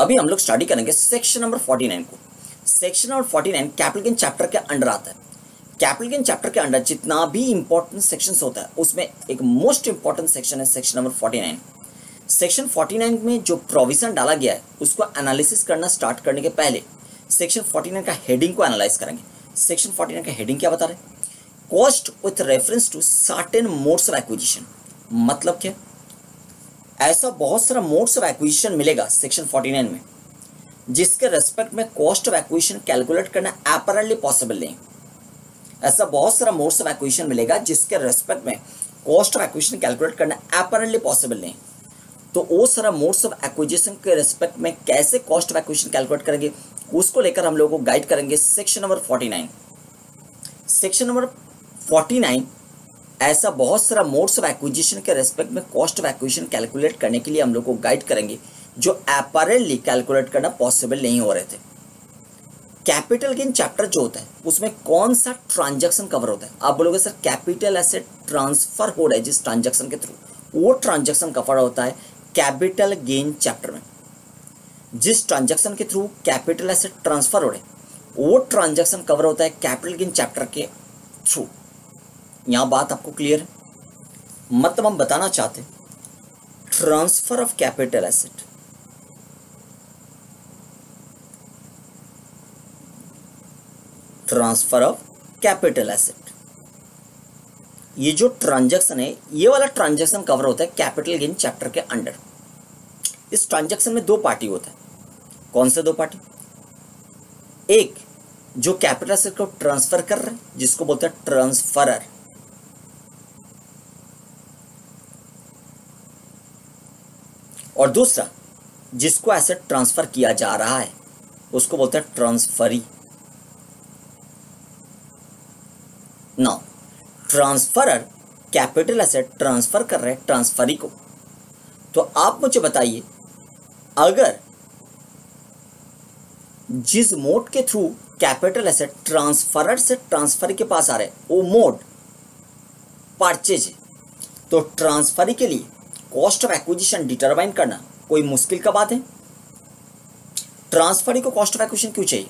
अभी हम लोग स्टडी करेंगे सेक्शन नंबर 49 को। Section number 49 capital gain chapter के अंडर आता है। कैपिटल गेन चैप्टर के अंडर जितना भी इंपॉर्टेंट सेक्शंस होता है उसमें एक मोस्ट इंपॉर्टेंट सेक्शन है सेक्शन नंबर 49। सेक्शन 49 में जो प्रोविजन डाला गया है उसको एनालिसिस करना स्टार्ट करने के पहले सेक्शन 49 का हेडिंग को एनालाइज करेंगे। सेक्शन 49 का हेडिंग क्या बता रहे हैं? Cost with reference to certain modes of acquisition. मतलब क्या? ऐसा बहुत सारा मोड्स ऑफ एक्विजिशन मिलेगा सेक्शन 49 में जिसके रेस्पेक्ट में कॉस्ट ऑफ एक्विजिशन कैलकुलेट करना अपैरेंटली पॉसिबल नहीं। ऐसा बहुत सारा मोड्स ऑफ एक्विजिशन मिलेगा जिसके रेस्पेक्ट में कॉस्ट ऑफ एक्विजिशन कैलकुलेट करना अपैरेंटली पॉसिबल नहीं। तो वो सारा मोड्स ऑफ एक्विजिशन के रेस्पेक्ट में कैसे कॉस्ट ऑफ एक्विजिशन कैलकुलेट करेंगे उसको लेकर हम लोगों को गाइड करेंगे सेक्शन नंबर 49। सेक्शन नंबर 49 ऐसा बहुत सारा मोड्स ऑफ एक्विजिशन के रेस्पेक्ट में कॉस्ट ऑफ एक्विजिशन कैलकुलेट करने के लिए हम लोग को गाइड करेंगे जो अपैरेंटली कैलकुलेट करना पॉसिबल नहीं हो रहे थे। कैपिटल गेन चैप्टर जो होता है उसमें कौन सा ट्रांजैक्शन कवर होता है? आप बोलोगे सर कैपिटल एसेट ट्रांसफर हो रहा है जिस ट्रांजैक्शन के थ्रू, वो ट्रांजैक्शन कवर होता है कैपिटल गेन चैप्टर में। जिस ट्रांजैक्शन के थ्रू कैपिटल एसेट ट्रांसफर हो रहे वो ट्रांजैक्शन कवर होता है कैपिटल गेन चैप्टर के थ्रू। यहां बात आपको क्लियर है? मतलब हम बताना चाहते transfer of capital asset, transfer of capital asset, ये जो ट्रांजैक्शन है ये वाला ट्रांजैक्शन कवर होता है कैपिटल गेन चैप्टर के अंडर। इस ट्रांजैक्शन में दो पार्टी होता है। कौन से दो पार्टी? एक जो कैपिटल एसेट को ट्रांसफर कर रहा है जिसको बोलते हैं ट्रांसफरर, और दूसरा जिसको एसेट ट्रांसफर किया जा रहा है उसको बोलते हैं transferee. Now transferor capital asset transfer कर रहे हैं ट्रांसफरी को। तो आप मुझे बताइए अगर जिस मोड के थ्रू कैपिटल एसेट ट्रांसफरर से ट्रांसफरी के पास आ रहे वो मोड परचेज है, तो ट्रांसफरी के लिए कॉस्ट ऑफ एक्विजिशन डिटरमाइन करना कोई मुश्किल का बात है? ट्रांसफरी को कॉस्ट ऑफ एक्विजिशन क्यों चाहिए?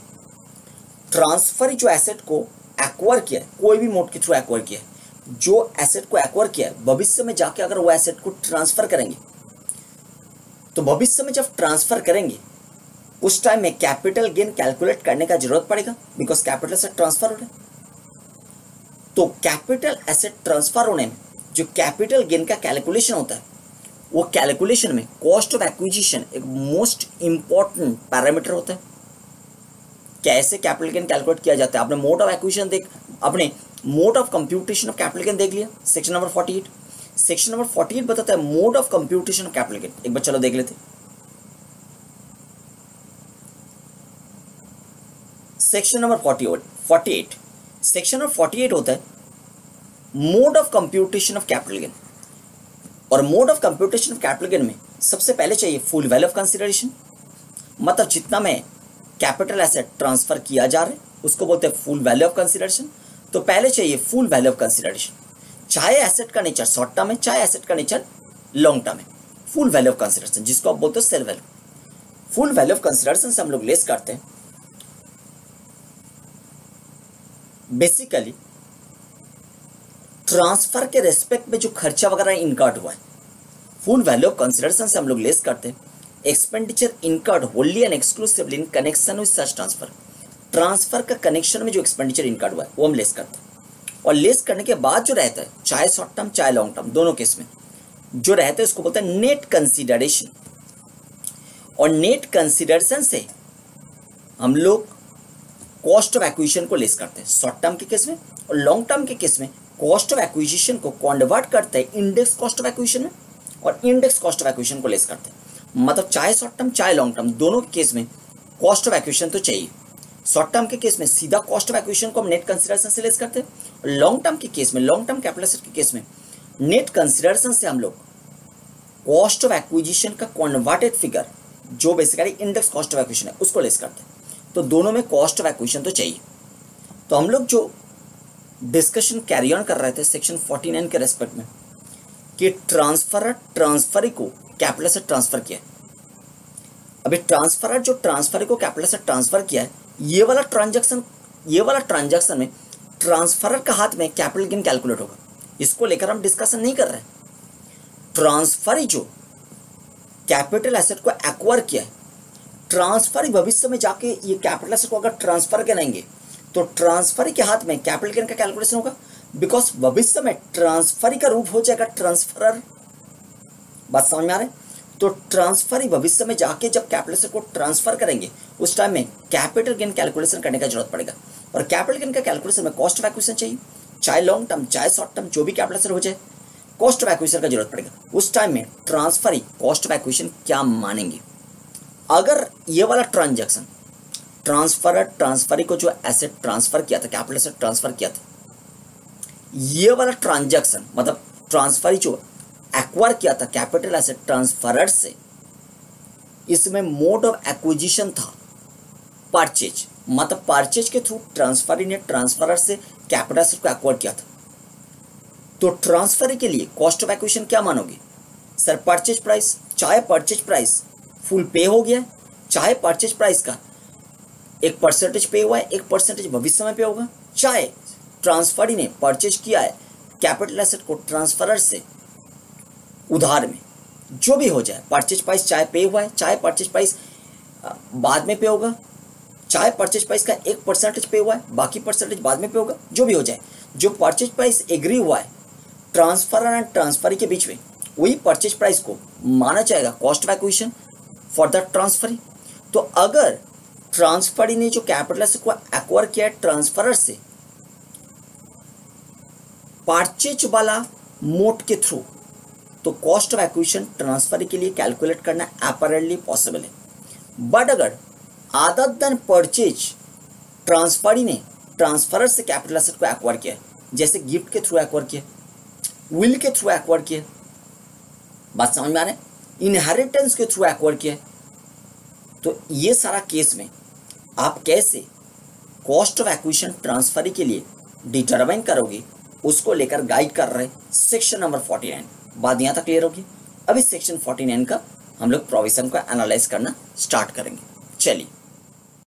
ट्रांसफरी जो एसेट को एक्वायर किया है, कोई भी मोड के थ्रू एक्वायर किया है, जो एसेट को एक्वायर किया है भविष्य में जाके अगर वो एसेट को ट्रांसफर करेंगे तो भविष्य में जब ट्रांसफर करेंगे उस टाइम में कैपिटल गेन कैलकुलेट करने का जरूरत पड़ेगा बिकॉज कैपिटल एसेट ट्रांसफर हो रहा है। तो कैपिटल एसेट ट्रांसफर होने में जो कैपिटल गेन का कैलकुलेशन होता है वो कैलकुलेशन में कॉस्ट ऑफ एक्विजिशन एक मोस्ट इंपॉर्टेंट पैरामीटर होता है। कैसे कैपिटल गेन कैलकुलेट किया जाता है? आपने मोड ऑफ एक्विजिशन आपने mode of computation of capital gain देख लिया सेक्शन नंबर 48। सेक्शन नंबर 48 बताता है mode of computation of capital gain. एक बार चलो देख लेते। सेक्शन नंबर 48 सेक्शन नंबर 48 होता है mode of computation of capital gain. और mode of computation of capital gain में सबसे पहले चाहिए फुल वैल्यू ऑफ कंसिडरेशन। मतलब जितना में कैपिटल एसेट ट्रांसफर किया जा रहा है उसको बोलते हैं फुल वैल्यू ऑफ कंसिडरेशन। तो पहले चाहिए फुल वैल्यू ऑफ कंसिडरेशन, चाहे एसेट का नेचर शॉर्ट टर्म है चाहे एसेट का नेचर लॉन्ग टर्म है। फुल वैल्यू ऑफ कंसिडरेशन जिसको आप बोलते हो sale value. Full value of consideration से हम लोग लेस करते हैं बेसिकली ट्रांसफर के रेस्पेक्ट में जो खर्चा वगैरह इनकर्ड हुआ है। फुल वैल्यू ऑफ कंसिडरेशन से हम लोग लेस करते हैं expenditure incurred होनली and exclusively in connection with such transfer. Transfer का कनेक्शन में जो एक्सपेंडिचर इनकर्ड हुआ है वो हम लेस करते हैं। और लेस करने के बाद जो रहता है चाहे शॉर्ट टर्म चाहे लॉन्ग टर्म दोनों केस में जो रहता है उसको बोलते हैं नेट कंसिडरेशन। और नेट कंसिडरेशन से हम लोग कॉस्ट ऑफ एक्विजिशन को लेस करते हैं शॉर्ट टर्म के केस में, और लॉन्ग टर्म के केस में कॉस्ट ऑफ एक्विजिशन को कन्वर्ट करते हैं इंडेक्स कॉस्ट ऑफ एक्विजिशन में और इंडेक्स कॉस्ट ऑफ एक्विजिशन को लेस करते हैं। मतलब चाहे शॉर्ट टर्म चाहे लॉन्ग टर्म दोनों केस में कॉस्ट ऑफ एक्विजिशन तो चाहिए। शॉर्ट टर्म के केस में सीधा कॉस्ट ऑफ एक्विजिशन को हम नेट कंसिडरेशन से लेस करते हैं। लॉन्ग टर्म के केस में लॉन्ग टर्म कैपिटल एसेट के केस में नेट कंसिडरेशन से हम लोग कॉस्ट ऑफ एक्विजिशन का कन्वर्टेड फिगर जो basically index cost of acquisition है उसको लेस करते हैं। तो दोनों में कॉस्ट ऑफ एक्विजिशन तो चाहिए। तो हम लोग जो डिस्कशन कैरी ऑन कर रहे थे सेक्शन 49 के रेस्पेक्ट में कि ट्रांसफरी को कैपिटल से ट्रांसफर किया, अभी ट्रांसफरर जो ट्रांसफर को कैपिटल से ट्रांसफर किया है, ये वाला ट्रांजैक्शन में ट्रांसफरर का हाथ में कैपिटल गेन कैलकुलेट होगा। इसको लेकर हम डिस्कशन नहीं कर रहे हैं। ट्रांसफरी जो कैपिटल एसेट को एक्वायर किया है, ट्रांसफरी भविष्य में जाके ये कैपिटल एसेट को अगर ट्रांसफर कराएंगे तो ट्रांसफरी के हाथ में कैपिटल गेन का कैलकुलेशन होगा, बिकॉज भविष्य में ट्रांसफरी का रूप हो जाएगा ट्रांसफरर। बात समझ में आ रहा है? तो ट्रांसफरी भविष्य में जाके जब कैपिटल एसेट को ट्रांसफर करेंगे उस टाइम में कैपिटल गेन कैलकुलेशन करने का जरूरत पड़ेगा। और कैपिटल गेन का कैलकुलेशन में कॉस्ट ऑफ एक्विजिशन चाहिए, चाहे लॉन्ग टर्म चाहे शॉर्ट टर्म, जो भी कैपिटल एसेट हो जाए कॉस्ट ऑफ एक्विजिशन का जरूरत पड़ेगा। उस टाइम में ट्रांसफरी कॉस्ट ऑफ एक्विजिशन क्या मानेंगे? अगर ये वाला ट्रांजैक्शन ट्रांसफरी को जो एसेट ट्रांसफर किया था, कैपिटल एसेट ट्रांसफर किया था, ये वाला ट्रांजैक्शन मतलब ट्रांसफरी जो एक्वायर किया था कैपिटल एसेट ट्रांसफरर से, इसमें मोड ऑफ एक्विजिशन था परचेज, मतलब परचेज के थ्रू ट्रांसफरी ने ट्रांसफरर से कैपिटल एसेट को एक्वायर किया था। तो ट्रांसफरी के लिए कॉस्ट ऑफ एक्विजिशन क्या मानोगे? सर परचेज प्राइस, चाहे परचेज प्राइस फुल पे हो गया, चाहे परचेज प्राइस का 1% पे हुआ है, 1% भविष्य में पे होगा, चाहे ट्रांसफरी ने परचेज किया है कैपिटल एसेट को ट्रांसफरर से उधार में, जो भी हो जाए, परचेज प्राइस चाहे पे हुआ है, चाहे परचेज प्राइस बाद में पे होगा, चाहे परचेज प्राइस का 1% पे हुआ है, बाकी परसेंटेज बाद में पे होगा, जो भी हो जाए, जो परचेज प्राइस एग्री हुआ है ट्रांसफरर एंड ट्रांसफरी के बीच में, वही परचेज प्राइस को माना जाएगा cost of acquisition for the transferee. तो अगर ट्रांसफरी ने जो कैपिटल एसेट को एक्वायर किया है ट्रांसफरर से परचेज वाला मोड के थ्रू, तो कॉस्ट ऑफ एक्विजिशन ट्रांसफरी के लिए कैलकुलेट करना अपैरेंटली पॉसिबल है। बट अगर अदर देन परचेज ट्रांसफरी ने ट्रांसफरर से कैपिटल एसेट को एक्वायर किया, जैसे गिफ्ट के थ्रू एक्वायर किया, विल के थ्रू एक्वायर किया, बात समझ में आ रहा है, इनहेरिटेंस के थ्रू एक्वायर किया, तो ये सारा केस में आप कैसे कॉस्ट ऑफ एक्विजिशन ट्रांसफरी के लिए डिटरमाइन करोगे, उसको लेकर गाइड कर रहे सेक्शन नंबर 49। बात यहाँ तक क्लियर होगी। अभी सेक्शन 49 का हम लोग प्रोविजन को एनालाइज करना स्टार्ट करेंगे। चलिए,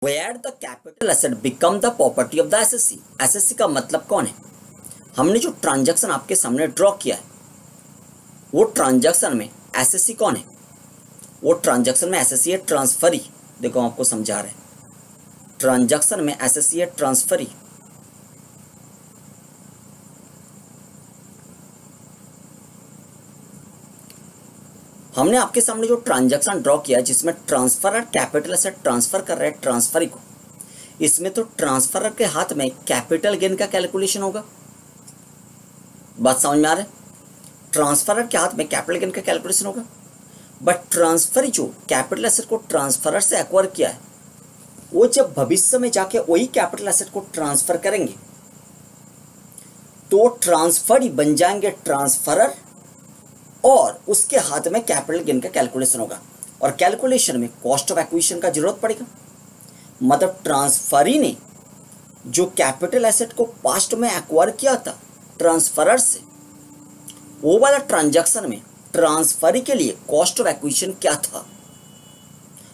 where the capital asset become the property of the SSC. SSC का मतलब कौन है? हमने जो ट्रांजैक्शन आपके सामने ड्रॉ किया है, वो ट्रांजैक्शन में एसएससी कौन है? वो ट्रांजैक्शन में एसएससी है ट्रांसफरी। देखो हम आपको समझा रहे हैं, ट्रांजैक्शन में एसएससी है ट्रांसफरी। हमने आपके सामने जो ट्रांजैक्शन ड्रॉ किया जिसमें ट्रांसफरर कैपिटल एसेट ट्रांसफर कर रहे हैं ट्रांसफरी को, इसमें तो ट्रांसफरर के हाथ में कैपिटल गेन का कैलकुलेशन होगा। बात समझ में आ रहा है? ट्रांसफरर के हाथ में कैपिटल गेन का कैलकुलेशन होगा, बट ट्रांसफरी जो कैपिटल एसेट को ट्रांसफरर से एक्वायर किया है, वो जब भविष्य में जाके वही कैपिटल एसेट को ट्रांसफर करेंगे तो ट्रांसफरी बन जाएंगे ट्रांसफरर और उसके हाथ में कैपिटल गेन का कैलकुलेशन होगा। और कैलकुलेशन में कॉस्ट ऑफ एक्विजिशन का जरूरत पड़ेगा। मतलब ट्रांसफरी ने जो कैपिटल एसेट को पास्ट में एक्वायर किया था ट्रांसफरर से, वो वाला ट्रांजैक्शन में ट्रांसफरी के लिए कॉस्ट ऑफ एक्विजिशन क्या था?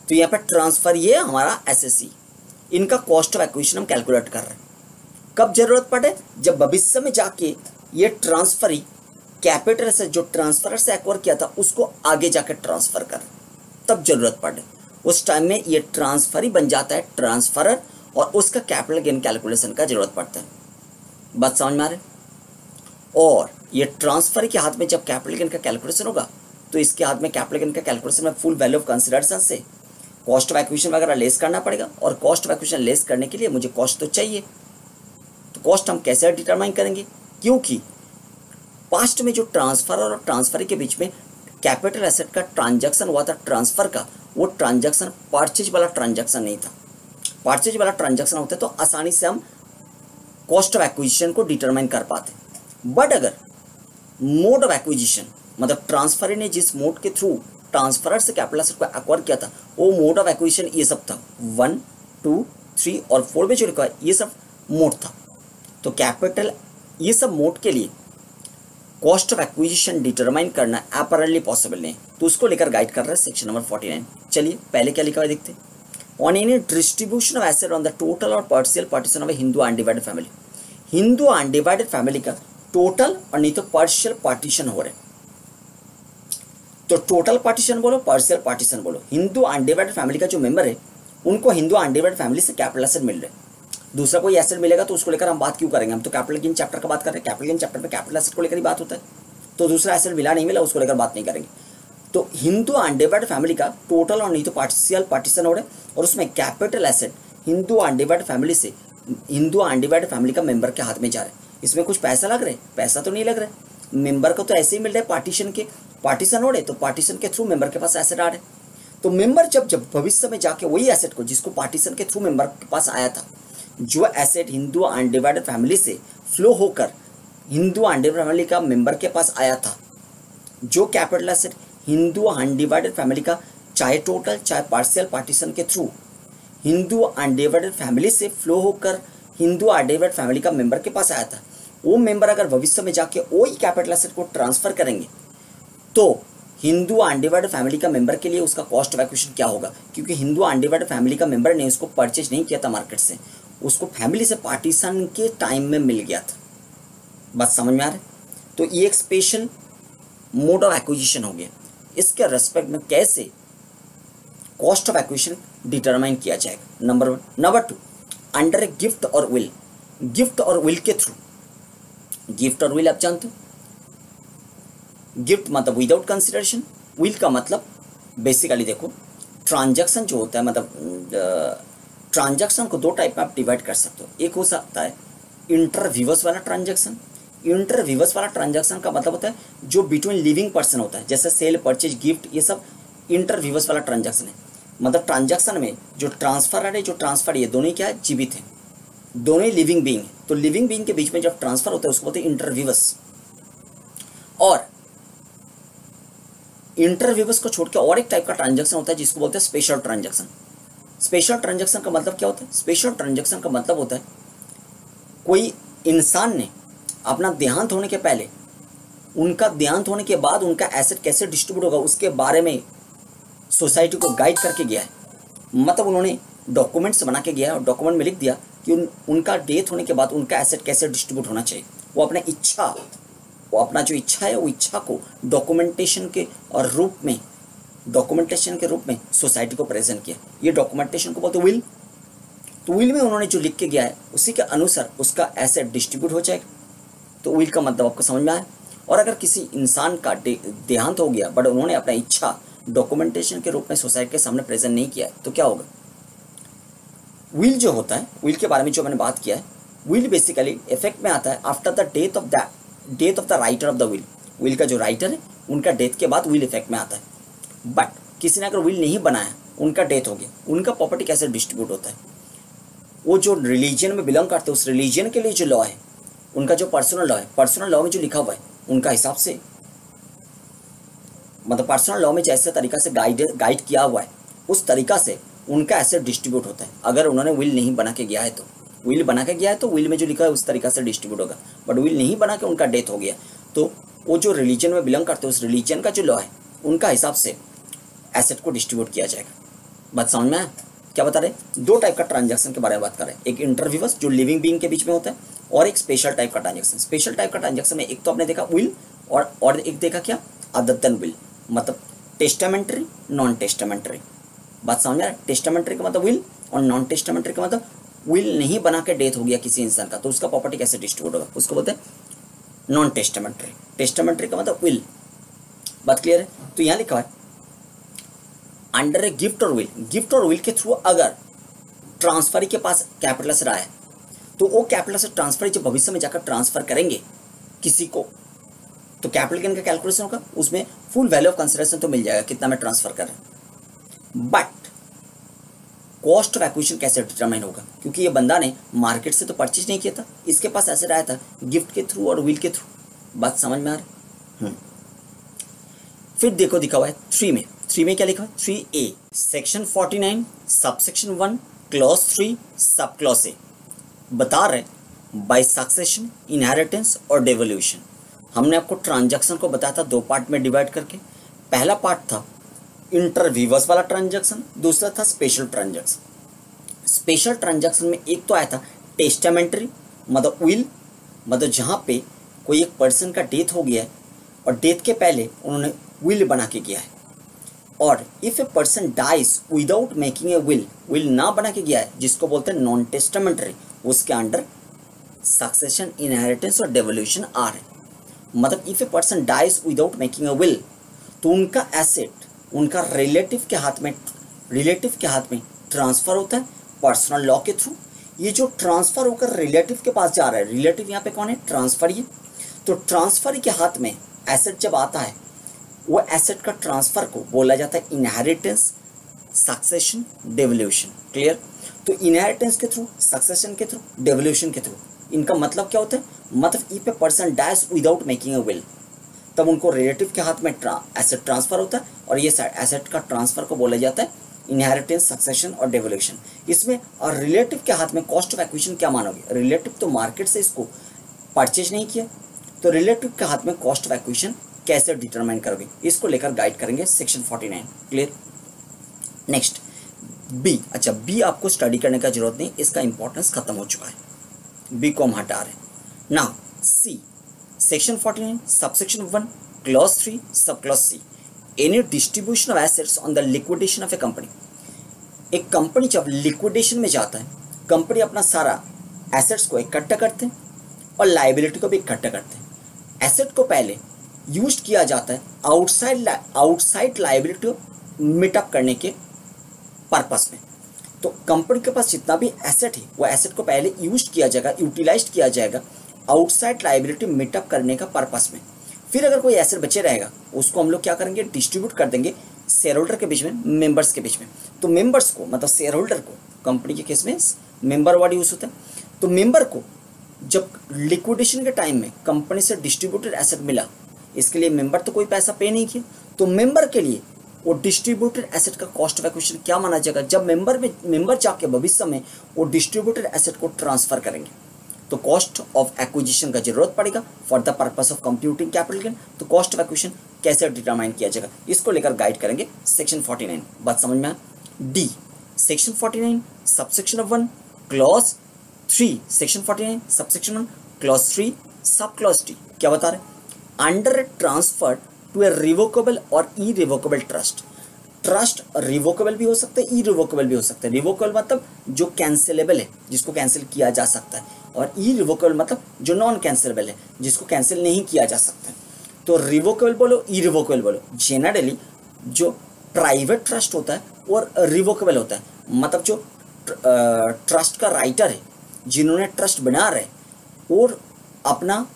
तो यहाँ पर ट्रांसफर ये हमारा एसएससी, इनका कॉस्ट ऑफ एक्विजिशन हम कैलकुलेट कर रहे हैं। कब जरूरत पड़े? जब भविष्य में जाके ये ट्रांसफरी कैपिटल से जो ट्रांसफर से एक्वायर किया था उसको आगे जाकर ट्रांसफर कर, तब जरूरत पड़े। उस टाइम में ये ट्रांसफरी बन जाता है ट्रांसफरर और उसका कैपिटल गेन कैलकुलेशन का जरूरत पड़ता है। बात समझ में आ रहा है? और ये ट्रांसफर के हाथ में जब कैपिटल गेन का कैलकुलेशन होगा तो इसके हाथ में कैपिटल गेन का कैलकुलेशन में फुल वैल्यू ऑफ कंसिडरेशन से कॉस्ट ऑफ एक्विजिशन वगैरह लेस करना पड़ेगा। और कॉस्ट ऑफ एक्विजिशन लेस करने के लिए मुझे कॉस्ट तो चाहिए, तो कॉस्ट हम कैसे डिटरमाइन करेंगे? क्योंकि पास्ट में जो ट्रांसफर और ट्रांसफर के बीच में कैपिटल एसेट का ट्रांजैक्शन हुआ था ट्रांसफर का, वो ट्रांजैक्शन परचेज वाला ट्रांजैक्शन नहीं था। परचेज वाला ट्रांजैक्शन होता तो आसानी से हम कॉस्ट ऑफ एक्विजिशन को डिटरमाइन कर पाते। बट अगर मोड ऑफ एक्विजिशन मतलब ट्रांसफर ने जिस मोड के थ्रू ट्रांसफरर से कैपिटल एसेट को एक्वायर किया था, वो मोड ऑफ एक्विजिशन ये सब था, 1, 2, 3 और 4 में जो लिखा है ये सब मोड था। तो कैपिटल ये सब मोड के लिए कॉस्ट ऑफ एक्विजिशन डिटरमाइन करना अपैरेंटली पॉसिबल नहीं, तो उसको लेकर गाइड कर रहा है सेक्शन नंबर 49। चलिए पहले क्या लिखा हुआ देखते हैं। On any distribution of asset on the total और partial partition of a Hindu undivided family, Hindu undivided family का टोटल और नहीं तो पार्शियल पार्टीशन हो रहे, तो टोटल पार्टीशन बोलो पार्शियल पार्टीशन बोलो, हिंदू अनडिवाइडेड फैमिली का जो मेंबर है उनको हिंदू अनडिवाइडेड फैमिली से कैपिटल एसेट मिल रहे, दूसरा कोई एसेट मिलेगा तो उसको लेकर हम बात क्यों करेंगे, हम तो कैपिटल गेन चैप्टर का बात कर रहे हैं, कैपिटल गेन चैप्टर में कैपिटल एसेट को लेकर ही बात होता है, तो दूसरा एसेट मिला नहीं मिला उसको लेकर बात नहीं करेंगे। तो हिंदू अनडिवाइडेड फैमिली का टोटल और नहीं तो पार्शियल पार्टीशन हो रहे और उसमें capital asset Hindu undivided family से हिंदू अनडिवाइडेड फैमिली का मेंबर के हाथ में जा रहे हैं। इसमें कुछ पैसा लग रहा है, पैसा तो नहीं लग रहा है, मेंबर को तो ऐसे ही मिल रहा है, पार्टीशन के पार्टीशन हो रहे, तो पार्टीशन के थ्रू मेंबर के पास एसेट आ रहे। तो मेंबर जब भविष्य में जाके वही एसेट को जिसको पार्टीशन के थ्रू मेंबर के पास आया था, जो एसेट हिंदू अनडिवाइडेड फैमिली से फ्लो होकर हिंदू अनडिवाइडेड फैमिली का मेंबर के पास आया था, जो capital asset Hindu undivided family का चाहे टोटल चाहे पार्शियल पार्टीशन के थ्रू हिंदू अनडिवाइडेड फैमिली से फ्लो होकर हिंदू अनडिवाइडेड फैमिली का मेंबर के पास आया था, वो मेंबर अगर भविष्य में जाके वही कैपिटल एसेट को ट्रांसफर करेंगे तो हिंदू अनडिवाइडेड फैमिली का मेंबर के लिए उसका कॉस्ट ऑफ एक्विजिशन क्या होगा, क्योंकि हिंदू अनडिवाइडेड फैमिली का मेंबर ने उसको परचेज नहीं किया था मार्केट से, उसको फैमिली से पार्टीशन के टाइम में मिल गया था। बात समझ में आ रहा है? तो ये एक स्पेशल मोड ऑफ एक्विजिशन हो गया। इसके रेस्पेक्ट में कैसे कॉस्ट ऑफ एक्विजिशन डिटरमाइन किया जाएगा, number 1। Number 2, under a gift और विल, गिफ्ट और विल के थ्रू, गिफ्ट और विल आप जानते हो, गिफ्ट मतलब विदाउट कंसिडरेशन, विल का मतलब बेसिकली देखो ट्रांजैक्शन जो होता है, मतलब ट्रांजैक्शन को दो टाइप में आप डिवाइड कर सकते हो। एक हो सकता है इंटरव्यूवर्स वाला ट्रांजैक्शन, इंटरव्यूवर्स वाला ट्रांजैक्शन का मतलब होता है जो बिटवीन लिविंग पर्सन होता है, जैसे सेल परचेज गिफ्ट, ये सब इंटरव्यूवर्स वाला ट्रांजैक्शन है। मतलब ट्रांजैक्शन में जो ट्रांसफर है, जो ट्रांसफर ये दोनों ही क्या है, जीवित है, दोनों ही लिविंग बीइंग है। तो लिविंग बीइंग के बीच में जब ट्रांसफर होता है उसको बोलते हैं इंटरव्यूवर्स। और इंटरव्यूवर्स को छोड़ के और एक टाइप का ट्रांजैक्शन होता है जिसको बोलते हैं स्पेशल ट्रांजैक्शन। स्पेशल ट्रांजैक्शन का मतलब क्या होता है? स्पेशल ट्रांजैक्शन का मतलब होता है कोई इंसान ने अपना देहांत होने के पहले, उनका देहांत होने के बाद उनका एसेट कैसे डिस्ट्रीब्यूट होगा उसके बारे में सोसाइटी को गाइड करके गया है। मतलब उन्होंने डॉक्यूमेंट्स बना के गया है और डॉक्यूमेंट में लिख दिया कि उनका डेथ होने के बाद उनका एसेट कैसे डिस्ट्रीब्यूट होना चाहिए। वो अपने इच्छा, वो अपना जो इच्छा है वो इच्छा को डॉक्यूमेंटेशन के और रूप में, डॉक्यूमेंटेशन के रूप में सोसाइटी को प्रेजेंट किया। ये डॉक्यूमेंटेशन को बोलते हैं विल। तो विल में उन्होंने जो लिख के गया है उसी के अनुसार उसका एसेट डिस्ट्रीब्यूट हो जाएगा। तो विल का मतलब आपको समझ में आया। और अगर किसी इंसान का देहांत हो गया बट उन्होंने अपना इच्छा डॉक्यूमेंटेशन के रूप में सोसाइटी के सामने प्रेजेंट नहीं किया है तो क्या होगा? विल जो होता है, विल के बारे में जो मैंने बात किया है, विल बेसिकली इफेक्ट में आता है after the death of the writer of the will. Will का जो राइटर है उनका डेथ के बाद विल इफेक्ट में आता है। बट किसी ने अगर विल नहीं बनाया, उनका डेथ हो गया, उनका प्रॉपर्टी कैसे डिस्ट्रीब्यूट होता है? वो जो रिलीजन में बिलोंग करते हैं उस रिलीजन के लिए जो लॉ है, उनका जो पर्सनल लॉ है, पर्सनल लॉ में जो लिखा हुआ है उनका हिसाब से, मतलब पर्सनल लॉ में जैसे तरीका से गाइड किया हुआ है उस तरीका से उनका एसेट डिस्ट्रीब्यूट होता है। अगर उन्होंने विल नहीं बना के गया है तो, विल बना के गया है तो विल में जो लिखा है उस तरीका से डिस्ट्रीब्यूट होगा। बट विल नहीं बना के उनका डेथ हो गया तो वो जो रिलीजन में बिलोंग करते हैं उस रिलीजन का जो लॉ है उनका हिसाब से एसेट को डिस्ट्रीब्यूट किया जाएगा। बात समझ में आया? क्या बता रहे? दो टाइप का ट्रांजैक्शन के बारे में बात कर रहे हैं, एक इंटरव्यूवर्स जो लिविंग बीइंग के बीच में होता है और एक स्पेशल टाइप का ट्रांजैक्शन। स्पेशल टाइप का ट्रांजैक्शन में एक तो आपने देखा विल और एक देखा क्या, अदर देन विल, मतलब टेस्टामेंट्री, नॉन टेस्टामेंट्री। बात समझ में आ रहा है? टेस्टामेंट्री का मतलब विल और नॉन टेस्टामेंट्री का मतलब विल नहीं बना के डेथ हो गया किसी इंसान का तो उसका प्रॉपर्टी कैसे डिस्ट्रीब्यूट होगा, उसको बोलते हैं नॉन टेस्टामेंट्री। टेस्टामेंट्री का मतलब विल। बात क्लियर है? तो यहाँ लिखा है अंडर ए गिफ्ट और विल, गिफ्ट और विल के थ्रू अगर ट्रांसफर के पास कैपिटल एसेट आया तो वो कैपिटल एसेट ट्रांसफर जब भविष्य में जाकर ट्रांसफर करेंगे किसी को तो कैपिटल गेन का कैलकुलेशन होगा, उसमें फुल वैल्यू ऑफ कंसिडरेशन तो मिल जाएगा कितना में ट्रांसफर कर रहे हैं। बट कॉस्ट ऑफ एक्विजिशन कैसे डिटरमाइन होगा, क्योंकि ये बंदा ने मार्केट से तो परचेज नहीं किया था, इसके पास एसेट आया था गिफ्ट के थ्रू और विल के थ्रू। बात समझ में आ रही है? फिर देखो दिखा हुआ है 3 में क्या लिखा है? 3A section 49 subsection 1 clause 3 sub clause A बता रहे बाय सक्सेशन, इनहेरिटेंस और डेवोल्यूशन। हमने आपको ट्रांजैक्शन को बताया था 2 पार्ट में डिवाइड करके। पहला पार्ट था इंटरवीवर्स वाला ट्रांजैक्शन, दूसरा था स्पेशल ट्रांजैक्शन। स्पेशल ट्रांजैक्शन में एक तो आया था टेस्टामेंट्री, मतलब विल, मतलब जहाँ पे कोई एक पर्सन का डेथ हो गया है और डेथ के पहले उन्होंने विल बना के किया है। और if a person dies without making a will ना बना के गया है, जिसको बोलते हैं नॉन टेस्टामेंट्री, उसके अंडर सक्सेशन, इनहेरिटेंस और डेवोल्यूशन आ रहे। मतलब if a person dies without making a will, तो उनका एसेट उनका रिलेटिव के हाथ में ट्रांसफर होता है पर्सनल लॉ के थ्रू। ये जो ट्रांसफर होकर रिलेटिव के पास जा रहा है, रिलेटिव यहाँ पे कौन है, ट्रांसफर। ये तो ट्रांसफर के हाथ में एसेट जब आता है, वो एसेट का ट्रांसफर को बोला जाता है इनहेरिटेंस, सक्सेशन, डेवोल्यूशन। क्लियर? तो इनहेरिटेंस के थ्रू, सक्सेशन के थ्रू, डेवोल्यूशन के थ्रू, इनका मतलब क्या होता है? मतलब if a person dies without making a will, तब उनको रिलेटिव के हाथ में एसेट ट्रांसफर होता है और ये एसेट का ट्रांसफर को बोला जाता है इनहेरिटेंस, सक्सेशन और डेवोल्यूशन। इसमें और रिलेटिव के हाथ में कॉस्ट ऑफ एक्विजिशन क्या मानोगे? रिलेटिव तो मार्केट से इसको परचेज नहीं किया, तो रिलेटिव के हाथ में कॉस्ट ऑफ एक्विजिशन कैसे डिटरमाइन करोगे, इसको लेकर गाइड करेंगे सेक्शन 49। क्लियर? Next B. अच्छा, बी आपको स्टडी करने का जरूरत नहीं, इसका इंपॉर्टेंस खत्म हो चुका है, बी को हम हटा रहे हैं। Now C, section 49 subsection 1 clause 3 sub clause C, any distribution of assets on the liquidation of a company. एक कंपनी जब लिक्विडेशन में जाता है, कंपनी अपना सारा एसेट्स को इकट्ठा करते हैं और लायबिलिटी को भी इकट्ठा करते हैं। एसेट को पहले यूज किया जाता है आउटसाइड लायबिलिटी को मीटअप करने के पर्पस में। तो कंपनी के पास जितना भी एसेट है, वो एसेट को पहले यूज किया जाएगा, यूटिलाइज किया जाएगा आउटसाइड लायबिलिटी मीटअप करने का पर्पस में। फिर अगर कोई एसेट बचे रहेगा, उसको हम लोग क्या करेंगे, डिस्ट्रीब्यूट कर देंगे शेयर होल्डर के बीच में, मेंबर्स के बीच में। तो मेंबर्स को, मतलब शेयर होल्डर को, कंपनी के केस में मेंबर वर्ड यूज होता है, तो मेंबर को जब लिक्विडेशन के टाइम में कंपनी से डिस्ट्रीब्यूटेड एसेट मिला, इसके लिए मेंबर तो कोई पैसा पे नहीं किया, तो मेंबर के लिए वो डिस्ट्रीब्यूटेड एसेट का कॉस्ट ऑफ एक्विजिशन क्या माना जाएगा? जब मेंबर जाके भविष्य में वो डिस्ट्रीब्यूटेड एसेट को ट्रांसफर करेंगे, तो कॉस्ट ऑफ एक्विजिशन का जरूरत पड़ेगा for the purpose of computing capital gain. तो कॉस्ट ऑफ एक्विजिशन कैसे डिटरमाइन किया जाएगा, इसको लेकर गाइड करेंगे सेक्शन 49। बात समझ में आया? D, section 49 subsection 1 clause 3, section 49 subsection 1 clause 3 sub clause D क्या बता रहे? Under transfer to a revocable और इरिवोकेबल ट्रस्ट। ट्रस्ट रिवोकेबल भी हो सकता है, इरिवोकेबल भी हो सकता है। रिवोकेबल मतलब जो कैंसिलेबल है, जिसको कैंसिल किया जा सकता है, और इरिवोकेबल मतलब जो नॉन कैंसिलेबल है, जिसको कैंसिल नहीं किया जा सकता। तो रिवोकेबल बोलो, इरिवोकेबल बोलो। जनरली जो प्राइवेट ट्रस्ट होता है और रिवोकेबल होता है, मतलब जो ट्रस्ट का राइटर है, जिन्होंने ट्रस्ट बना रहे और अपना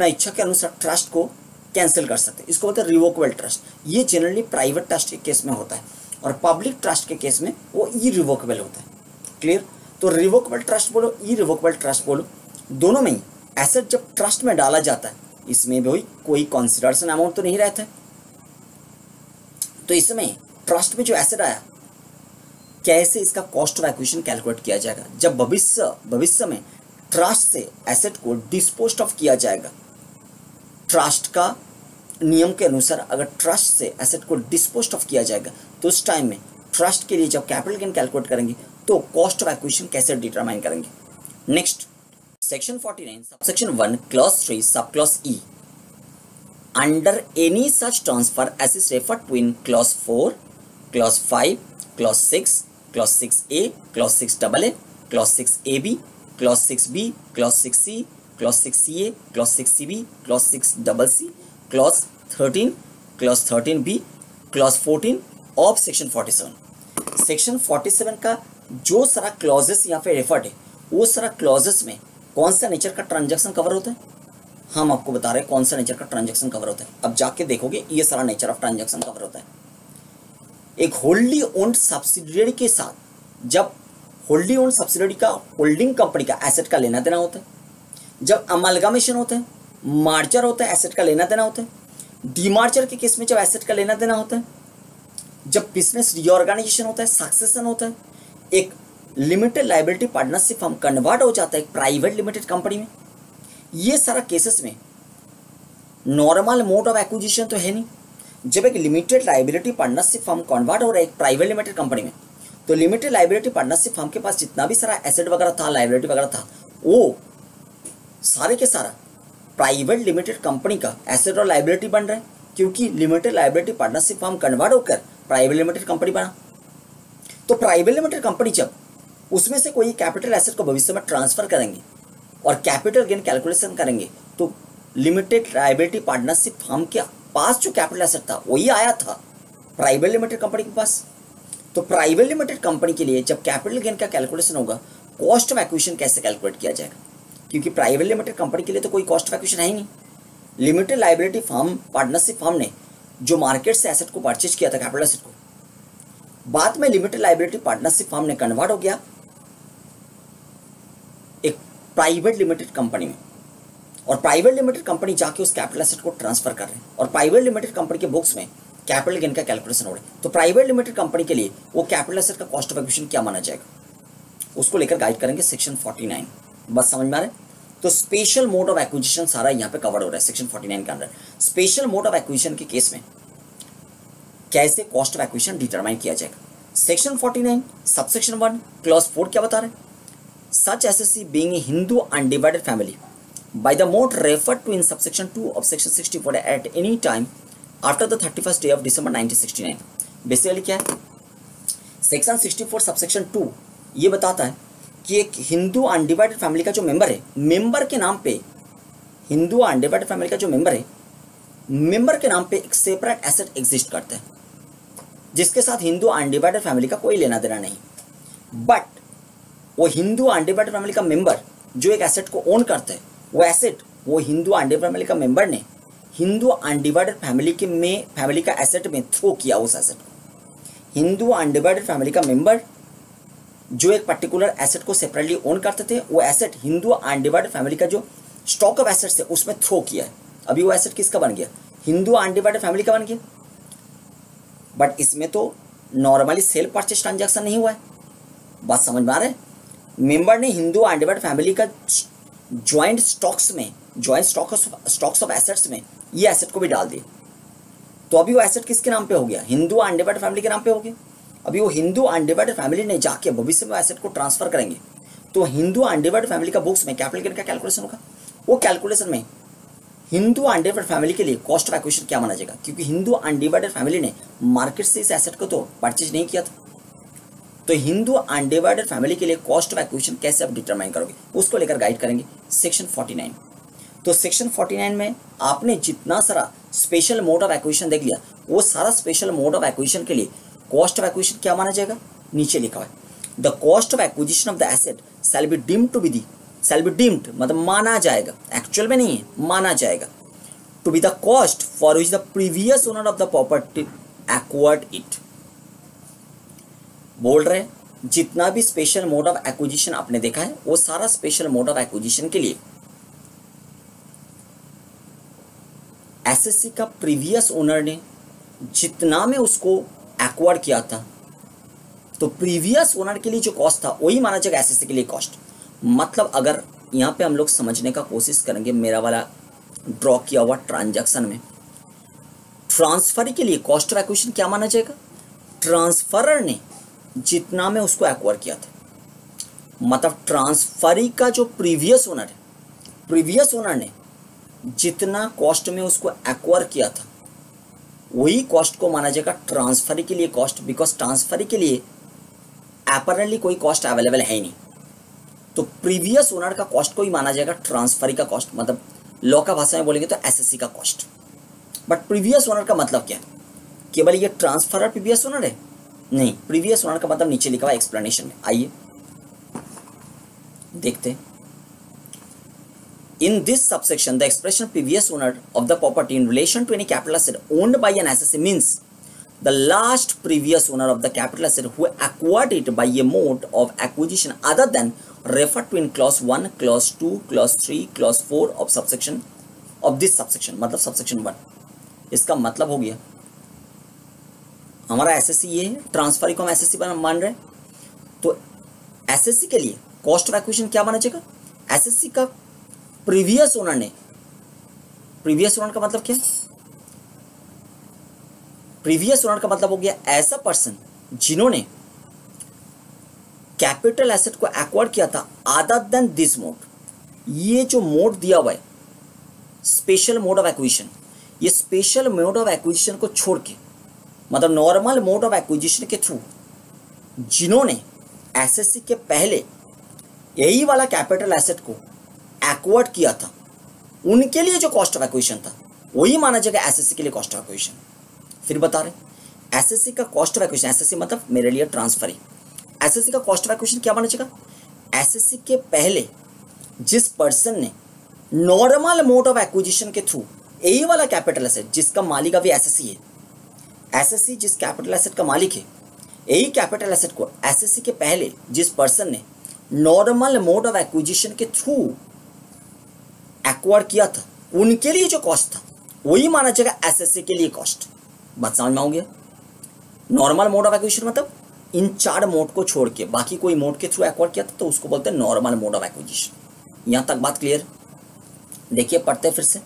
इच्छा के अनुसार ट्रस्ट को कैंसिल कर सकते हैं, इसको बोलते हैं रिवोकेबल ट्रस्ट। ये जनरली प्राइवेट ट्रस्ट के केस में होता है और पब्लिक ट्रस्ट के केस में वो इरिवोकेबल होता है। क्लियर? तो रिवोकेबल ट्रस्ट बोलो, इरिवोकेबल ट्रस्ट बोलो, दोनों में ही एसेट जब ट्रस्ट में डाला जाता है, इसमें भी कोई कंसिडरेशन अमाउंट तो नहीं रहता है। तो इसमें ट्रस्ट में जो एसेट आया, कैसे इसका कॉस्ट ऑफ एक्विजिशन कैलकुलेट किया जाएगा? जब भविष्य में ट्रस्ट से एसेट को डिस्पोज ऑफ किया जाएगा, ट्रस्ट का नियम के अनुसार अगर ट्रस्ट से एसेट को डिस्पोज ऑफ किया जाएगा, तो उस टाइम में ट्रस्ट के लिए जब कैपिटल गेन कैलकुलेट करेंगे, तो कॉस्ट ऑफ एक्विजिशन कैसे डिटरमाइन करेंगे? Next, section 49 subsection 1 clause 3 sub clause E, under any such transfer as is referred to in clause 4, clause 5, clause 6, clause 6A, clause 6AA, clause 6AB, clause 6B, clause 6C, clause 6CA, clause 6CB, clause 6CC, clause 13, clause 13B, clause 14 of section 47। Section 47 का जो सारा clauses यहाँ पे referred है, वो सारा clauses में कौन सा नेचर का ट्रांजैक्शन कवर होता है? हम आपको बता रहे हैं कौन सा नेचर का ट्रांजैक्शन कवर होता है। अब जाके देखोगे ये सारा नेचर ऑफ ट्रांजैक्शन कवर होता है। एक होल्डली ओन्ड सब्सिडियरी के साथ, जब होल्डली ओन्ड सब्सिडियरी का होल्डिंग कंपनी का एसेट का लेना देना होता है, जब अमालगामेशन होता है, मार्जर होता है, एसेट का लेना देना होता है, डीमार्जर के केस में जब एसेट का लेना देना होता है, जब बिजनेस रीऑर्गेनाइजेशन होता है, सक्सेशन होता है, एक लिमिटेड लायबिलिटी पार्टनरशिप हम कन्वर्ट हो जाता है एक प्राइवेट लिमिटेड कंपनी में, ये सारा केसेस में नॉर्मल मोड ऑफ एक्विजिशन तो है नहीं। जब एक limited liability partnership firm convert हो रहा है एक प्राइवेट लिमिटेड कंपनी में, तो लिमिटेड लाइबिलिटी पार्टनरशिप फर्म के पास जितना भी सारा एसेट वगैरह था, लाइबिलिटी वगैरह था, वो सारे के सारा प्राइवेट लिमिटेड कंपनी का एसेट और लाइबिलिटी बन रहा है, क्योंकि limited liability partnership firm convert होकर प्राइवेट लिमिटेड कंपनी बना। तो प्राइवेट लिमिटेड कंपनी जब उसमें से कोई कैपिटल एसेट को भविष्य में ट्रांसफर करेंगे और कैपिटल गेन कैलकुलेशन करेंगे, तो लिमिटेड लाइबिलिटी पार्टनरशिप फर्म के पास जो कैपिटल एसेट था वही आया था प्राइवेट लिमिटेड कंपनी के पास। तो प्राइवेट लिमिटेड कंपनी के लिए जब कैपिटल गेन का कैलकुलेशन होगा, कॉस्ट ऑफ एक्विजिशन कैसे कैलकुलेट किया जाएगा, क्योंकि प्राइवेट लिमिटेड कंपनी के लिए तो कोई कॉस्ट ऑफ एक्विजिशन है ही नहीं। Limited liability firm partnership firm ने जो मार्केट से एसेट को परचेज किया था, कैपिटल एसेट को, बाद में लिमिटेड लाइबिलिटी पार्टनरशिप फर्म ने कन्वर्ट हो गया एक प्राइवेट लिमिटेड कंपनी में, और प्राइवेट लिमिटेड कंपनी जाके उस कैपिटल एसेट को ट्रांसफर कर रहे हैं, और प्राइवेट लिमिटेड कंपनी के बुक्स में कैपिटल गेन का कैलकुलेशन हो रहा है। तो प्राइवेट लिमिटेड कंपनी के लिए वो कैपिटल एसेट का कॉस्ट ऑफ एक्विजिशन क्या माना जाएगा, उसको लेकर गाइड करेंगे सेक्शन 49। बस समझ में आ रहा है। तो स्पेशल मोड ऑफ एक्विजिशन सारा यहाँ पे कवर हो रहा है सेक्शन 49 के अंदर। स्पेशल मोड ऑफ एक्विजिशन के केस में कैसे कॉस्ट ऑफ एक्विजिशन डिटरमाइन किया जाएगा। सेक्शन 49 सबसेक्शन 1 क्लॉज 4 क्या बता रहे हैं, such assessee being a Hindu undivided family by the mode referred to in subsection 2 of section 64 at any time after the 31st day of December 1969। Basically क्या है, section 64 subsection 2 ये बताता है कि एक हिंदू अनडिवाइडेड फैमिली का जो मेंबर है, मेंबर के नाम पे, हिंदू अनडिवाइडेड फैमिली का जो मेंबर है, मेंबर के नाम पे एक सेपरेट एसेट एग्जिस्ट करता है जिसके साथ हिंदू अनडिवाइडेड फैमिली का कोई लेना देना नहीं। बट वो हिंदू अनडिवाइडेड फैमिली का मेंबर जो एक एसेट को ओन करता है, वो एसेट वो हिंदू अनडिवाइडेड फैमिली का मेंबर ने हिंदू अनडिवाइडेड फैमिली का एसेट में थ्रो किया उस एसेट को। हिंदू अनडिवाइडेड फैमिली का मेंबर जो एक पर्टिकुलर एसेट को सेपरेटली ओन करते थे, वो एसेट हिंदू अनडिवाइडेड फैमिली का जो स्टॉक ऑफ एसेट्स है उसमें थ्रो किया है। अभी वो एसेट किसका बन गया, हिंदू अनडिवाइडेड फैमिली का बन गया। बट इसमें तो नॉर्मली सेल परचेज ट्रांजैक्शन नहीं हुआ है। बात समझ में आ रहा है। मेंबर ने हिंदू अनडिवाइडेड फैमिली का ज्वाइंट स्टॉक्स में, ज्वाइंट स्टॉक्स ऑफ एसेट्स में ये एसेट को भी डाल दिया। तो अभी वो एसेट किसके नाम पे हो गया, हिंदू अनडिवाइडेड फैमिली के नाम पे हो गया। अभी वो हिंदू अनडिवाइडेड फैमिली ने जाके भविष्य में एसेट को ट्रांसफर करेंगे, तो हिंदू अनडिवाइडेड फैमिली का बुक्स में कैपिटल गेन का कैलकुलेशन होगा। वो कैलकुलेशन में हिंदू अनडिवाइडेड फैमिली के लिए कॉस्ट ऑफ एक्विजिशन क्या माना जाएगा, क्योंकि हिंदू अनडिवाइडेड फैमिली ने मार्केट से इस एसेट को तो परचेज नहीं किया था। तो हिंदू अनडिवाइडेड फैमिली के लिए कॉस्ट ऑफ एक्विजिशन कैसे आप डिटरमाइन करोगे, उसको लेकर गाइड करेंगे सेक्शन 49। तो सेक्शन 49 में आपने जितना सारा स्पेशल मोड ऑफ एक्विजिशन देख लिया, वो सारा स्पेशल मोड ऑफ एक्विजिशन के लिए कॉस्ट ऑफ एक्विजिशन क्या माना जाएगा, नीचे लिखा है the cost of acquisition of the asset shall be deemed मतलब माना जाएगा, एक्चुअल में नहीं है, माना जाएगा, to be the cost for which the previous owner of the property acquired it. बोल रहे जितना भी स्पेशल मोड ऑफ एक्विजिशन आपने देखा है, वो सारा स्पेशल मोड ऑफ एक्विजिशन के लिए एसएससी का प्रीवियस ओनर ने जितना में उसको एक्वायर किया था, तो प्रीवियस ओनर के लिए जो कॉस्ट था वही माना जाएगा एसएससी के लिए कॉस्ट। मतलब अगर यहाँ पे हम लोग समझने का कोशिश करेंगे, मेरा वाला ड्रॉ किया हुआ ट्रांजैक्शन में ट्रांसफर के लिए कॉस्ट ऑफ एक्विजिशन क्या माना जाएगा, ट्रांसफरर ने जितना में उसको एक्वायर किया था, मतलब ट्रांसफरी का जो प्रीवियस ओनर है, प्रीवियस ओनर ने जितना कॉस्ट में उसको एक्वायर किया था वही कॉस्ट को माना जाएगा ट्रांसफरी के लिए कॉस्ट, बिकॉज ट्रांसफरी के लिए अपैरेंटली कोई कॉस्ट अवेलेबल है ही नहीं। तो प्रीवियस ओनर का कॉस्ट को ही माना जाएगा ट्रांसफरी का कॉस्ट, मतलब लॉ का भाषा में बोलेंगे तो एसएससी का कॉस्ट। बट प्रीवियस ओनर का मतलब क्या है, केवल ये ट्रांसफरर प्रीवियस ओनर है, नहीं, प्रीवियस ओनर का मतलब नीचे लिखा हुआ एक्सप्लेनेशन में। आइए देखते हैं। In this subsection, the expression previous owner of the property in relation to any capital asset owned by an SSA means the last previous owner of the capital asset who acquired it by a mode of acquisition other than referred to in clause 1, clause 2, clause 3, clause 4 of subsection of this subsection, मतलब subsection 1। इसका मतलब हो गया हमारा SSC ये है, transfer को हम एसएससी मान रहे हैं, तो एसएससी के लिए कॉस्ट ऑफ एक्विजिशन क्या माना जाएगा, एसएससी का प्रीवियस ओनर ने प्रीवियस ओनर का मतलब क्या है? प्रीवियस ओनर का मतलब हो गया ऐसा पर्सन जिन्होंने कैपिटल एसेट को एक्वायर किया था अदर देन दिस मोड। ये जो मोड दिया हुआ है स्पेशल मोड ऑफ एक्विजिशन, ये स्पेशल मोड ऑफ एक्विजिशन को छोड़ के, मतलब नॉर्मल मोड ऑफ एक्विजिशन के थ्रू जिन्होंने एसएससी के पहले यही वाला कैपिटल एसेट को एक्वायर किया था, उनके लिए जो कॉस्ट ऑफ एक्विजिशन था वही माना जाएगा एसएससी के लिए कॉस्ट ऑफ एक्विजिशन। फिर बता रहे एसएससी का कॉस्ट ऑफ एक्विजिशन, एसएससी मतलब मेरे लिए ट्रांसफर ही, एसएससी का कॉस्ट ऑफ एक्विजिशन क्या माना जाएगा? एसएससी के पहले जिस पर्सन ने नॉर्मल मोड ऑफ एक्विजिशन के थ्रू यही वाला कैपिटल एसेट, जिसका मालिक अभी एसएससी है, एसएससी जिस कैपिटल एसेट का मालिक है, यही कैपिटल एसेट को एसएससी के पहले जिस पर्सन ने नॉर्मल मोड ऑफ एक्विजिशन के थ्रू एक्वायर किया था, उनके लिए जो कॉस्ट था वही माना जाएगा एसएससी के लिए कॉस्ट। बात समझ में आ गया? नॉर्मल मोड ऑफ एक्विजिशन मतलब इन 4 मोड को छोड़ के बाकी कोई मोड के थ्रू एक्वायर किया था तो उसको बोलते हैं नॉर्मल मोड ऑफ एक्विजिशन। यहां तक बात क्लियर? देखिए पढ़ते हैं फिर से।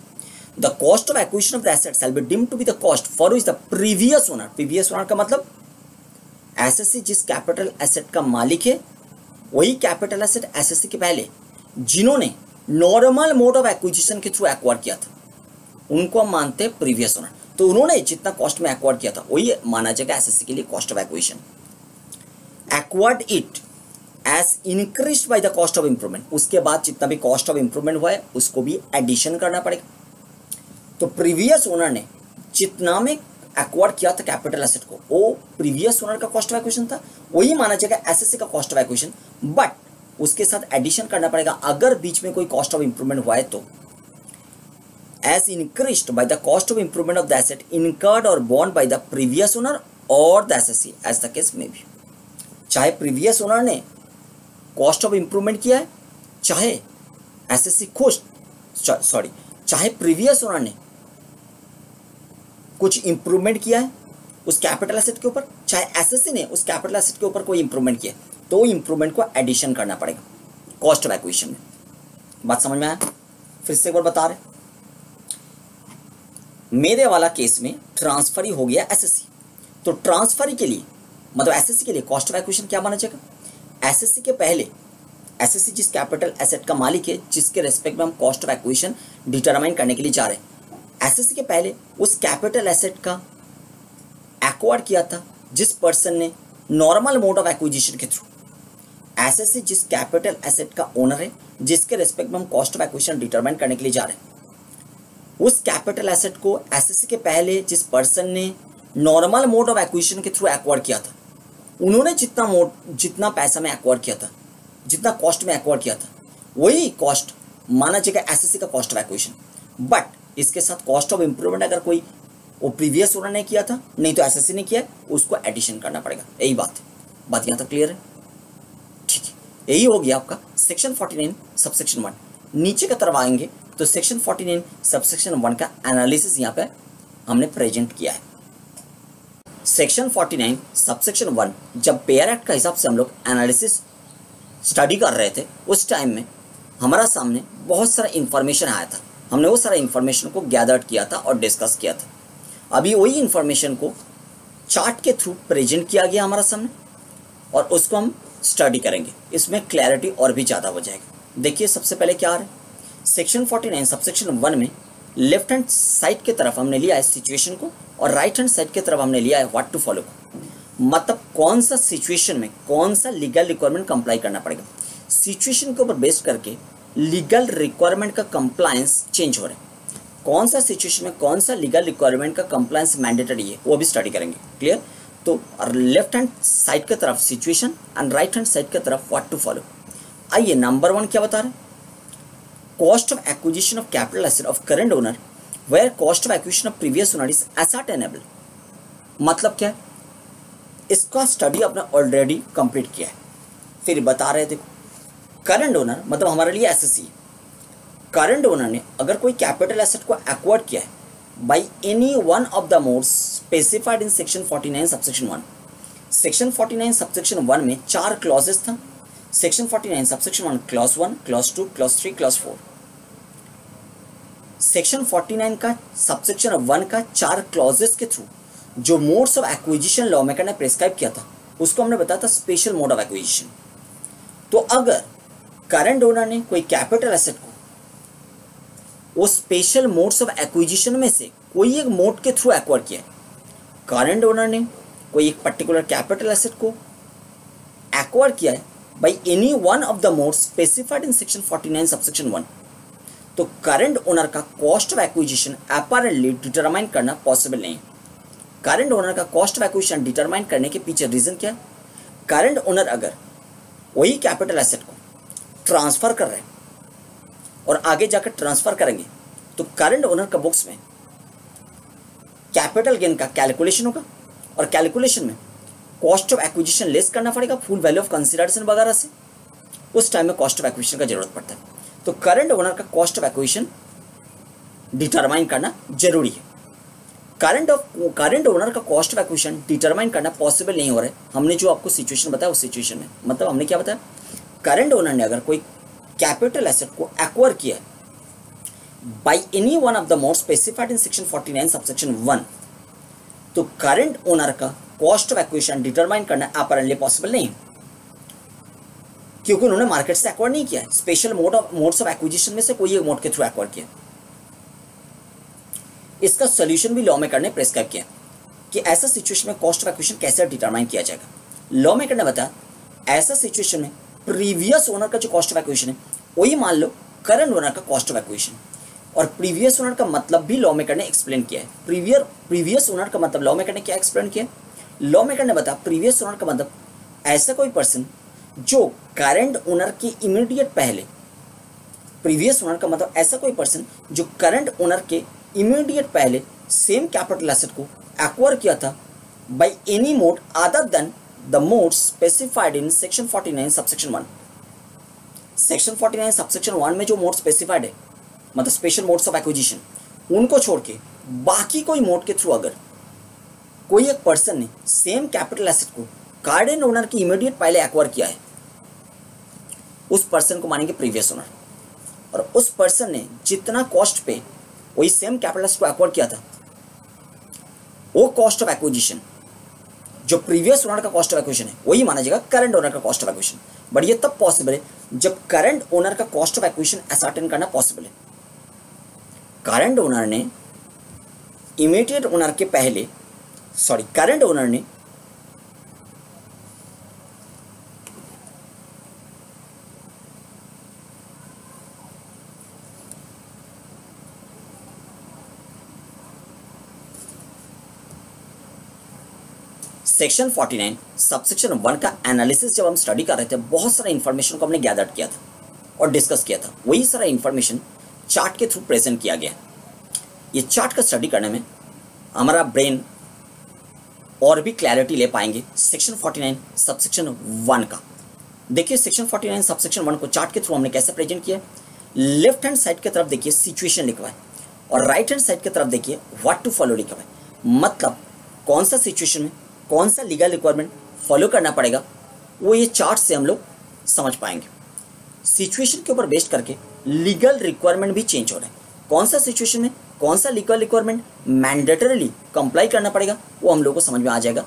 The cost of acquisition of the asset shall be deemed to be the cost for which the previous owner, previous owner का मतलब एसएससी जिस कैपिटल एसेट का मालिक है, वही कैपिटल एसेट एसएससी के पहले जिन्होंने नॉर्मल मोड ऑफ एक्विजिशन के थ्रू एक्वायर किया था, उनको हम मानते हैं प्रीवियस ओनर। तो उन्होंने जितना कॉस्ट में एक्वायर किया था वही माना जाएगा एसएससी के लिए cost of acquisition. Acquired it as increased by the cost of improvement, उसके बाद जितना भी कॉस्ट ऑफ इंप्रूवमेंट हुआ है उसको भी एडिशन करना पड़ेगा। तो प्रीवियस ओनर ने जितना में एक्वायर किया था कैपिटल एसेट को, वो प्रीवियस ओनर का कॉस्ट ऑफ एक्विजिशन था, वही माना जाएगा एसएससी का कॉस्ट ऑफ एक्विजिशन, बट उसके साथ एडिशन करना पड़ेगा। अगर बीच में कोई कॉस्ट ऑफ इंप्रूवमेंट हुआ है तो as increased by the cost of improvement of the asset incurred और borne by the previous owner और the assessee as the case में भी। चाहे प्रीवियस ओनर ने कॉस्ट ऑफ इंप्रूवमेंट किया है, चाहे एसएससी चाहे प्रीवियस ओनर ने कुछ इंप्रूवमेंट किया है उस कैपिटल एसेट के ऊपर, चाहे एसएससी ने उस कैपिटल एसेट के ऊपर कोई इंप्रूवमेंट किया, तो इंप्रूवमेंट को एडिशन करना पड़ेगा कॉस्ट ऑफ एक्विजिशन में। बात समझ में आया? फिर से एक बार बता रहे, मेरे वाला केस में ट्रांसफर ही हो गया एसएससी, तो ट्रांसफर के लिए मतलब एसएससी के लिए कॉस्ट ऑफ एक्विजिशन क्या माना जाएगा? एसएससी के पहले एसएससी जिस कैपिटल एसेट का मालिक है, जिसके रेस्पेक्ट में हम कॉस्ट ऑफ एक्विजिशन डिटरमाइन करने के लिए जा रहे हैं, एसएससी के पहले उस कैपिटल एसेट का एक्वायर किया था जिस पर्सन ने नॉर्मल मोड ऑफ एक्विजिशन के थ्रू। एसएससी जिस कैपिटल एसेट का ओनर है, जिसके रेस्पेक्ट में हम कॉस्ट ऑफ एक्विजिशन डिटरमाइन करने के लिए जा रहे हैं, उस कैपिटल एसेट को एसएससी के पहले जिस पर्सन ने नॉर्मल मोड ऑफ एक्विजिशन के थ्रू एक्वायर किया था, उन्होंने जितना पैसा में एक्वायर किया था, जितना कॉस्ट में एक्वायर किया था, वही कॉस्ट माना जाएगा एसएससी का कॉस्ट ऑफ एक्विजिशन। बट इसके साथ कॉस्ट ऑफ इंप्रूवमेंट अगर कोई वो प्रीवियस ओनर ने किया था, नहीं तो एसएससी ने किया, उसको एडिशन करना पड़ेगा। यही बात है। बात यहाँ तक क्लियर है? ठीक है, यही हो गया आपका सेक्शन 49 सबसेक्शन 1। नीचे की तरफ आएंगे तो सेक्शन 49 सबसेक्शन 1 का एनालिसिस यहाँ पे हमने प्रेजेंट किया है। सेक्शन 49 सबसेक्शन 1 जब पेयर एक्ट का हिसाब से हम लोग एनालिसिस स्टडी कर रहे थे, उस टाइम में हमारा सामने बहुत सारा इंफॉर्मेशन आया था। हमने वो सारा इंफॉर्मेशन को गैदर किया था और डिस्कस किया था। अभी वही इंफॉर्मेशन को चार्ट के थ्रू प्रेजेंट किया गया हमारा सामने, और उसको हम स्टडी करेंगे। इसमें क्लैरिटी और भी ज़्यादा हो जाएगी। देखिए सबसे पहले क्या आ रहा है, सेक्शन 49 सबसेक्शन 1 में लेफ्ट हैंड साइड की तरफ हमने लिया है सिचुएशन को, और राइट हैंड साइड की तरफ हमने लिया है व्हाट टू फॉलो को। मतलब कौन सा सिचुएशन में कौन सा लीगल रिक्वायरमेंट कंप्लाई करना पड़ेगा। सिचुएशन के ऊपर बेस्ड करके लीगल रिक्वायरमेंट का कंप्लायंस चेंज हो रहा है। कौन सा सिचुएशन में कौन सा लीगल रिक्वायरमेंट का कंप्लायंस मैंडेटरी है, वो भी स्टडी करेंगे। क्लियर? तो लेफ्ट हैंड साइड की तरफ situation and right hand side की तरफ व्हाट टू फॉलो। आइए नंबर 1 क्या बता रहे हैं, cost of acquisition of capital asset of current owner where cost of acquisition of previous owner is ascertainable. मतलब क्या है, इसका स्टडी आपने ऑलरेडी कंप्लीट किया है। फिर बता रहे थे करंट ओनर मतलब हमारे लिए एसएससी। करंट ओनर ने अगर कोई कैपिटल एसेट को एक्वायर किया है by any one of the modes specified in section 49 subsection 1। Section 49 subsection 1 में 4 क्लॉजेस था। Section 49 subsection 1 clause 1, clause 2, clause 3, clause 4। Section 49 का सबसेक्शन 1 का 4 क्लॉजेस के थ्रू जो modes of acquisition law maker ने प्रिस्क्राइब किया था उसको हमने बताया था स्पेशल मोड ऑफ एक्विजिशन। तो अगर करंट ओनर ने कोई कैपिटल एसेट को वो स्पेशल मोड्स ऑफ एक्विजिशन में से कोई एक मोड के थ्रू एक्वायर किया है, करंट ओनर ने कोई एक पर्टिकुलर कैपिटल एसेट को एक्वायर किया है by any one of the modes specified in section 49 subsection 1, तो करंट ओनर का cost of acquisition apparently determine करना पॉसिबल नहीं है। करंट ओनर का कॉस्ट ऑफ एक्विजिशन डिटरमाइन करने के पीछे रीजन क्या है? करंट ओनर अगर वही कैपिटल एसेट को ट्रांसफर कर रहे हैं और आगे जाकर ट्रांसफर करेंगे तो करंट ओनर का बुक्स में कैपिटल गेन का कैलकुलेशन होगा और कैलकुलेशन में कॉस्ट ऑफ एक्विजिशन लेस करना पड़ेगा फुल वैल्यू ऑफ कंसिडरेशन वगैरह से। उस टाइम में कॉस्ट ऑफ एक्विजिशन का जरूरत पड़ता है। तो करंट ओनर का कॉस्ट ऑफ एक्विजिशन डिटरमाइन करना जरूरी है। करंट ओनर का कॉस्ट ऑफ एक्विजिशन डिटरमाइन करना पॉसिबल नहीं हो रहा है। हमने जो आपको सिचुएशन बताया उस सिचुएशन में मतलब हमने क्या बताया, करंट ओनर ने अगर कोई कैपिटल एसेट को एक्वायर किया है by any one of the mode specified in section 49 subsection 1, तो करंट ओनर का कॉस्ट ऑफ एक्विजिशन डिटरमाइन करना अपैरेंटली पॉसिबल नहीं है क्योंकि उन्होंने मार्केट से एक्वायर नहीं किया है। स्पेशल मोड्स ऑफ एक्विजिशन में से कोई एक मोड के थ्रू एक्वायर किया। इसका सॉल्यूशन भी लॉ मेकर ने प्रिस्क्राइब किया कि ऐसा सिचुएशन में कॉस्ट ऑफ एक्विजिशन कैसे डिटरमाइन किया जाएगा। लॉ मेकर ने बताया ऐसा सिचुएशन में प्रीवियस ओनर का जो कॉस्ट ऑफ एक्विजिशन है वही मान लो करंट ओनर का कॉस्ट ऑफ एक्विजिशन, और प्रीवियस ओनर का मतलब भी लॉ मेकर ने एक्सप्लेन किया है। प्रीवियस ओनर का मतलब लॉ मेकर ने क्या एक्सप्लेन किया? लॉ मेकर ने बताया प्रीवियस ओनर का मतलब ऐसा कोई पर्सन जो करंट ओनर के इमीडिएट पहले, प्रीवियस ओनर का मतलब ऐसा कोई पर्सन जो करंट ओनर के इमीडिएट पहले सेम कैपिटल एसेट को एक्वायर किया था by any mode other than the mode specified in section 49 subsection 1। Section 49 subsection 1 में जो मोड स्पेसिफाइड है मतलब स्पेशल मोड्स ऑफ एक्विजिशन, उनको छोड़ के बाकी कोई मोड के थ्रू अगर कोई एक पर्सन ने सेम कैपिटल एसेट को करंट ओनर की इमीडिएट पहले एक्वायर किया है, उस पर्सन को मानेंगे प्रीवियस ओनर। और उस पर्सन ने जितना कॉस्ट पे वही सेम कैपिटल एसेट को एक्वायर किया था, वो कॉस्ट ऑफ एक्विजिशन जो प्रीवियस ओनर का कॉस्ट ऑफ एक्विजिशन है वही माना जाएगा करंट ओनर का कॉस्ट ऑफ एक्विजिशन। बट ये तब पॉसिबल है जब करंट ओनर का कॉस्ट ऑफ एक्विजिशन असर्टेन करना पॉसिबल है। करंट ओनर ने इमीडिएट ओनर के पहले करंट ओनर ने सेक्शन 49 सबसेक्शन 1 का एनालिसिस जब हम स्टडी कर रहे थे बहुत सारा इंफॉर्मेशन को हमने गैदर किया था और डिस्कस किया था। वही सारा इंफॉर्मेशन चार्ट के थ्रू प्रेजेंट किया गया। ये चार्ट का स्टडी करने में हमारा ब्रेन और भी क्लैरिटी ले पाएंगे सेक्शन 49 सबसेक्शन 1 का। देखिए सेक्शन 49 सबसेक्शन 1 को चार्ट के थ्रू हमने कैसे प्रेजेंट किया। लेफ्ट हैंड साइड की तरफ देखिए सिचुएशन लिखा है और राइट हैंड साइड की तरफ देखिए व्हाट टू फॉलो लिखा है। मतलब कौन सा सिचुएशन में कौन सा लीगल रिक्वायरमेंट फॉलो करना पड़ेगा वो ये चार्ट से हम लोग समझ पाएंगे। सिचुएशन के ऊपर बेस्ड करके लीगल रिक्वायरमेंट भी चेंज हो रहा है। कौन सा सिचुएशन में कौन सा लीगल रिक्वायरमेंट मैंडेटरीली कंप्लाई करना पड़ेगा वो हम लोग को समझ में आ जाएगा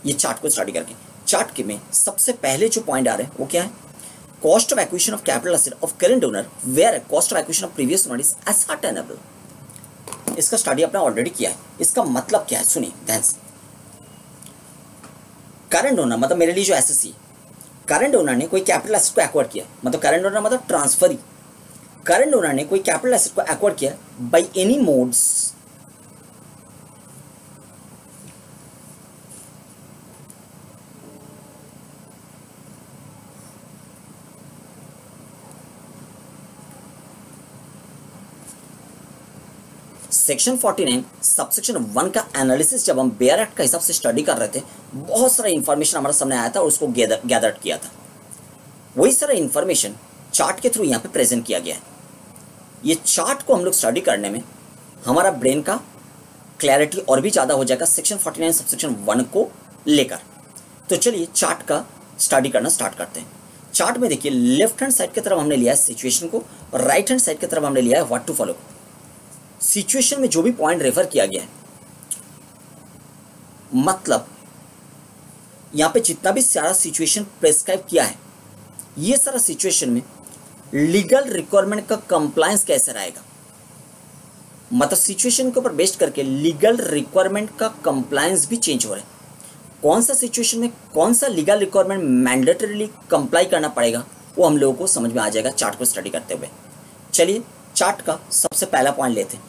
ये चार्ट को स्टडी करके। चार्ट के में सबसे पहले जो पॉइंट आ रहे हैं वो क्या है, cost of acquisition of capital asset of current owner where cost of acquisition of previous owner is ascertainable. इसका स्टडी आपने ऑलरेडी किया है। इसका मतलब क्या है सुनिए ध्यान से। करंट ओनर मतलब मेरे लिए जो एसएससी, करंट ओनर ने कोई कैपिटल एसेट को एक्वायर किया, मतलब करंट ओनर मतलब ट्रांसफरी। करंट ओनर ने कोई कैपिटल एसेट को एक्वायर किया by any modes section 49 subsection 1 का एनालिसिस जब हम बेयर एक्ट का हिसाब से स्टडी कर रहे थे बहुत सारा इंफॉर्मेशन हमारे सामने आया था और उसको गैदर किया था। वही सारा इंफॉर्मेशन चार्ट के थ्रू यहाँ पे प्रेजेंट किया गया है। ये चार्ट को हम लोग स्टडी करने में हमारा ब्रेन का क्लैरिटी और भी ज़्यादा हो जाएगा सेक्शन 49 सबसेक्शन 1 को लेकर। तो चलिए चार्ट का स्टडी करना स्टार्ट करते हैं। चार्ट में देखिए लेफ्ट हैंड साइड की तरफ हमने लिया है सिचुएशन को और राइट हैंड साइड की तरफ हमने लिया है व्हाट टू फॉलो। सिचुएशन में जो भी पॉइंट रेफर किया गया है, मतलब यहाँ पे जितना भी सारा सिचुएशन प्रेस्क्राइब किया है, ये सारा सिचुएशन में लीगल रिक्वायरमेंट का कंप्लायंस कैसे रहेगा, मतलब सिचुएशन के ऊपर बेस्ड करके लीगल रिक्वायरमेंट का कंप्लायंस भी चेंज हो रहा है। कौन सा सिचुएशन में कौन सा लीगल रिक्वायरमेंट मैंडेटरीली कंप्लाई करना पड़ेगा, वो हम लोगों को समझ में आ जाएगा चार्ट को स्टडी करते हुए। चलिए चार्ट का सबसे पहला पॉइंट लेते हैं,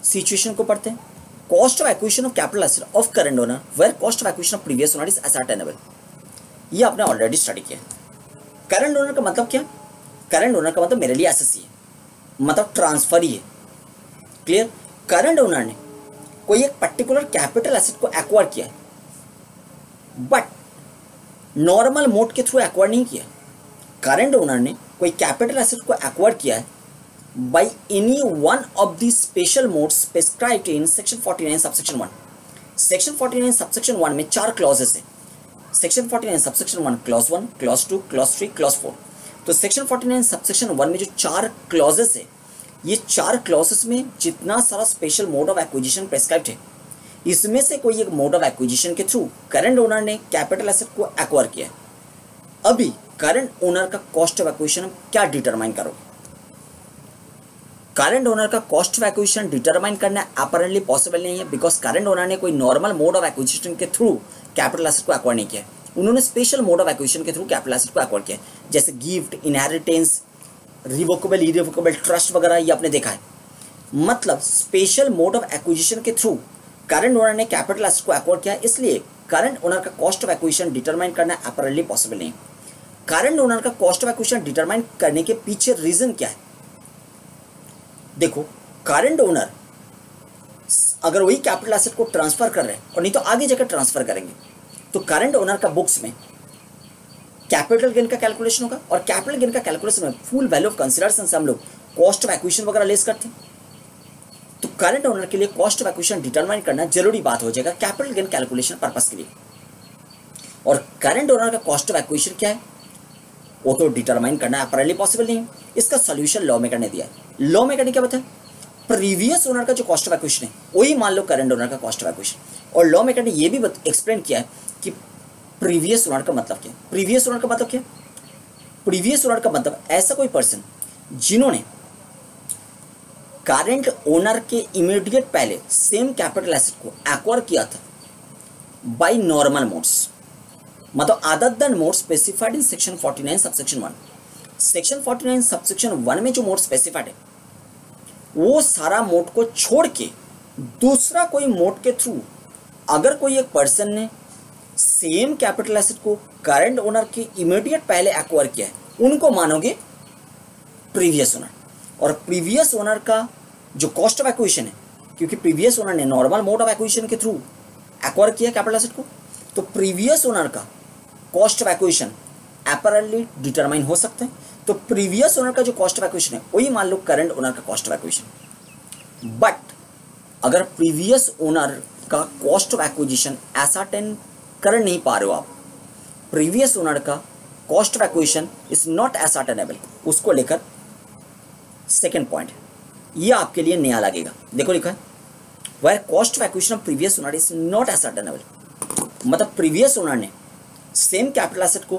सिचुएशन को पढ़ते हैं। Cost of acquisition of capital asset of current owner where cost of acquisition of previous owner is ascertainable. ये आपने ऑलरेडी स्टडी किया। करंट ओनर का मतलब क्या? करंट ओनर का मतलब मेरे लिए एसेसी है, मतलब ट्रांसफर ही है। क्लियर? करंट ओनर ने कोई एक पर्टिकुलर कैपिटल एसेट को एक्वायर किया है, बट नॉर्मल मोड के थ्रू एक्वायर नहीं किया। करंट ओनर ने कोई कैपिटल एसेट को एक्वायर किया है by any one of the special modes specified in section 49 subsection 1। Section 49 subsection 1 में 4 क्लॉजेस है। Section 49 subsection 1 clause 1, clause 2, clause 3, clause 4। तो सेक्शन 49 सबसेक्शन 1 में जो 4 क्लॉजेस है, ये 4 क्लॉजेस में जितना सारा special mode of acquisition prescribed है, इसमें से कोई एक मोड ऑफ एक्विजिशन के थ्रू करंट ओनर ने कैपिटल एसेट को एक्वायर किया है। अभी करंट ओनर का कॉस्ट ऑफ एक्विजिशन क्या डिटरमाइन करोगे? करंट ओनर का कॉस्ट ऑफ एक्विजिशन डिटरमाइन करना अपरेंटली पॉसिबल नहीं है, बिकॉज करंट ओनर ने कोई नॉर्मल मोड ऑफ एक्विजिशन के थ्रू कैपिटल एसेट को एक्वायर नहीं किया है। उन्होंने स्पेशल मोड ऑफ एक्विजिशन के थ्रू कैपिटल एसेट को एक्वायर किया है, जैसे gift, inheritance, revocable, irrevocable trust वगैरह, ये आपने देखा है। मतलब स्पेशल मोड ऑफ एक्विजिशन के थ्रू करंट ओनर ने कैपिटल एसेट को एक्वायर किया है, इसलिए करंट ओनर का कॉस्ट ऑफ एक्विजिशन डिटरमाइन करना अपरेंटली पॉसिबल नहीं है। करंट ओनर का कॉस्ट ऑफ एक्विजिशन डिटरमाइन करने के पीछे रीजन क्या है? देखो, करंट ओनर अगर वही कैपिटल एसेट को ट्रांसफर कर रहे हैं और नहीं तो आगे जाकर ट्रांसफर करेंगे, तो करंट ओनर का बुक्स में कैपिटल गेन का कैलकुलेशन होगा, और कैपिटल गेन का कैलकुलेशन में फुल वैल्यू ऑफ कंसीडरेशन से हम लोग कॉस्ट ऑफ एक्विजिशन वगैरह लेस करते हैं। तो करंट ओनर के लिए कॉस्ट ऑफ एक्विजिशन डिटरमाइन करना जरूरी बात हो जाएगा कैपिटल गेन कैलकुलेशन पर्पस के लिए। और करंट ओनर का कॉस्ट ऑफ एक्विजिशन क्या है, वो तो डिटरमाइन करना अपरेंटली पॉसिबल नहीं है। इसका सॉल्यूशन लॉ मेकर ने दिया है। लॉ मेकर ने क्या बताया? प्रीवियस ओनर का जो कॉस्ट ऑफ एक्विजिशन है वही मान लो करंट ओनर का कॉस्ट ऑफ एक्विजिशन। और लॉ मेकर ने ये भी एक्सप्लेन किया है कि प्रीवियस ओनर का मतलब क्या है। प्रीवियस ओनर का मतलब क्या? प्रीवियस ओनर का मतलब ऐसा कोई पर्सन जिन्होंने करंट ओनर के इमीडिएट पहले सेम कैपिटल एसेट को एक्वायर किया था बाय नॉर्मल मोड्स, मतलब other than mode specified in section 49 subsection 1। Section 49 subsection 1 में जो मोड स्पेसिफाइड है, वो सारा मोड को छोड़ के दूसरा कोई मोड के थ्रू अगर कोई एक पर्सन ने सेम कैपिटल एसेट को करंट ओनर के इमीडिएट पहले एक्वायर किया है, उनको मानोगे प्रीवियस ओनर। और प्रीवियस ओनर का जो कॉस्ट ऑफ एक्विजिशन है, क्योंकि प्रीवियस ओनर ने नॉर्मल मोड ऑफ एक्विजिशन के थ्रू एक्वायर किया कैपिटल एसेट को, तो प्रीवियस ओनर का cost of acquisition apparently determine हो सकता है। तो प्रीवियस ओनर का जो कॉस्ट ऑफ एक्विजिशन है वही मान लो करंट ओनर का कॉस्ट ऑफ एक्विजिशन। बट अगर प्रीवियस ओनर का कॉस्ट ऑफ एक्विजिशन असर्टेन कर नहीं पा रहे हो आप, प्रीवियस ओनर का cost of acquisition is not ascertainable, उसको लेकर सेकेंड पॉइंट, ये आपके लिए नया लगेगा। देखो लिखा है where cost of acquisition of previous owner is not ascertainable, मतलब प्रीवियस ओनर ने सेम कैपिटल एसेट को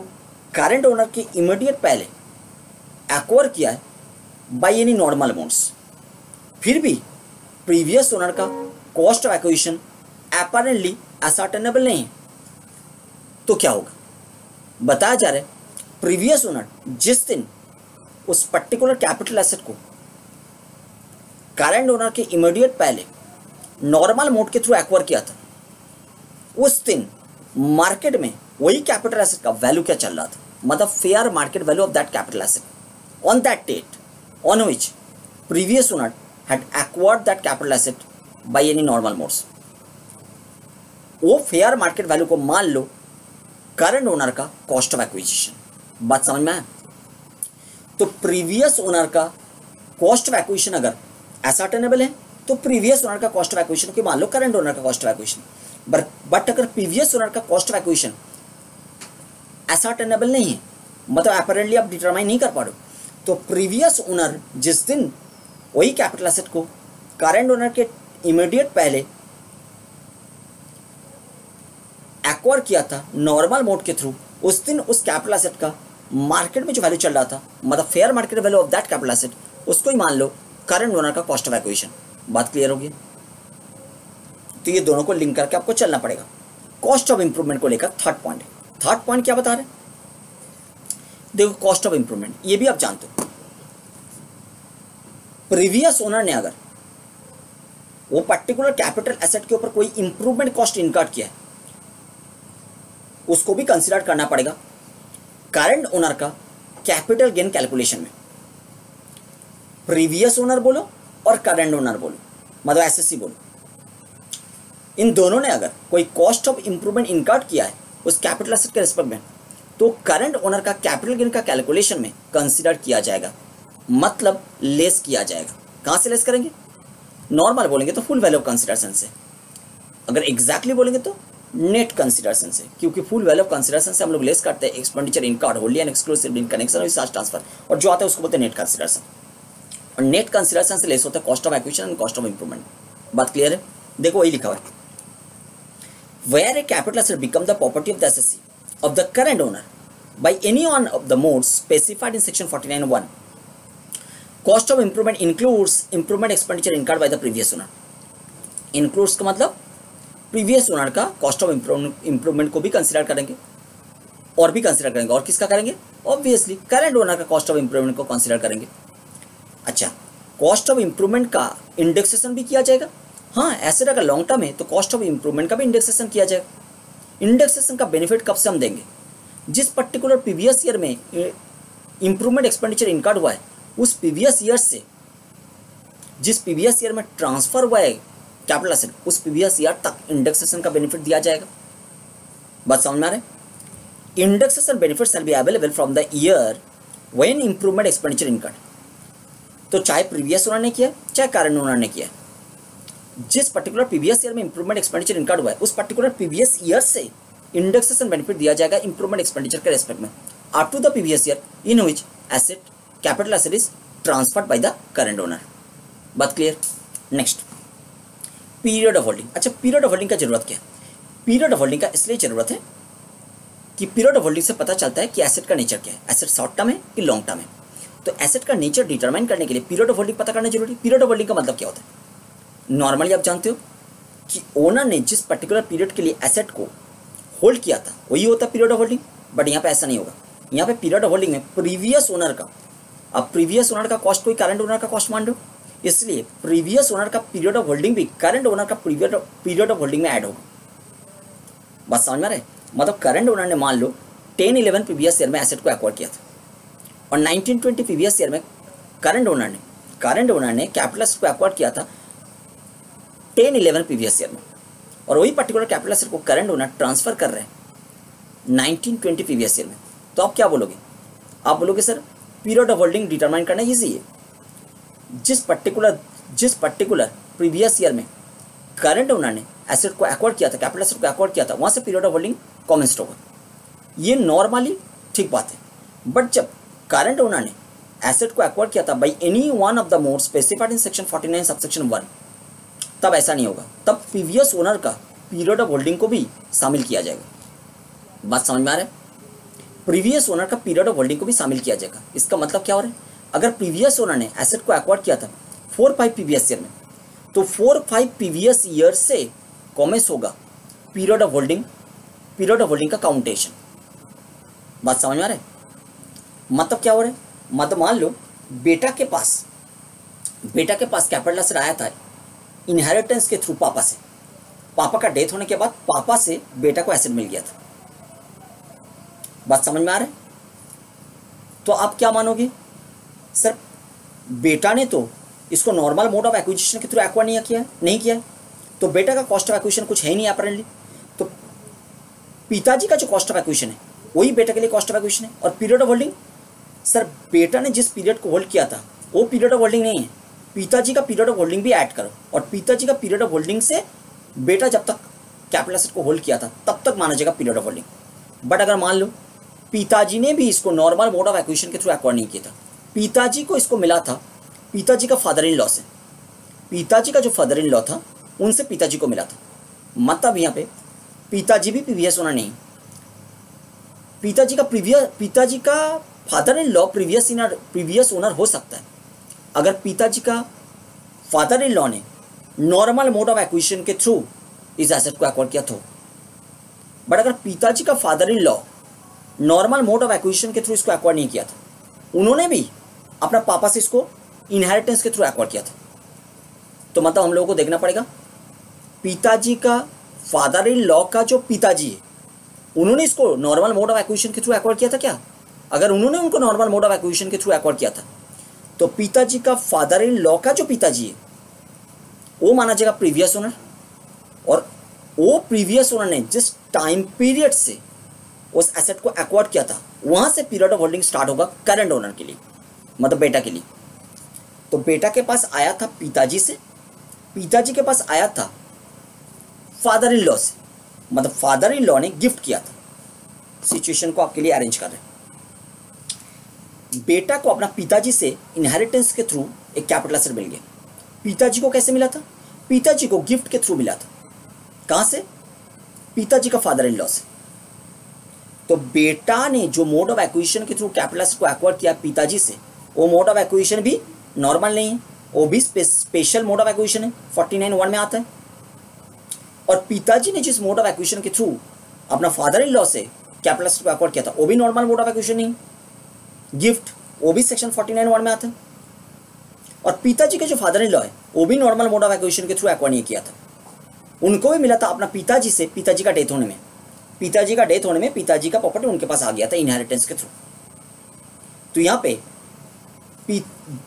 करंट ओनर के इमीडिएट पहले एक्वायर किया है बाय एनी नॉर्मल मोड्स, फिर भी प्रीवियस ओनर का cost of acquisition apparently ascertainable नहीं है, तो क्या होगा? बताया जा रहा है प्रीवियस ओनर जिस दिन उस पर्टिकुलर कैपिटल एसेट को करंट ओनर के इमीडिएट पहले नॉर्मल मोड के थ्रू एक्वायर किया था, उस दिन मार्केट में वही कैपिटल एसेट का वैल्यू क्या चल रहा था, मतलब fair market value of that capital asset on that date on which previous owner had acquired that capital asset by any normal modes, वो फेयर मार्केट वैल्यू को मान लो करंट ओनर का कॉस्ट ऑफ एक्विजिशन। बात समझ में आया? तो प्रीवियस ओनर का कॉस्ट ऑफ एक्विजिशन अगर असर्टेनेबल है तो प्रीवियस ओनर का कॉस्ट ऑफ एक्विजिशन को मान लो करंट ओनर का कॉस्ट ऑफ एक्विजिशन। बट अगर प्रीवियस ओनर का कॉस्ट ऑफ एक्विजिशन असर्टेनेबल नहीं है, मतलब अपरेंटली आप डिटरमाइन नहीं कर पा रहे हो, तो प्रीवियस ओनर जिस दिन वही कैपिटल एसेट को करंट ओनर के इमीडिएट पहले एक्वायर किया था नॉर्मल मोड के थ्रू, उस दिन उस कैपिटल एसेट का मार्केट में जो वैल्यू चल रहा था, मतलब fair market value of that capital asset, उसको ही मान लो करंट ओनर का कॉस्ट ऑफ एक्विजिशन। बात क्लियर होगी? तो ये दोनों को लिंक करके आपको चलना पड़ेगा। कॉस्ट ऑफ इंप्रूवमेंट को लेकर थर्ड पॉइंट है। थर्ड पॉइंट क्या बता रहे हैं? देखो, कॉस्ट ऑफ इंप्रूवमेंट ये भी आप जानते हो, प्रीवियस ओनर ने अगर वो पर्टिकुलर कैपिटल एसेट के ऊपर कोई इंप्रूवमेंट कॉस्ट इनकर्ड किया है, उसको भी कंसीडर करना पड़ेगा करंट ओनर का कैपिटल गेन कैलकुलेशन में। प्रीवियस ओनर बोलो और करंट ओनर बोलो, मतलब एसएससी बोलो, इन दोनों ने अगर कोई कॉस्ट ऑफ इंप्रूवमेंट इनकर्ड किया है उस कैपिटल एसेट के रिस्पेक्ट में, तो करंट ओनर का कैपिटल गेन का कैलकुलेशन में कंसीडर किया जाएगा, मतलब लेस किया जाएगा। कहां से लेस करेंगे? नॉर्मल बोलेंगे तो फुल वैल्यू ऑफ कंसिडरेशन से, अगर एग्जैक्टली बोलेंगे तो नेट कंसिडरेशन से, क्योंकि फुल वैल्यू ऑफ कंसिडरेशन से हम लोग लेस करते हैं expenditure incurred wholly and exclusive in connection with charge transfer, और जो आता है उसको बोलते हैं नेट कंसिडरेशन, और नेट कंसिडरेशन से लेस होता है cost of acquisition and cost of improvement. बात क्लियर है? देखो वही लिखा हुआ है, where a capital asset become the property of the assessee of the current owner by any one of the modes specified in section 49(1), cost of improvement includes improvement expenditure incurred by the previous owner. Includes का मतलब previous owner का cost of improvement को भी consider करेंगे, और भी consider करेंगे, और किसका करेंगे? ऑब्वियसली करंट ओनर का कॉस्ट ऑफ इंप्रूवमेंट को कंसीडर करेंगे। अच्छा, कॉस्ट ऑफ इंप्रूवमेंट का इंडेक्सेशन भी किया जाएगा। हाँ, एसेट अगर लॉन्ग टर्म है तो कॉस्ट ऑफ इंप्रूवमेंट का भी इंडेक्सेशन किया जाएगा। इंडेक्सेशन का बेनिफिट कब से हम देंगे? जिस पर्टिकुलर प्रीवियस ईयर में इंप्रूवमेंट एक्सपेंडिचर इनकर्ड हुआ है, उस प्रीवियस ईयर से जिस प्रीवियस ईयर में ट्रांसफर हुआ है कैपिटल एसेट, उस प्रीवियस ईयर तक इंडेक्सेशन का बेनिफिट दिया जाएगा। बात समझ में आ रहा है? Indexation benefit shell be available from the year when improvement expenditure incurred. तो चाहे प्रीवियस ओनर ने किया चाहे करंट ओनर ने किया, जिस पर्टिकुलर प्रीवियस ईयर में इंप्रूवमेंट एक्सपेंडिचर इनकर्ड हुआ है, उस पर्टिकुलर प्रीवियस ईयर से इंडेक्सेशन बेनिफिट दिया जाएगा इंप्रूवमेंट एक्सपेंडिचर के रेस्पेक्ट में, up to the previous year in which asset capital asset is transferred by the current owner. बात clear? Next, period of holding. अच्छा, पीरियड ऑफ होल्डिंग का जरूरत क्या है? पीरियड ऑफ होल्डिंग का इसलिए जरूरत है कि पीरियड ऑफ होल्डिंग से पता चलता है कि एसेट का नेचर क्या है, एसेट शॉर्ट टर्म है कि लॉन्ग टर्म है। तो एसेट का नेचर डिटरमाइन करने के लिए पीरियड ऑफ होल्डिंग पता करना जरूरी है। पीरियड ऑफ होल्डिंग का मतलब क्या होता है? नॉर्मली आप जानते हो कि ओनर ने जिस पर्टिकुलर पीरियड के लिए एसेट को होल्ड किया था वही होता है पीरियड ऑफ होल्डिंग, बट यहाँ पे ऐसा नहीं होगा। यहाँ पे पीरियड ऑफ होल्डिंग में प्रीवियस ओनर का, अब प्रीवियस ओनर का कॉस्ट कोई करंट ओनर का कॉस्ट मान लो, इसलिए प्रीवियस ओनर का पीरियड ऑफ होल्डिंग भी करंट ओनर का पीरियड ऑफ होल्डिंग में ऐड होगा। बस समझ में आ रहा है? मतलब करंट ओनर ने मान लो 10-11 प्रीवियस ईयर में एसेट को एक्वायर किया था, और 19-20 प्रीवियस ईयर में करंट ओनर ने कैपिटल एसेट को एक्वायर किया था 10-11 प्रीवियस ईयर में, और वही पर्टिकुलर कैपिटल एसेट को करंट ओनर ट्रांसफर कर रहे हैं 19-20 प्रीवियस ईयर में। तो आप क्या बोलोगे? आप बोलोगे sir period of holding determine करना ईजी है। जिस पर्टिकुलर प्रीवियस ईयर में करंट ओनर ने एसेट को एक्वायर किया था, कैपिटल एसेट को एक्वायर किया था, वहाँ से पीरियड ऑफ होल्डिंग कॉमेंस्ड होगा। ये नॉर्मली ठीक बात है, बट जब करंट ओनर ने एसेट को एक्वायर किया था by any one of the mode specified in section 49 subsection 1, तब ऐसा नहीं होगा, तब प्रीवियस ओनर का पीरियड ऑफ होल्डिंग को भी शामिल किया जाएगा। बात समझ में आ रहा है? प्रीवियस ओनर का पीरियड ऑफ होल्डिंग को भी शामिल किया जाएगा। इसका मतलब क्या हो रहा है? अगर प्रीवियस ओनर ने एसेट को एक्वायर किया था 4-5 प्रीवियस ईयर में, तो 4-5 प्रीवियस ईयर से कॉमेंस होगा पीरियड ऑफ होल्डिंग का काउंटेशन। बात समझ में आ रहा है? मतलब क्या हो रहा है? मतलब मान लो बेटा के पास कैपिटल एसेट आया था इनहेरिटेंस के थ्रू पापा से, पापा का डेथ होने के बाद पापा से बेटा को एसेट मिल गया था। बात समझ में आ रहा है? तो आप क्या मानोगे? सर बेटा ने तो इसको नॉर्मल मोड ऑफ एक्विजिशन के थ्रू एक्वायर नहीं किया है, तो बेटा का कॉस्ट ऑफ एक्विजिशन कुछ है ही नहीं अपेरेंटली। तो पिताजी का जो कॉस्ट ऑफ एक्विजिशन है वही बेटा के लिए कॉस्ट ऑफ एक्विजिशन है। और पीरियड ऑफ होल्डिंग, सर बेटा ने जिस पीरियड को होल्ड किया था वो पीरियड ऑफ होल्डिंग नहीं है, पिताजी का पीरियड ऑफ होल्डिंग भी ऐड करो, और पिताजी का पीरियड ऑफ होल्डिंग से बेटा जब तक कैपिटल एसेट को होल्ड किया था तब तक माना जाएगा पीरियड ऑफ होल्डिंग। बट अगर मान लो पिताजी ने भी इसको नॉर्मल मोड ऑफ एक्विजिशन के थ्रू एक्वायर नहीं किया था, पिताजी को इसको मिला था पिताजी का फादर इन लॉ से, पिताजी का जो फादर इन लॉ था उनसे पिताजी को मिला था। मतलब यहाँ पे पिताजी भी प्रीवियस ओनर नहीं, पिताजी का father in law previous owner हो सकता है अगर पिताजी का फादर इन लॉ ने नॉर्मल मोड ऑफ एक्विजिशन के थ्रू इस एसेट को एक्वायर किया तो। बट अगर पिताजी का father in law normal mode of acquisition के थ्रू इसको एक्वायर नहीं किया था, उन्होंने भी अपना पापा से इसको इनहेरिटेंस के थ्रू एक्वायर किया था, तो मतलब हम लोगों को देखना पड़ेगा पिताजी का फादर इन लॉ का जो पिताजी है उन्होंने इसको नॉर्मल मोड ऑफ एक्विजिशन के थ्रू एक्वायर किया था क्या? अगर उन्होंने उनको नॉर्मल मोड ऑफ एक्विजिशन के थ्रू एक्वायर किया था तो पिताजी का फादर इन लॉ का जो पिताजी है वो माना जाएगा प्रीवियस ओनर, और वो प्रीवियस ओनर ने जिस टाइम पीरियड से उस एसेट को एक्वायर किया था वहां से पीरियड ऑफ होल्डिंग स्टार्ट होगा करंट ओनर के लिए, मतलब बेटा के लिए। तो बेटा के पास आया था पिताजी से, पिताजी के पास आया था फादर इन लॉ से, मतलब फादर इन लॉ ने गिफ्ट किया था। सिचुएशन को आपके लिए अरेंज कर रहे हैं। बेटा को अपना पिताजी से इनहेरिटेंस के थ्रू एक कैपिटल एसेट मिल गया। पिताजी को कैसे मिला था? पिताजी को गिफ्ट के थ्रू मिला था। कहां से? पिताजी का फादर इन लॉ से। तो बेटा ने जो मोड ऑफ एक्विजिशन के थ्रू कैपिटल एसेट को एक्वायर किया पिताजी से, वो मोड ऑफ एक्विजिशन भी नॉर्मल नहीं है, वो भी स्पेशल मोड ऑफ एक्विजिशन है, 49(1) में आता है। और पिताजी ने जिस मोड ऑफ एक्विजिशन के थ्रू अपना फादर इन लॉ से कैपिटल एसेट को एक्वायर किया था वो भी नॉर्मल मोड ऑफ एक्विजिशन नहीं, गिफ्ट, वो भी सेक्शन 49(1) में आता है। और पिताजी के जो फादर इन लॉ है वो भी नॉर्मल मोड ऑफ एक्विजिशन के थ्रू एक्वायर नहीं किया था, उनको भी मिला था अपना पिताजी से, पिताजी का डेथ होने में। पिताजी का डेथ होने में पिताजी का प्रॉपर्टी उनके पास आ गया था इनहेरिटेंस के थ्रू। तो यहाँ पे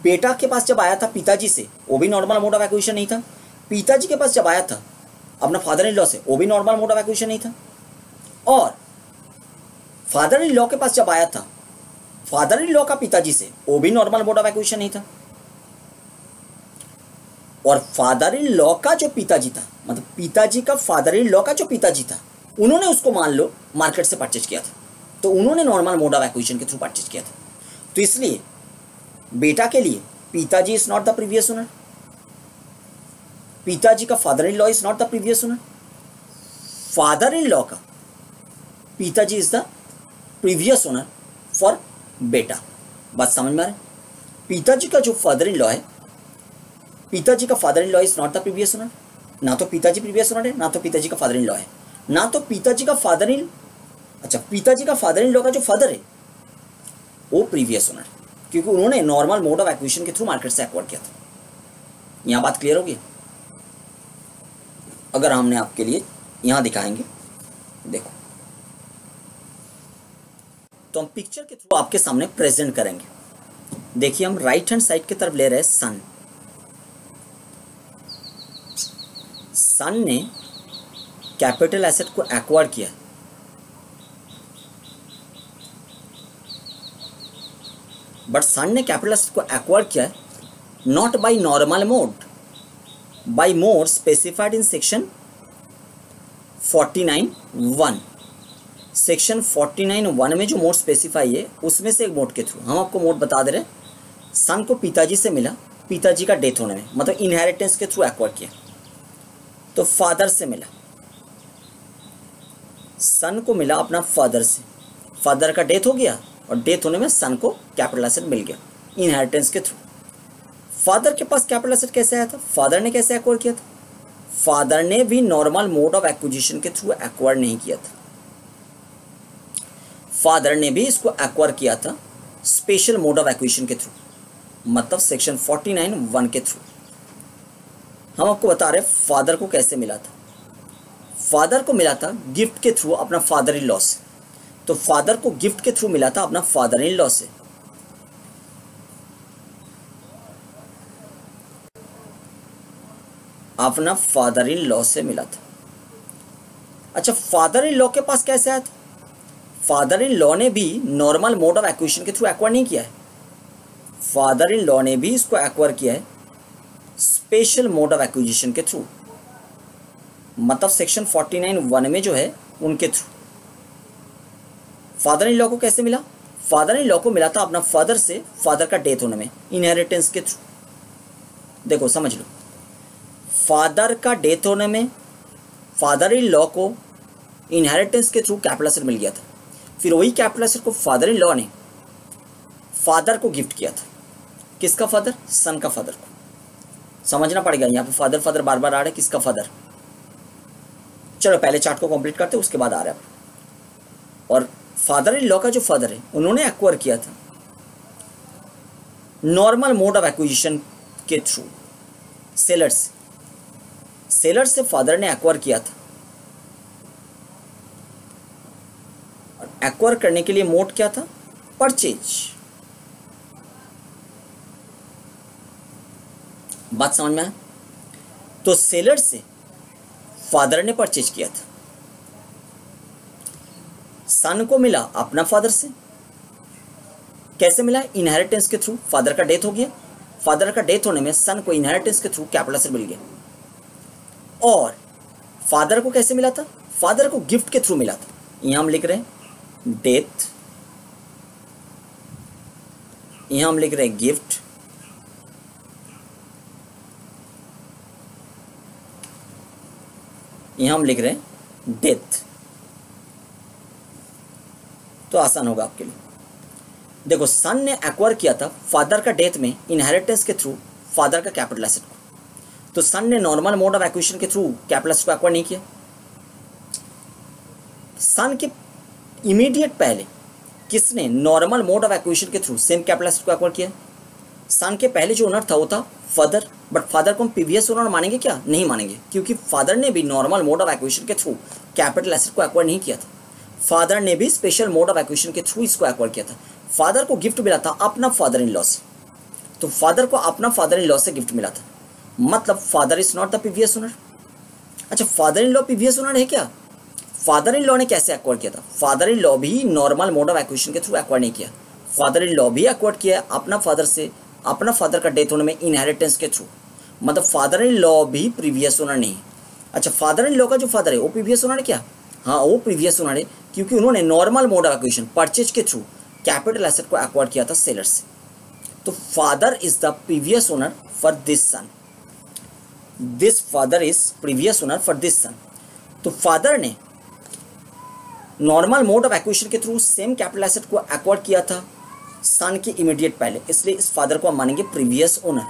बेटा के पास जब आया था पिताजी से वो भी नॉर्मल मोड ऑफ एक्विजिशन नहीं था, पिताजी के पास जब आया था अपना फादर इन लॉ से वो भी नॉर्मल मोड ऑफ एक्विजिशन नहीं था, और फादर इन लॉ के पास जब आया था फादर इन लॉ का पिताजी से वो भी नॉर्मल मोड ऑफ एक्विजिशन नहीं था। और फादर इन लॉ का जो पिताजी था, मतलब पिताजी का फादर इन लॉ का जो पिताजी था, उन्होंने उसको मान लो मार्केट से परचेज किया था, तो उन्होंने नॉर्मल मोड ऑफ एक्विजिशन के थ्रू परचेज किया था। तो इसलिए बेटा के लिए पिताजी is not the previous owner, पिताजी का father in law is not the previous owner, father in law का पिताजी is the previous owner for बेटा। बात समझ में आ रहा है? पिताजी का जो फादर इन लॉ है, पिताजी का father in law is not the previous owner, ना तो पिताजी प्रीवियस ओनर है ना तो पिताजी का फादर इन लॉ है, ना तो पिताजी का फादर इन पिताजी का फादर इन लॉ का जो फादर है वो प्रीवियस ओनर, क्योंकि उन्होंने नॉर्मल मोड ऑफ एक्विजिशन के थ्रू मार्केट से एक्वायर किया था। यहां बात क्लियर होगी? अगर हमने आपके लिए यहां दिखाएंगे, देखो, तो हम पिक्चर के थ्रू आपके सामने प्रेजेंट करेंगे। देखिए, हम राइट हैंड साइड की तरफ ले रहे हैं सन। सन ने कैपिटल एसेट को एक्वायर किया, बट सन ने कैपिटल एसेट को एक्वायर किया है not by normal mode, by mode specified in section 49(1). Section 49(1) में जो मोड स्पेसिफाई है उसमें से एक मोड के थ्रू हम आपको मोड बता दे रहे हैं। सन को पिताजी से मिला, पिताजी का डेथ होने में, मतलब इनहेरिटेंस के थ्रू एक्वायर किया। तो फादर से मिला, सन को मिला अपना फादर से, फादर का डेथ हो गया और डेथ होने में सन को कैपिटल एसेट मिल गया इनहेरिटेंस के थ्रू। फादर के पास कैपिटल एसेट कैसे आया था? फादर ने कैसे एक्वायर किया था? फादर ने भी नॉर्मल मोड ऑफ एक्विजिशन के थ्रू एक्वायर नहीं किया था, फादर ने भी इसको एक्वायर किया था स्पेशल मोड ऑफ एक्विजिशन के थ्रू, मतलब सेक्शन 49(1) के थ्रू। हम आपको बता रहे हैं फादर को कैसे मिला था। फादर को मिला था गिफ्ट के थ्रू अपना फादर इन लॉ से, तो फादर को गिफ्ट के थ्रू मिला था अपना फादर इन लॉ से। अपना फादर इन लॉ से मिला था। अच्छा, फादर इन लॉ के पास कैसे आया था? फादर इन लॉ ने भी नॉर्मल मोड ऑफ एक्विजिशन के थ्रू एक्वायर नहीं किया है, फादर इन लॉ ने भी इसको एक्वायर किया है स्पेशल मोड ऑफ एक्विजिशन के थ्रू, मतलब सेक्शन 49(1) में जो है उनके थ्रू। फादर इन लॉ को कैसे मिला? फादर इन लॉ को मिला था अपना फादर से, फादर का डेथ होने में, इनहेरिटेंस के थ्रू। देखो समझ लो, फादर का डेथ होने में फादर इन लॉ को इनहेरिटेंस के थ्रू कैपिटल एसेट मिल गया था, फिर वही कैपिटल एसेट को फादर इन लॉ ने फादर को गिफ्ट किया था। किसका फादर? सन का फादर को। समझना पड़ेगा, यहाँ पे फादर फादर बार बार आ रहा है, किसका फादर? चलो पहले चार्ट को कंप्लीट करते हैं, उसके बाद आ रहा है। और फादर इन लॉ का जो फादर है उन्होंने एक्वायर किया था नॉर्मल मोड ऑफ एक्विजिशन के थ्रू, सेलर से फादर ने एक्वायर किया था। और एक्वायर करने के लिए मोड क्या था? परचेज। बात समझ में आया? तो सेलर से फादर ने परचेज किया था, सन को मिला अपना फादर से। कैसे मिला? इनहेरिटेंस के थ्रू। फादर का डेथ हो गया, फादर का डेथ होने में सन को इनहेरिटेंस के थ्रू कैपिटल एसेट मिल गया। और फादर को कैसे मिला था? फादर को गिफ्ट के थ्रू मिला था। यहां हम लिख रहे हैं डेथ, यहां हम लिख रहे हैं गिफ्ट, यहां हम लिख रहे हैं डेथ। तो आसान होगा आपके लिए। देखो, सन ने एक्वायर किया था फादर का डेथ में इनहेरिटेंस के थ्रू फादर का कैपिटल एसेट को। तो सन ने नॉर्मल मोड ऑफ एक्विजिशन के थ्रू कैपिटल एसेट को एक्वायर नहीं किया। सन के इमीडिएट पहले किसने नॉर्मल मोड ऑफ एक्विजिशन के थ्रू सेम कैपिटल एसेट को एक्वायर किया? सन के पहले जो ओनर था वो था फादर। बट फादर को हम प्रीवियस ओनर मानेंगे क्या? नहीं मानेंगे, क्योंकि फादर ने भी नॉर्मल मोड ऑफ एक्विजिशन के थ्रू कैपिटल एसेट को एक्वायर नहीं किया था। फादर ने भी स्पेशल मोड ऑफ एक्विजिशन के थ्रू इसको एक्वायर किया था। फादर को गिफ्ट मिला था अपना फादर इन लॉ से, तो फादर को अपना फादर इन लॉ से गिफ्ट मिला था, मतलब father is not the previous owner. अच्छा, father in law previous owner है क्या? फादर इन लॉ ने कैसे एक्वायर किया था? फादर इन लॉ भी नॉर्मल मोड ऑफ एक्विजिशन के थ्रू एक्वायर नहीं किया। फादर इन लॉ भी एक्वायर किया अपना फादर से, अपना फादर का डेथ होने में इनहेरिटेंस के थ्रू, मतलब फादर इन लॉ भी प्रीवियस ओनर नहीं है। अच्छा, फादर इन लॉ का जो फादर है वो प्रीवियस ओनर है क्या? हाँ, वो प्रीवियस ओनर है, क्योंकि उन्होंने normal mode of acquisition purchase के थ्रू कैपिटल एसेट को एक्वायर किया था सेलर से। तो father is the previous owner for this son, this father is previous owner for this son. तो फादर ने नॉर्मल मोड ऑफ एक्विजिशन के through same capital asset को एक्वायर किया था सन के इमीडिएट पहले, इसलिए इस फादर को हम मानेंगे प्रीवियस ओनर।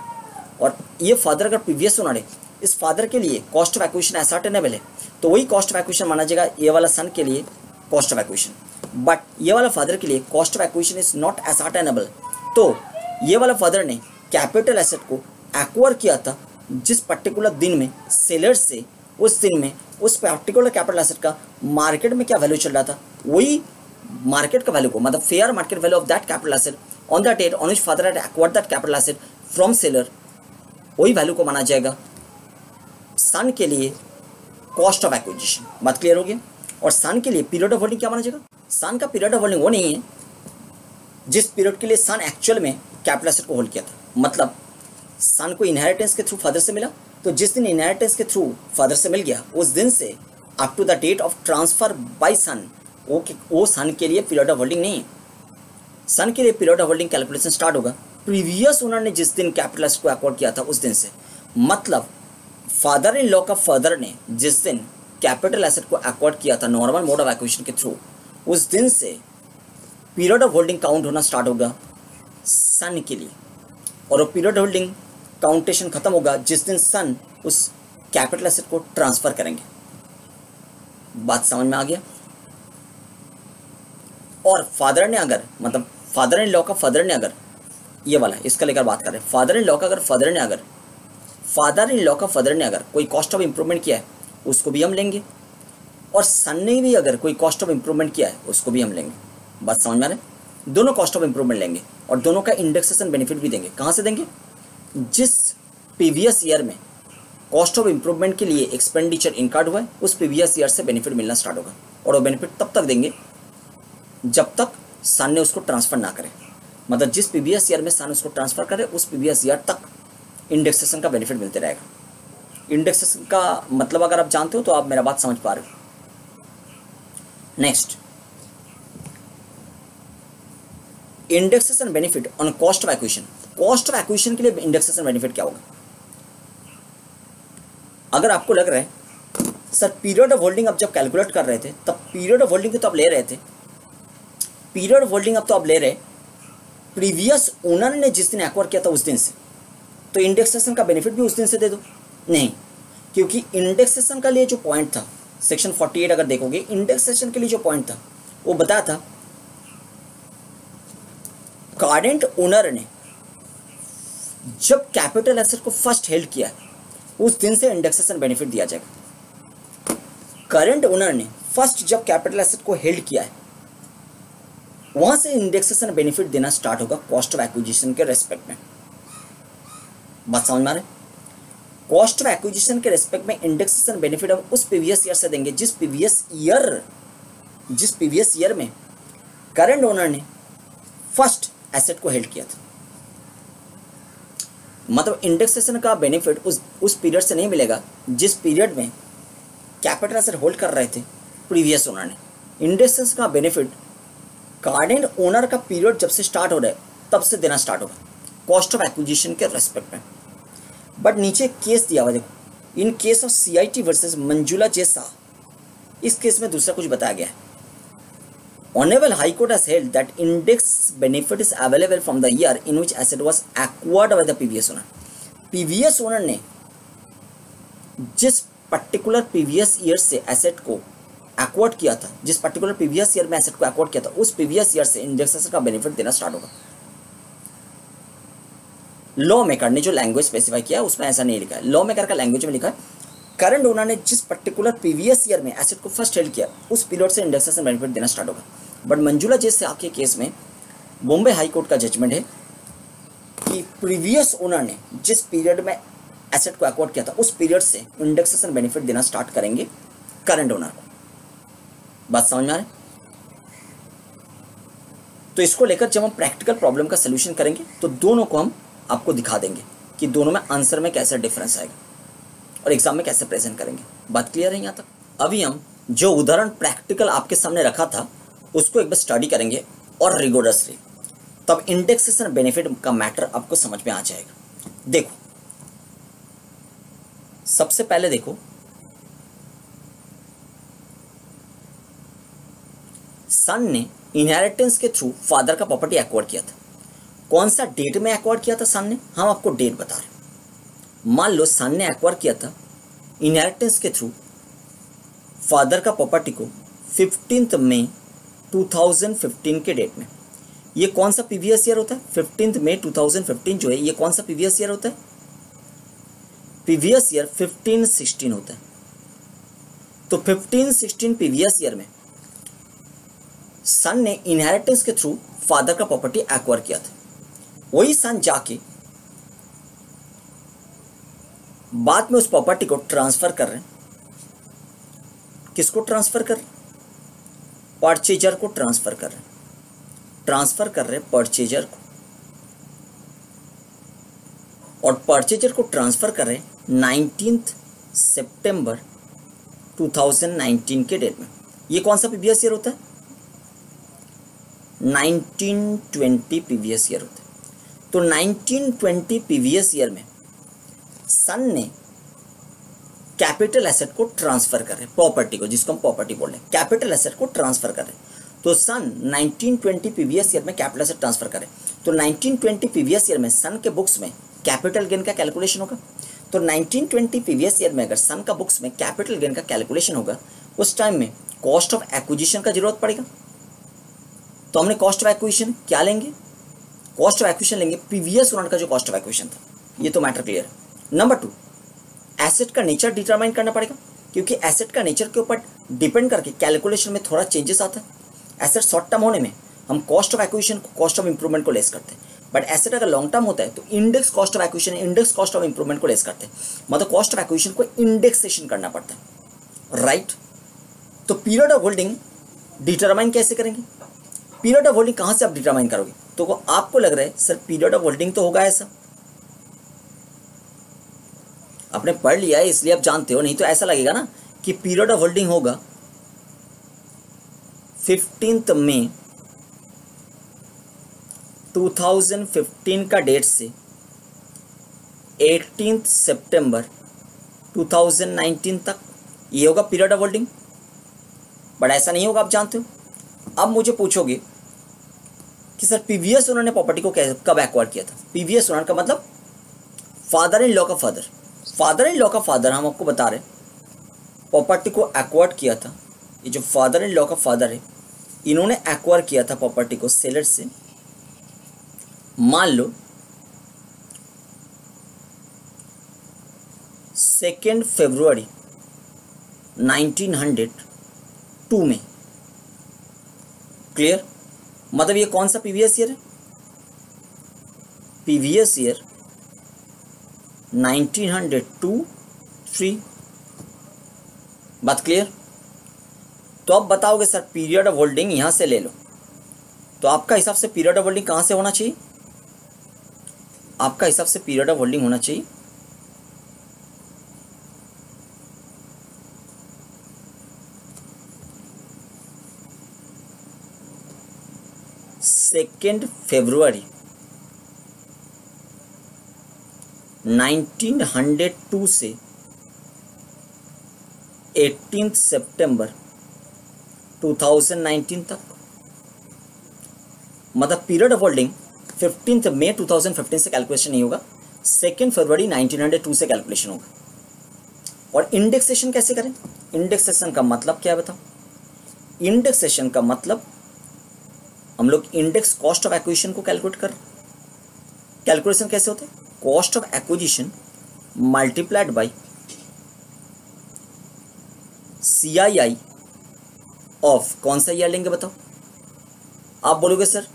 और ये फादर अगर प्रीवियस ओनर है, इस फादर के लिए कॉस्ट ऑफ एक्विजिशन एसर्टेनेबल है, तो वही कॉस्ट ऑफ एक्विजिशन माना जाएगा ये वाला सन के लिए कॉस्ट ऑफ एक्विजिशन। बट ये वाला फादर के लिए cost of acquisition is not ascertainable. तो ये वाला फादर ने कैपिटल एसेट को एक्वायर किया था जिस पर्टिकुलर दिन में सेलर से, उस दिन में उस पर्टिकुलर कैपिटल एसेट का मार्केट में क्या वैल्यू चल रहा था, वही मार्केट का वैल्यू को, मतलब fair market value of that capital asset on the date on which father had acquired that capital asset from seller, वही वैल्यू को माना जाएगा सन के लिए कॉस्ट ऑफ एक्विजिशन। बात क्लियर हो गया? और सन के लिए पीरियड ऑफ होल्डिंग क्या माना जाएगा? सन का पीरियड ऑफ होल्डिंग वो नहीं है जिस पीरियड के लिए सन एक्चुअल में कैपिटल एसेट को होल्ड किया था। मतलब सन को इनहेरिटेंस के थ्रू फादर से मिला, तो जिस दिन इनहेरिटेंस के थ्रू फादर से मिल गया उस दिन से up to the date of transfer by son, वो सन के लिए पीरियड ऑफ होल्डिंग नहीं है। सन के लिए period of holding calculation start होगा प्रीवियस ओनर ने जिस दिन कैपिटल एसेट को एक्वायर किया था उस दिन से। मतलब फादर इन लॉ का फादर ने जिस दिन कैपिटल एसेट को एक्वायर किया था नॉर्मल मोड ऑफ एक्विजिशन के थ्रू, उस दिन से पीरियड ऑफ होल्डिंग काउंट होना स्टार्ट होगा सन के लिए। और वो पीरियड होल्डिंग काउंटेशन खत्म होगा जिस दिन सन उस कैपिटल एसेट को ट्रांसफर करेंगे। बात समझ में आ गया? और फादर ने अगर, मतलब फादर इन लॉ का फादर ने अगर, ये वाला इसका लेकर बात करें, फादर इन लॉ का अगर फादर ने अगर कोई कॉस्ट ऑफ इंप्रूवमेंट किया है उसको भी हम लेंगे, और सन ने भी अगर कोई कॉस्ट ऑफ इंप्रूवमेंट किया है उसको भी हम लेंगे। बात समझ में आ रहा है? दोनों कॉस्ट ऑफ इंप्रूवमेंट लेंगे और दोनों का इंडेक्सेशन बेनिफिट भी देंगे। कहाँ से देंगे? जिस प्रीवियस ईयर में कॉस्ट ऑफ इंप्रूवमेंट के लिए एक्सपेंडिचर इनकर्ड हुआ है उस प्रीवियस ईयर से बेनिफिट मिलना स्टार्ट होगा, और वो बेनिफिट तब तक देंगे जब तक सन ने उसको ट्रांसफर ना करे। मतलब जिस प्रीवियस ईयर में सन उसको ट्रांसफर करे उस प्रीवियस ईयर तक इंडेक्सेशन का बेनिफिट मिलते रहेगा। इंडेक्सेशन का मतलब अगर आप जानते हो तो आप मेरा बात समझ पा रहे हो। Next, indexation benefit on cost of acquisition. Cost of acquisition के लिए इंडेक्सेशन बेनिफिट क्या होगा? अगर आपको लग रहा है सर पीरियड ऑफ होल्डिंग अब जब कैलकुलेट कर रहे थे तब पीरियड ऑफ होल्डिंग तो आप ले रहे थे, पीरियड ऑफ होल्डिंग अब तो आप ले रहे प्रीवियस ओनर ने जिस दिन एक्वायर किया था उस दिन से, तो इंडेक्सेशन का बेनिफिट भी उस दिन से दे दो। नहीं, क्योंकि इंडेक्सेशन का लिए जो पॉइंट था सेक्शन 48 अगर देखोगे, इंडेक्सेशन के लिए जो पॉइंट था वो बताया था करंट ओनर ने जब कैपिटल एसेट को फर्स्ट हेल्ड किया उस दिन से इंडेक्सेशन बेनिफिट दिया जाएगा। करंट ओनर ने फर्स्ट जब कैपिटल एसेट को हेल्ड किया है वहां से इंडेक्सेशन बेनिफिट देना स्टार्ट होगा कॉस्ट ऑफ एक्विजिशन के रेस्पेक्ट में। बात समझ में आ रहा है? कॉस्ट ऑफ एक्विजिशन के रेस्पेक्ट में इंडेक्सेशन बेनिफिट हम उस प्रीवियस ईयर से देंगे जिस प्रीवियस ईयर में करंट ओनर ने फर्स्ट एसेट को हेल्ड किया था। मतलब इंडेक्सेशन का बेनिफिट उस पीरियड से नहीं मिलेगा जिस पीरियड में कैपिटल एसेट होल्ड कर रहे थे प्रीवियस ओनर ने। इंडेक्सेशन का बेनिफिट करंट ओनर का पीरियड जब से स्टार्ट हो रहा है तब से देना स्टार्ट होगा कॉस्ट ऑफ एक्विजिशन के रेस्पेक्ट में। बट नीचे केस दिया हुआ देखो, in case of CIT versus Manjula J Shah, इस केस में दूसरा कुछ बताया गया है। Honourable high court has held that index benefit is available from the year in which asset was acquired by the previous owner. Previous owner ने जिस particular previous year से एसेट को एक्वायर्ड किया था, जिस पर्टिकुलर प्रीवियस ईयर में asset को acquired किया था, उस प्रीवियस ईयर से इंडेक्सेशन का बेनिफिट देना स्टार्ट होगा। लॉ मेकर ने जो लैंग्वेज स्पेसिफाई किया है उसमें ऐसा नहीं लिखा है। लॉ मेकर का लैंग्वेज में लिखा है करंट ओनर ने जिस पर्टिकुलर प्रीवियस ईयर में एसेट को फर्स्ट हेल्ड किया उस पीरियड से इंडेक्सेशन बेनिफिट देना स्टार्ट होगा। बट मंजुला जे शाह के केस में बॉम्बे हाई कोर्ट का जजमेंट है कि प्रीवियस ओनर ने जिस पीरियड में एसेट को एक्वायर्ड किया था उस पीरियड से इंडेक्सेशन बेनिफिट देना स्टार्ट करेंगे करंट ओनर को। बात समझ में आ रहा है? तो इसको लेकर जब हम प्रैक्टिकल प्रॉब्लम का सलूशन करेंगे तो दोनों को हम आपको दिखा देंगे कि दोनों में आंसर में कैसे डिफरेंस आएगा और एग्जाम में कैसे प्रेजेंट करेंगे। बात क्लियर है यहाँ तक? अभी हम जो उदाहरण प्रैक्टिकल आपके सामने रखा था उसको एक बार स्टडी करेंगे और रिगोरसली, तब इंडेक्सेशन बेनिफिट का मैटर आपको समझ में आ जाएगा। देखो सबसे पहले देखो, सन ने इनहेरिटेंस के थ्रू फादर का प्रॉपर्टी एक्वायर किया था। कौन सा डेट में एक्वायर किया था सन ने? हम आपको डेट बता रहे हैं। मान लो सन ने एक्वायर किया था इनहेरिटेंस के थ्रू फादर का प्रॉपर्टी को 15 मई 2015 के डेट में। ये कौन सा प्रीवियस ईयर होता है? 15 मई 2015 जो है ये कौन सा प्रीवियस ईयर होता है? प्रीवियस ईयर 15-16 होता है। तो 15-16 प्रीवियस ईयर में सन ने इनहेरिटेंस के थ्रू फादर का प्रॉपर्टी एक्वायर किया था। वही सन जाके बाद में उस प्रॉपर्टी को ट्रांसफर कर रहे हैं। किसको ट्रांसफर कर रहे? परचेजर को ट्रांसफर कर रहे हैं। ट्रांसफर कर रहे परचेजर को, और परचेजर को ट्रांसफर कर रहे 19 सितंबर 2019 के डेट में। ये कौन सा प्रीवियस ईयर होता है? 1920 प्रीवियस ईयर होता है। तो 1920 प्रीवियस ईयर में सन ने कैपिटल एसेट को ट्रांसफर कर रहे, प्रॉपर्टी को, जिसको हम प्रॉपर्टी बोल रहे हैं, कैपिटल एसेट को ट्रांसफर कर रहे। तो सन 1920 प्रीवियस ईयर में कैपिटल एसेट ट्रांसफर करे। तो 1920 प्रीवियस ईयर में सन के बुक्स में कैपिटल गेन का कैलकुलेशन होगा। तो 1920 प्रीवियस ईयर में अगर सन का बुक्स में कैपिटल गेन का कैलकुलेशन होगा उस टाइम में कॉस्ट ऑफ एक्विजिशन का जरूरत पड़ेगा। तो हमने कॉस्ट ऑफ एक्विजिशन क्या लेंगे? कॉस्ट ऑफ एक्विजिशन लेंगे प्रीवियस ओनर का जो कॉस्ट ऑफ एक्विजिशन था। ये तो मैटर क्लियर है। नंबर 2, एसेट का नेचर डिटरमाइन करना पड़ेगा, क्योंकि एसेट का नेचर के ऊपर डिपेंड करके कैलकुलेशन में थोड़ा चेंजेस आता है। एसेट शॉर्ट टर्म होने में हम कॉस्ट ऑफ एक्विजिशन को कॉस्ट ऑफ इंप्रूवमेंट को लेस करते हैं, बट एसेट अगर लॉन्ग टर्म होता है तो index cost of acquisition index cost of improvement को लेस करते हैं। मतलब कॉस्ट ऑफ एक्विजिशन को इंडेक्सेशन करना पड़ता है, राइट? तो पीरियड ऑफ होल्डिंग डिटरमाइन कैसे करेंगे? पीरियड ऑफ होल्डिंग कहाँ से आप डिटरमाइन करोगे? तो आपको लग रहा है सर पीरियड ऑफ होल्डिंग तो होगा ऐसा, आपने पढ़ लिया है इसलिए आप जानते हो, नहीं तो ऐसा लगेगा ना कि पीरियड ऑफ होल्डिंग होगा 15 मई 2015 का डेट से 18 सितंबर 2019 तक, ये होगा पीरियड ऑफ होल्डिंग। बट ऐसा नहीं होगा, आप जानते हो। अब मुझे पूछोगे कि सर पीवीएस ओनर ने प्रॉपर्टी को कब एक्वायर किया था। पीवीएस ओनर का मतलब फादर इन लॉ का फादर। फादर इन लॉ का फादर हम आपको बता रहे प्रॉपर्टी को एक्वायर किया था। ये जो फादर इन लॉ का फादर है, इन्होंने एक्वायर किया था प्रॉपर्टी को सेलर से, मान लो 2 फरवरी 1902 में। क्लियर? मतलब ये कौन सा पीवीएस ईयर है? PVS year 1902-3। बात क्लियर? तो अब बताओगे सर पीरियड ऑफ होल्डिंग यहां से ले लो, तो आपका हिसाब से पीरियड ऑफ होल्डिंग कहां से होना चाहिए? आपका हिसाब से पीरियड ऑफ होल्डिंग होना चाहिए 2 फरवरी 1902 से 18 सितंबर 2019 तक। मतलब पीरियड ऑफ होल्डिंग 15 मई 2015 से कैलकुलेशन नहीं होगा, 2 फरवरी 1902 से कैलकुलेशन होगा। और इंडेक्सेशन कैसे करें? इंडेक्सेशन का मतलब क्या है बताओ? इंडेक्सेशन का मतलब हम लोग इंडेक्स कॉस्ट ऑफ एक्विजिशन को कैलकुलेट कर। कैलकुलेशन कैसे होते हैं? Cost of acquisition multiplied by CII of, कौन सा ईयर लेंगे बताओ? आप बोलोगे सर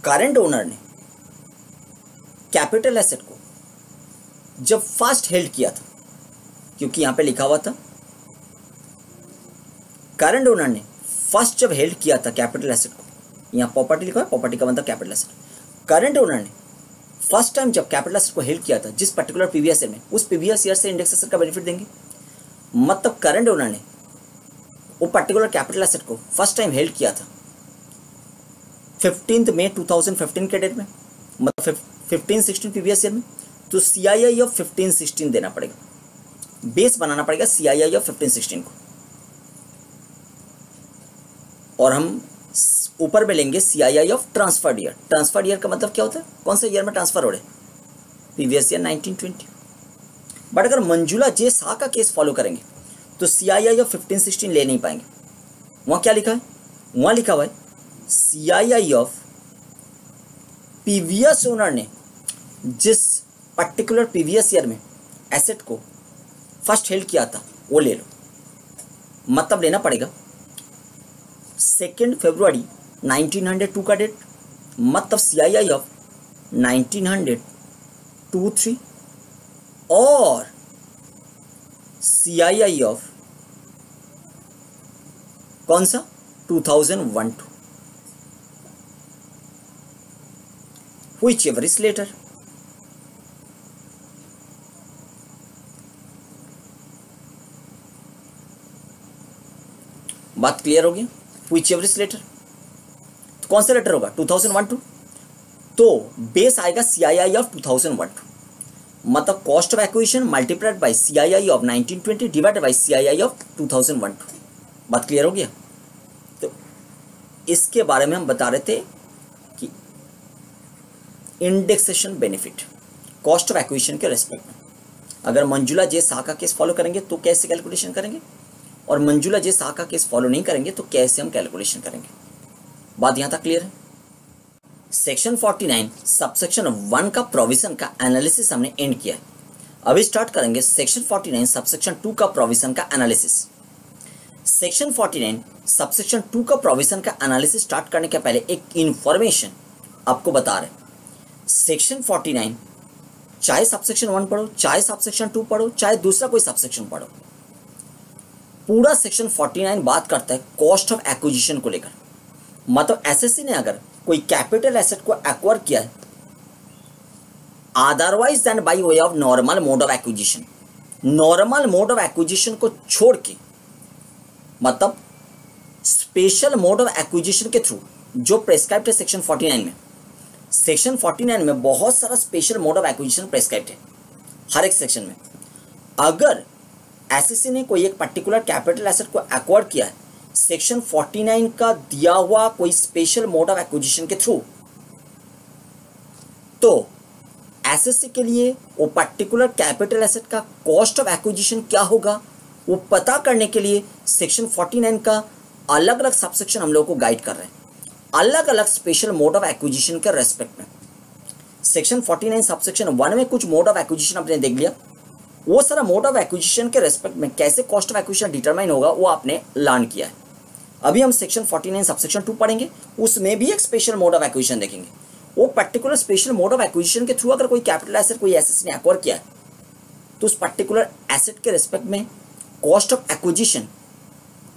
करंट ओनर ने कैपिटल एसेट को जब फर्स्ट हेल्ड किया था, क्योंकि यहां पे लिखा हुआ था करंट ओनर ने फर्स्ट जब हेल्ड किया था कैपिटल एसेट को, यहां प्रॉपर्टी लिखा है, प्रॉपर्टी का मतलब कैपिटल एसेट। करंट ओनर ने फर्स्ट टाइम जब कैपिटल एसेट को हेल्ड किया था जिस पर्टिकुलर पीवीएस ईयर में, उस पीवीएस ईयर से इंडेक्सेशन का बेनिफिट देंगे। मतलब करंट ओनर ने वो पर्टिकुलर कैपिटल एसेट को फर्स्ट टाइम हेल्ड किया था 15 मई 2015 के डेट में, मतलब 15-16 पीवीएस ईयर में, तो CII ऑफ 15-16 देना पड़ेगा, बेस बनाना पड़ेगा CII ऑफ 15-16 को। और हम ऊपर में लेंगे CII of transferred year. Transferred year का मतलब क्या होता है? कौन से ईयर में ट्रांसफर हो रहे? Previous year 1920। बट अगर मंजुला जे शाह का केस फॉलो करेंगे तो CII ऑफ 15-16 ले नहीं पाएंगे। वहां क्या लिखा है? वहां लिखा हुआ है CII ऑफ पीवीएस ओनर ने जिस पर्टिकुलर पीवीएस ईयर में एसेट को फर्स्ट हेल्ड किया था वो ले लो। मतलब लेना पड़ेगा 2 फरवरी 1902 का डेट, मतलब CII ऑफ 1902-3 और CII ऑफ कौन सा? 2001-2, whichever is later। बात क्लियर हो गई? whichever is later, तो कौन सा लेटर होगा? 2001-2, तो बेस आएगा CII ऑफ 2001-2, मतलब cost of acquisition multiplied by CII of 1920 divided by CII of 2001-2। बात क्लियर हो गया? तो इसके बारे में हम बता रहे थे कि indexation benefit cost of acquisition के रेस्पेक्ट में अगर मंजुला जे शाह का केस फॉलो करेंगे तो कैसे कैलकुलेशन करेंगे, और मंजुला जे शाह का केस फॉलो नहीं करेंगे तो कैसे हम कैलकुलेशन करेंगे। बात यहां तक क्लियर है? सेक्शन 49 सबसेक्शन 1 का प्रोविजन का एनालिसिस हमने एंड किया है। अभी स्टार्ट करेंगे सेक्शन 49 सबसेक्शन 2 का प्रोविजन का एनालिसिस। सेक्शन 49 सबसेक्शन 2 का प्रोविजन का एनालिसिस स्टार्ट करने के पहले एक इंफॉर्मेशन आपको बता रहे। सेक्शन 49 चाहे सबसेक्शन 1 पढ़ो, चाहे सबसेक्शन 2 पढ़ो, चाहे दूसरा कोई सबसेक्शन पढ़ो, पूरा सेक्शन 49 बात करता है कॉस्ट ऑफ एक्विजिशन को लेकर। मतलब एसएससी ने अगर कोई कैपिटल एसेट को एक्वायर किया है otherwise then by way of normal mode of acquisition, normal mode of acquisition को छोड़ के, मतलब स्पेशल मोड ऑफ एक्विजिशन के थ्रू जो प्रेस्क्राइब्ड है सेक्शन 49 में। सेक्शन 49 में बहुत सारा special mode of acquisition prescribed है हर एक सेक्शन में। अगर एसएससी ने कोई एक पर्टिकुलर कैपिटल एसेट को एक्वायर किया है सेक्शन 49 का दिया हुआ कोई स्पेशल मोड ऑफ एक्विजिशन के थ्रू, तो एसएससी के लिए वो पर्टिकुलर कैपिटल एसेट का कॉस्ट ऑफ एक्विजिशन क्या होगा वो पता करने के लिए सेक्शन 49 का अलग अलग सबसेक्शन हम लोगों को गाइड कर रहे हैं, अलग अलग स्पेशल मोड ऑफ एक्विजिशन के रेस्पेक्ट में। सेक्शन 49 सबसेक्शन 1 में कुछ मोड ऑफ एक्विजिशन आपने देख लिया, वो सारा मोड ऑफ एक्विजिशन के रेस्पेक्ट में कैसे कॉस्ट ऑफ एक्विजिशन डिटरमाइन होगा वो आपने लर्न किया है। अभी हम सेक्शन 49 सबसेक्शन 2 पढ़ेंगे, उसमें भी एक स्पेशल मोड ऑफ एक्विजिशन देखेंगे। वो particular special mode of acquisition के थ्रू अगर कोई कैपिटल एसेट कोई एसेट ने एक्वायर किया है तो उस पर्टिकुलर एसेट के रेस्पेक्ट में कॉस्ट ऑफ एक्विजिशन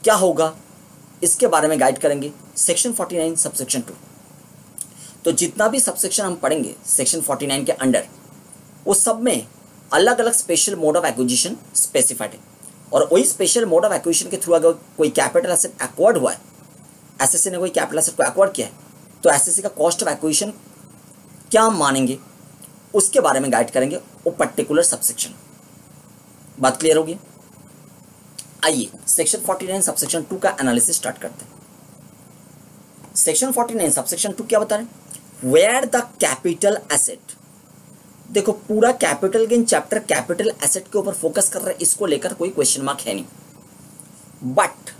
क्या होगा इसके बारे में गाइड करेंगे सेक्शन 49 सबसेक्शन 2। तो जितना भी सबसेक्शन हम पढ़ेंगे सेक्शन 49 के अंडर वो सब में अलग अलग special mode of acquisition specified है, और वही स्पेशल मोड ऑफ एक्विजिशन के थ्रू अगर कोई कैपिटल एसेट एक्वायर्ड हुआ है, एसएससी ने कोई कैपिटल एसेट को एक्वायर किया है, तो एसएससी का कॉस्ट ऑफ एक्विजिशन क्या हम मानेंगे उसके बारे में गाइड करेंगे वो पर्टिकुलर सबसेक्शन। बात क्लियर होगी? आइए सेक्शन 49 सबसेक्शन 2 का एनालिसिस स्टार्ट करते हैं। सेक्शन 49 सबसेक्शन 2 क्या बता रहे हैं? वेयर द कैपिटल एसेट, देखो पूरा capital gain chapter capital asset के ऊपर फोकस कर रहे हैं, इसको लेकर कोई क्वेश्चन मार्क है नहीं, बट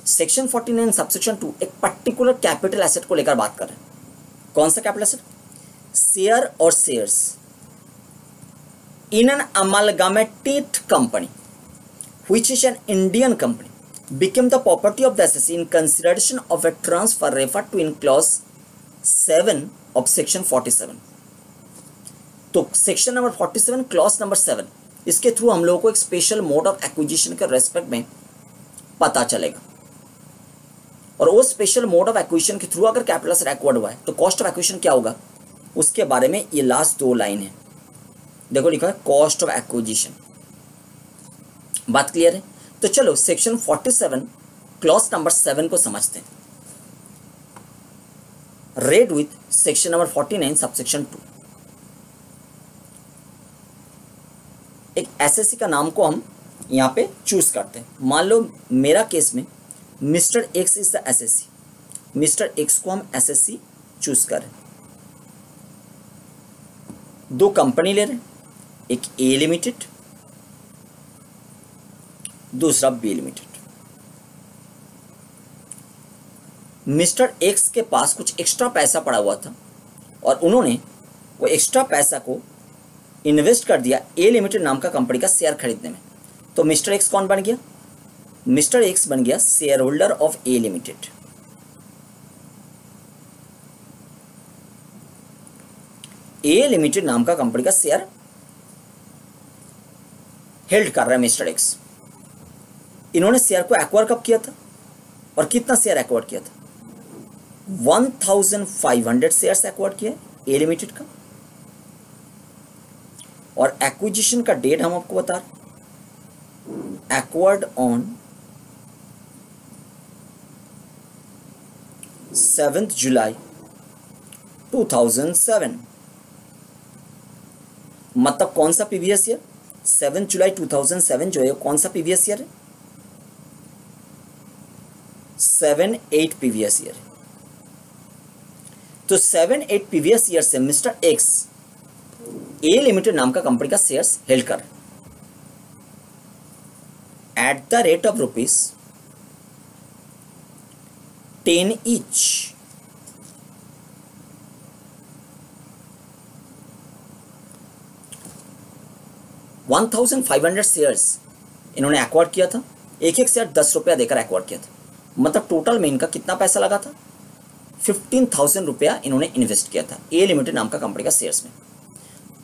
सेक्शन 49 सबसेक्शन 2 एक पर्टिकुलर कैपिटल एसेट को लेकर बात कर रहे हैं। कौन सा कैपिटल एसेट? शेयर और shares in an amalgamated company which is an Indian company became the property of the SSC in consideration of a transfer referred to in clause 7 of section 47। तो सेक्शन नंबर 47 क्लॉज नंबर 7 इसके through हम लोगों को एक special mode of acquisition के respect में पता चलेगा, और वो स्पेशल मोड ऑफ एक्विजिशन के थ्रू अगर कैपिटल एसेट एक्वायर्ड हुआ है तो कॉस्ट ऑफ एक्विजिशन क्या होगा उसके बारे में ये लास्ट 2 लाइन है। देखो लिखा है कॉस्ट ऑफ एक्विजिशन। बात क्लियर है? तो चलो सेक्शन 47 क्लॉज नंबर 7 को समझते हैं। Red with section number 49 subsection 2। एक एसएससी का नाम को हम यहां पे चूज करते हैं। मान लो मेरा केस में mister x is the assessee, mister x को हम एसएससी चूज करें। 2 कंपनी ले रहे हैं, एक ए लिमिटेड दूसरा बी लिमिटेड। मिस्टर एक्स के पास कुछ एक्स्ट्रा पैसा पड़ा हुआ था और उन्होंने वो एक्स्ट्रा पैसा को इन्वेस्ट कर दिया ए लिमिटेड नाम का कंपनी का शेयर खरीदने में। तो मिस्टर एक्स कौन बन गया? मिस्टर एक्स बन गया share holder of A limited. A limited नाम का कंपनी का शेयर हेल्ड कर रहा है मिस्टर एक्स। इन्होंने शेयर को एक्वायर कब किया था और कितना शेयर एक्वायर किया था? 1500 शेयर्स एक्वायर किया ए लिमिटेड का, और एक्विजिशन का डेट हम आपको बता रहे, एक्वायर्ड ऑन 7 जुलाई 2007। मतलब कौन सा प्रीवियस ईयर? 7 जुलाई 2007 जो है कौन सा प्रीवियस ईयर है? 7-8 प्रीवियस ईयर। तो 7-8 प्रीवियस ईयर से मिस्टर एक्स ए लिमिटेड नाम का कंपनी का शेयर्स हेल्ड कर at the rate of ₹10 each. $1,500 shares इन्होंने एक्वायर किया था, एक शेयर ₹10 देकर एक्वायर किया था। मतलब टोटल में इनका कितना पैसा लगा था? 15,000 रुपया इन्होंने इन्वेस्ट किया था ए लिमिटेड नाम का कंपनी का शेयर्स में।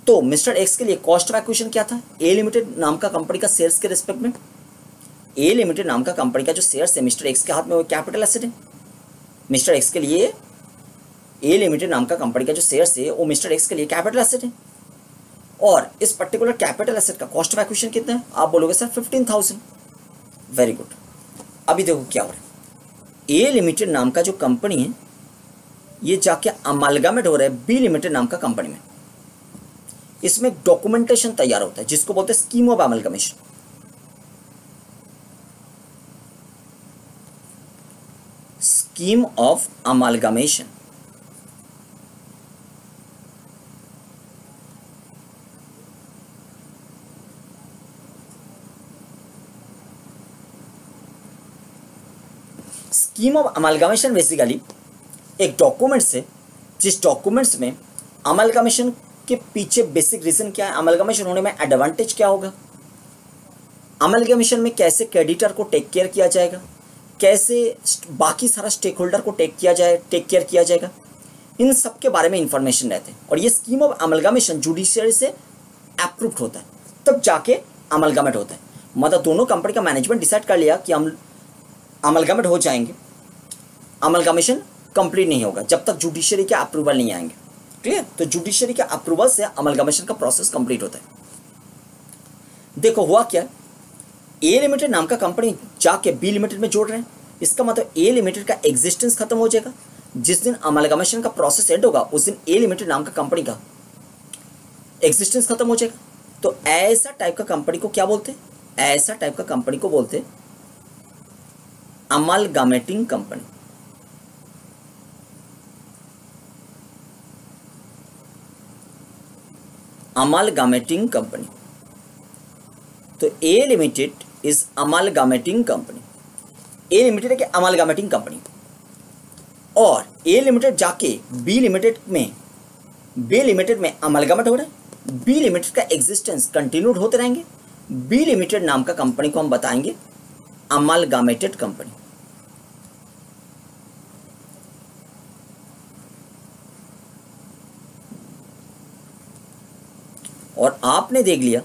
तो मिस्टर एक्स के लिए कॉस्ट ऑफ एक्विजिशन क्या था ए लिमिटेड नाम का कंपनी का शेयर्स के रिस्पेक्ट में? ए लिमिटेड नाम का कंपनी का जो शेयर्स है मिस्टर एक्स के हाथ में वो कैपिटल एसेट है। मिस्टर एक्स के लिए ए लिमिटेड नाम का कंपनी का जो शेयर्स है वो मिस्टर एक्स के लिए कैपिटल एसेट है, और इस पर्टिकुलर कैपिटल एसेट का कॉस्ट ऑफ एक्विजिशन कितना है? आप बोलोगे सर 15,000। Very good. अभी देखो क्या हो रहा है, ए लिमिटेड नाम का जो कंपनी है ये जाके अमालगमेट हो रहा है बी लिमिटेड नाम का कंपनी में। इसमें डॉक्यूमेंटेशन तैयार होता है जिसको बोलते हैं scheme of amalgamation. Scheme of amalgamation. Scheme of amalgamation basically एक डॉक्यूमेंट से, जिस डॉक्यूमेंट्स में अमलगमेशन के पीछे बेसिक रीजन क्या है, अमलगमेशन होने में एडवांटेज क्या होगा, अमलगमेशन में कैसे क्रेडिटर को टेक केयर किया जाएगा, कैसे बाकी सारा स्टेक होल्डर को टेक केयर किया जाएगा, इन सब के बारे में इंफॉर्मेशन रहते हैं। और ये स्कीम ऑफ अमलगमेशन जुडिशियरी से अप्रूव्ड होता है, तब जाके अमलगमेट होता है। मतलब दोनों कंपनी का मैनेजमेंट डिसाइड कर लिया कि हम अमलगमेट हो जाएंगे, अमलगमेशन कंप्लीट नहीं होगा जब तक जुडिशियरी के अप्रूवल नहीं आएंगे। क्लियर? तो जुडिशियरी के अप्रूवल से अमलगमेशन का प्रोसेस कंप्लीट होता है। देखो हुआ क्या, ए लिमिटेड नाम का कंपनी जाके बी लिमिटेड में जोड़ रहे हैं। इसका मतलब ए लिमिटेड का एग्जिस्टेंस खत्म हो जाएगा। जिस दिन अमलगमेशन का प्रोसेस एंड होगा उस दिन ए लिमिटेड नाम का कंपनी का एग्जिस्टेंस खत्म हो जाएगा। तो ऐसा टाइप का कंपनी को क्या बोलते हैं? ऐसा टाइप का कंपनी को बोलते हैं अमलगमेटिंग कंपनी। Amalgamating company. तो A limited is amalgamating company. A limited है कि अमलगमेटिंग कंपनी, और ए लिमिटेड जाके बी लिमिटेड में अमलगमेट हो रहा है। बी लिमिटेड का एग्जिस्टेंस कंटिन्यूड होते रहेंगे। बी लिमिटेड नाम का कंपनी को हम बताएंगे अमलगमेटेड कंपनी। और आपने देख लिया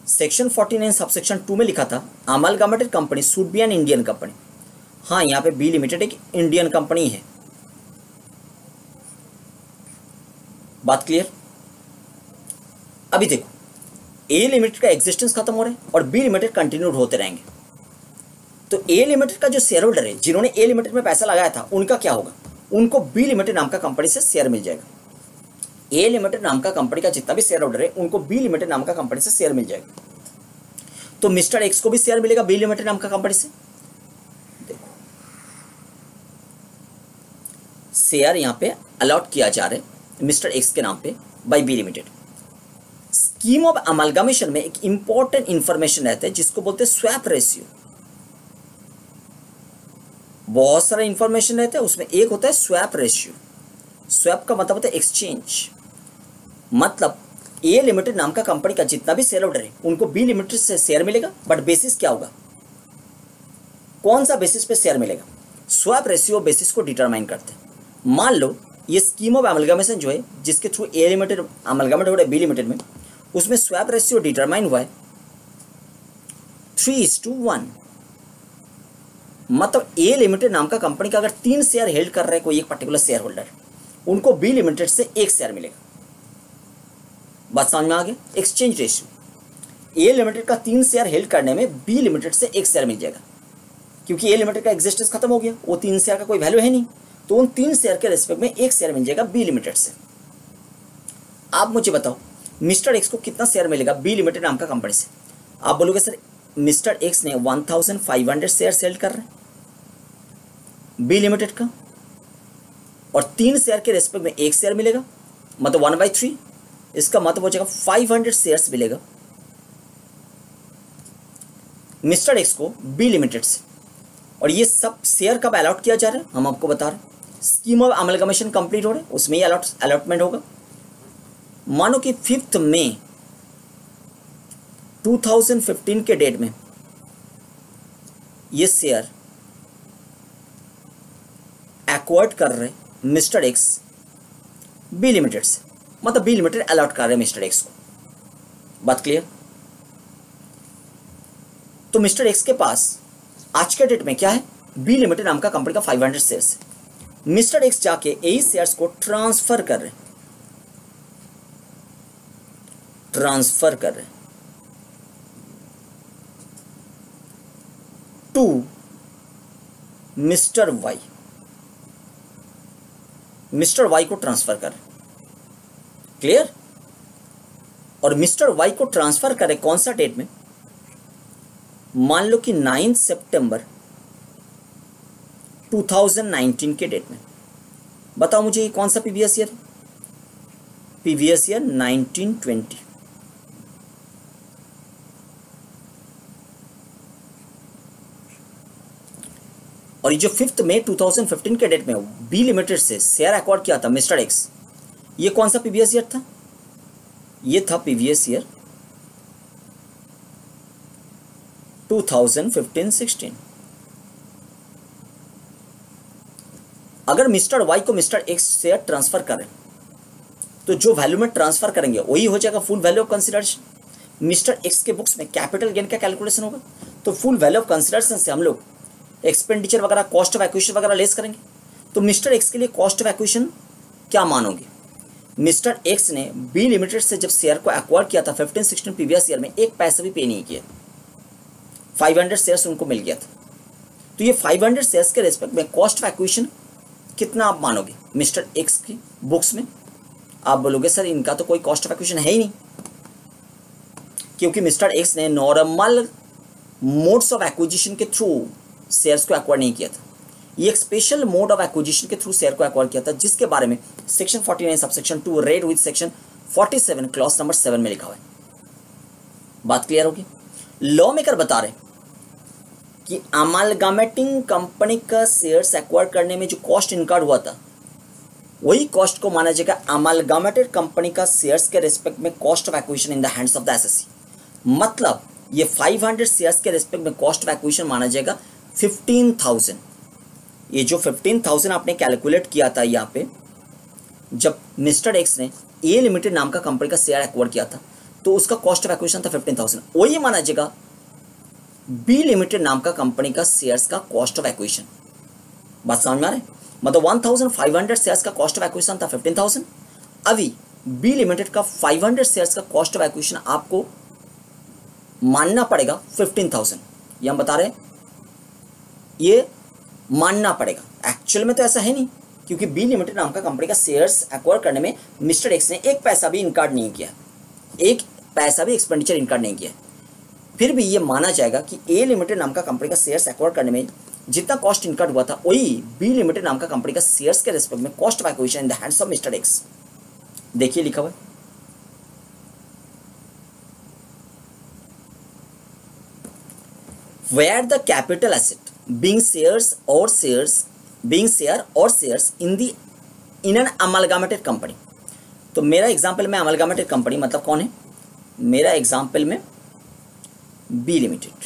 सेक्शन 49 सबसेक्शन 2 में लिखा था amalgamated company should be an Indian company. हाँ, यहां पे बी लिमिटेड एक इंडियन कंपनी है। बात क्लियर? अभी देखो, ए लिमिटेड का एग्जिस्टेंस खत्म हो रहा है और बी लिमिटेड कंटिन्यूड होते रहेंगे। तो ए लिमिटेड का जो शेयर होल्डर है, जिन्होंने ए लिमिटेड में पैसा लगाया था, उनका क्या होगा? उनको बी लिमिटेड नाम का कंपनी से शेयर मिल जाएगा। ए लिमिटेड नाम का कंपनी का जितना भी शेयर होल्डर है उनको बी लिमिटेड नाम का कंपनी से शेयर मिल जाएगा। तो मिस्टर एक्स को भी शेयर मिलेगा बी लिमिटेड नाम का कंपनी से। देखो, शेयर यहां पे अलॉट किया जा रहा है मिस्टर एक्स के नाम पे by B limited. Scheme of amalgamation में एक इंपॉर्टेंट इंफॉर्मेशन रहता है जिसको बोलते हैं स्वैप रेशियो। बहुत सारा इंफॉर्मेशन रहता है, उसमें एक होता है स्वैप रेशियो। स्वैप का मतलब होता है एक्सचेंज। मतलब ए लिमिटेड नाम का कंपनी का जितना भी शेयर होल्डर है उनको बी लिमिटेड से शेयर मिलेगा, बट बेसिस क्या होगा? कौन सा बेसिस पे शेयर मिलेगा? स्वैप रेशियो बेसिस को डिटरमाइन करते हैं। मान लो ये स्कीम ऑफ अमलगमेशन जो है, जिसके थ्रू ए लिमिटेड अमलगमेट हो रहा है बी लिमिटेड में, उसमें स्वैप रेशियो डिटरमाइन हुआ है 3:1। मतलब ए लिमिटेड नाम का कंपनी का अगर 3 शेयर हेल्ड कर रहा है कोई एक पर्टिकुलर शेयर होल्डर, उनको बी लिमिटेड से 1 शेयर मिलेगा। बात समझ में आ गया? Exchange ratio. ए लिमिटेड का 3 शेयर हेल्ड करने में बी लिमिटेड से 1 शेयर मिल जाएगा, क्योंकि ए लिमिटेड का एग्जिस्टेंस खत्म हो गया, वो 3 शेयर का कोई वैल्यू है नहीं, तो उन 3 शेयर के रेस्पेक्ट में 1 शेयर मिल जाएगा बी लिमिटेड से। आप मुझे बताओ मिस्टर एक्स को कितना शेयर मिलेगा बी लिमिटेड नाम का कंपनी से? आप बोलोगे सर मिस्टर एक्स ने 1500 शेयर सेल कर रहे हैं बी लिमिटेड का, और 3 शेयर के रेस्पेक्ट में 1 शेयर मिलेगा, मतलब 1/3। इसका मतलब हो जाएगा 500 शेयर्स मिलेगा मिस्टर एक्स को बी लिमिटेड से। और ये सब शेयर कब अलॉट किया जा रहा है हम आपको बता रहे हैं। स्कीम ऑफ अमलगमेशन कंप्लीट हो रहा है, उसमें ही अलॉटमेंट होगा। मानो कि 5 मई 2015 के डेट में ये शेयर एक्वायर्ड कर रहे मिस्टर एक्स बी लिमिटेड से, मतलब बी लिमिटेड अलॉट कर रहे हैं मिस्टर एक्स को। बात क्लियर? तो मिस्टर एक्स के पास आज के डेट में क्या है? बी लिमिटेड नाम का कंपनी का 500 शेयर्स है। मिस्टर एक्स जाके यही शेयर्स को ट्रांसफर कर रहे to mister Y. Mister Y को ट्रांसफर कर रहे। क्लियर। और मिस्टर वाई को ट्रांसफर करे कौन सा डेट में, मान लो कि 9 सितंबर 2019 के डेट में। बताओ मुझे ये कौन सा प्रीवियस ईयर, प्रीवियस ईयर 1920। और ये जो 5 मई 2015 के डेट में बी लिमिटेड से शेयर एक्वायर किया था मिस्टर एक्स, ये कौन सा प्रीवियस ईयर था, ये था प्रीवियस ईयर 2015-16। अगर मिस्टर वाई को मिस्टर एक्स शेयर ट्रांसफर करें तो जो वैल्यू में ट्रांसफर करेंगे वही हो जाएगा full value of consideration. Mister X के बुक्स में कैपिटल गेन का कैलकुलेशन होगा, तो फुल वैल्यू ऑफ कंसिडरेशन से हम लोग एक्सपेंडिचर वगैरह, कॉस्ट ऑफ एक्विजिशन वगैरह लेस करेंगे। तो मिस्टर एक्स के लिए कॉस्ट ऑफ एक्विजिशन क्या मानोगे, मिस्टर एक्स ने बी लिमिटेड से जब शेयर को एक्वायर किया था 15-16 प्रीवियस ईयर में, एक पैसा भी पे नहीं किया, 500 शेयर्स उनको मिल गया था। तो ये 500 शेयर्स के रेस्पेक्ट में कॉस्ट ऑफ एक्विजिशन कितना आप मानोगे मिस्टर एक्स की बुक्स में। आप बोलोगे सर इनका तो कोई कॉस्ट ऑफ एक्विजिशन है ही नहीं, क्योंकि मिस्टर एक्स ने नॉर्मल मोड्स ऑफ एक्विजिशन के थ्रू शेयर्स को एक्वायर नहीं किया था, ये एक स्पेशल मोड ऑफ एक्विजिशन के थ्रू शेयर को एक्वायर किया था, जिसके बारे में section 49 subsection 2 read with section 47 clause number 7 में लिखा हुआ है। बात क्लियर होगी। लॉ मेकर बता रहे कि अमालगामेटिंग कंपनी का शेयर्स एक्वायर करने में जो कॉस्ट इनकर्ड हुआ था, वही कॉस्ट को माना जाएगा अमालगामेटेड कंपनी का शेयर्स के रेस्पेक्ट में cost of acquisition in the hands of the SSC. मतलब ये 500 शेयर्स के रेस्पेक्ट में कॉस्ट ऑफ एक्विजिशन माना जाएगा 15,000। ये जो 15,000 आपने कैलकुलेट किया था यहाँ पे, जब मिस्टर एक्स ने ए लिमिटेड नाम का कंपनी का शेयर एक्वायर किया था, तो उसका कॉस्ट ऑफ एक्विजिशन था 15,000। वही माना जाएगा बी लिमिटेड नाम का कंपनी का शेयर्स का कॉस्ट ऑफ एक्विजिशन। बात समझ में आ रहा है। मतलब 1,500 शेयर्स का कॉस्ट ऑफ एक्विजिशन था 15,000। अभी बी लिमिटेड का 500 शेयर्स का कॉस्ट ऑफ एक्विजिशन आपको मानना पड़ेगा 15,000। ये हम बता रहे हैं, ये मानना पड़ेगा। एक्चुअल में तो ऐसा है नहीं, क्योंकि बी लिमिटेड नाम का कंपनी का शेयर्स एक्वायर करने में मिस्टर एक्स ने एक पैसा भी इनकार्ड नहीं किया, एक पैसा भी एक्सपेंडिचर इनकार्ड नहीं किया। फिर भी ये माना जाएगा कि ए लिमिटेड नाम का कंपनी का शेयर्स एक्वायर करने में जितना कॉस्ट इनकर्ड हुआ था, वही बी लिमिटेड नाम का कंपनी का शेयर्स के रेस्पेक्ट में cost of acquisition in the hands of mister x. देखिए लिखा हुआ है, where the capital asset being shares or shares being share or shares in an amalgamated company। तो मेरा एग्जाम्पल में अमलगामेटेड कंपनी मतलब कौन है, मेरा एग्जाम्पल में बी लिमिटेड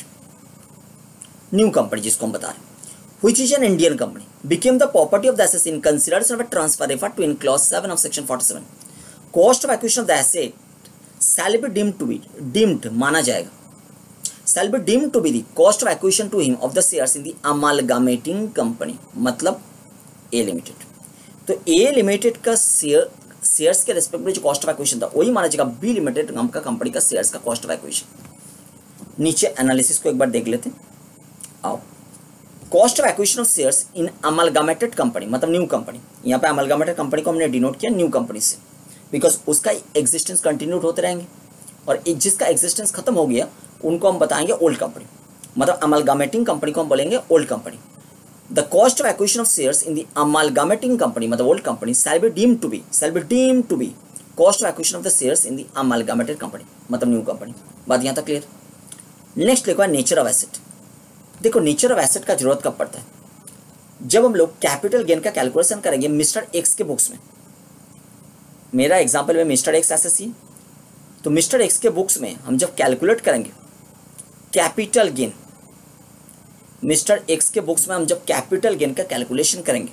न्यू कंपनी जिसको हम बता रहे हैं, which is an Indian company became the property of the asset in consideration of a transfer referred to in clause 7 of section 47। cost of acquisition of the asset shall be deemed माना जाएगा, shall be deemed to be the cost of acquisition to him of the shares in the amalgamating company, मतलब A limited. तो A limited का shares के respect में जो cost of acquisition था, वही माना जाएगा बी लिमिटेड नाम का कंपनी का शेयर्स का कॉस्ट ऑफ एक्विजिशन। नीचे एनालिसिस को एक बार देख लेते हैं। आओ, cost of acquisition of shares in amalgamated company मतलब न्यू कंपनी। यहाँ पे अमलगामेटेड कंपनी को हमने डिनोट किया न्यू कंपनी से, बिकॉज उसका एग्जिस्टेंस कंटिन्यूड होते रहेंगे, और जिसका एग्जिस्टेंस खत्म हो गया उनको हम बताएंगे ओल्ड कंपनी। मतलब अमलगामेटिंग कंपनी को हम बोलेंगे old company. The cost of acquisition of shares in the amalgamating company मतलब old company shall be deemed to be cost of acquisition of the shares in the amalgamated company मतलब new company. बात यहाँ तक clear. Next लिखा है nature of asset. देखो nature of asset का जरूरत कब पड़ता है, जब हम लोग कैपिटल गेन का कैलकुलेशन करेंगे मिस्टर एक्स के बुक्स में। मेरा एग्जाम्पल में मिस्टर एक्स एसएससी, तो मिस्टर एक्स के बुक्स में हम जब कैलकुलेट करेंगे कैपिटल गेन, मिस्टर एक्स के बुक्स में हम जब कैपिटल गेन का कैलकुलेशन करेंगे,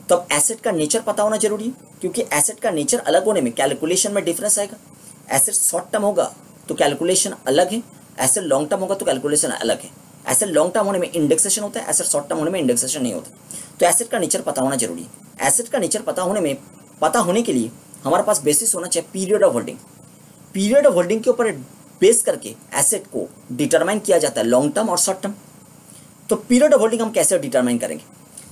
तब एसेट का नेचर पता होना जरूरी है, क्योंकि एसेट का नेचर अलग होने में कैलकुलेशन में डिफरेंस आएगा। एसेट शॉर्ट टर्म होगा तो कैलकुलेशन अलग है, एसेट लॉन्ग टर्म होगा तो कैलकुलेशन अलग है। एसेट लॉन्ग टर्म होने में इंडेक्सेशन होता है, एसेट शॉर्ट टर्म होने में इंडेक्सेशन नहीं होता। तो एसेट का नेचर पता होना जरूरी है। एसेट का नेचर पता होने के लिए हमारे पास बेसिस होना चाहिए period of holding. Period of holding के ऊपर बेस करके एसेट को डिटरमाइन किया जाता है लॉन्ग टर्म और शॉर्ट टर्म। तो पीरियड ऑफ होल्डिंग हम कैसे डिटरमाइन करेंगे,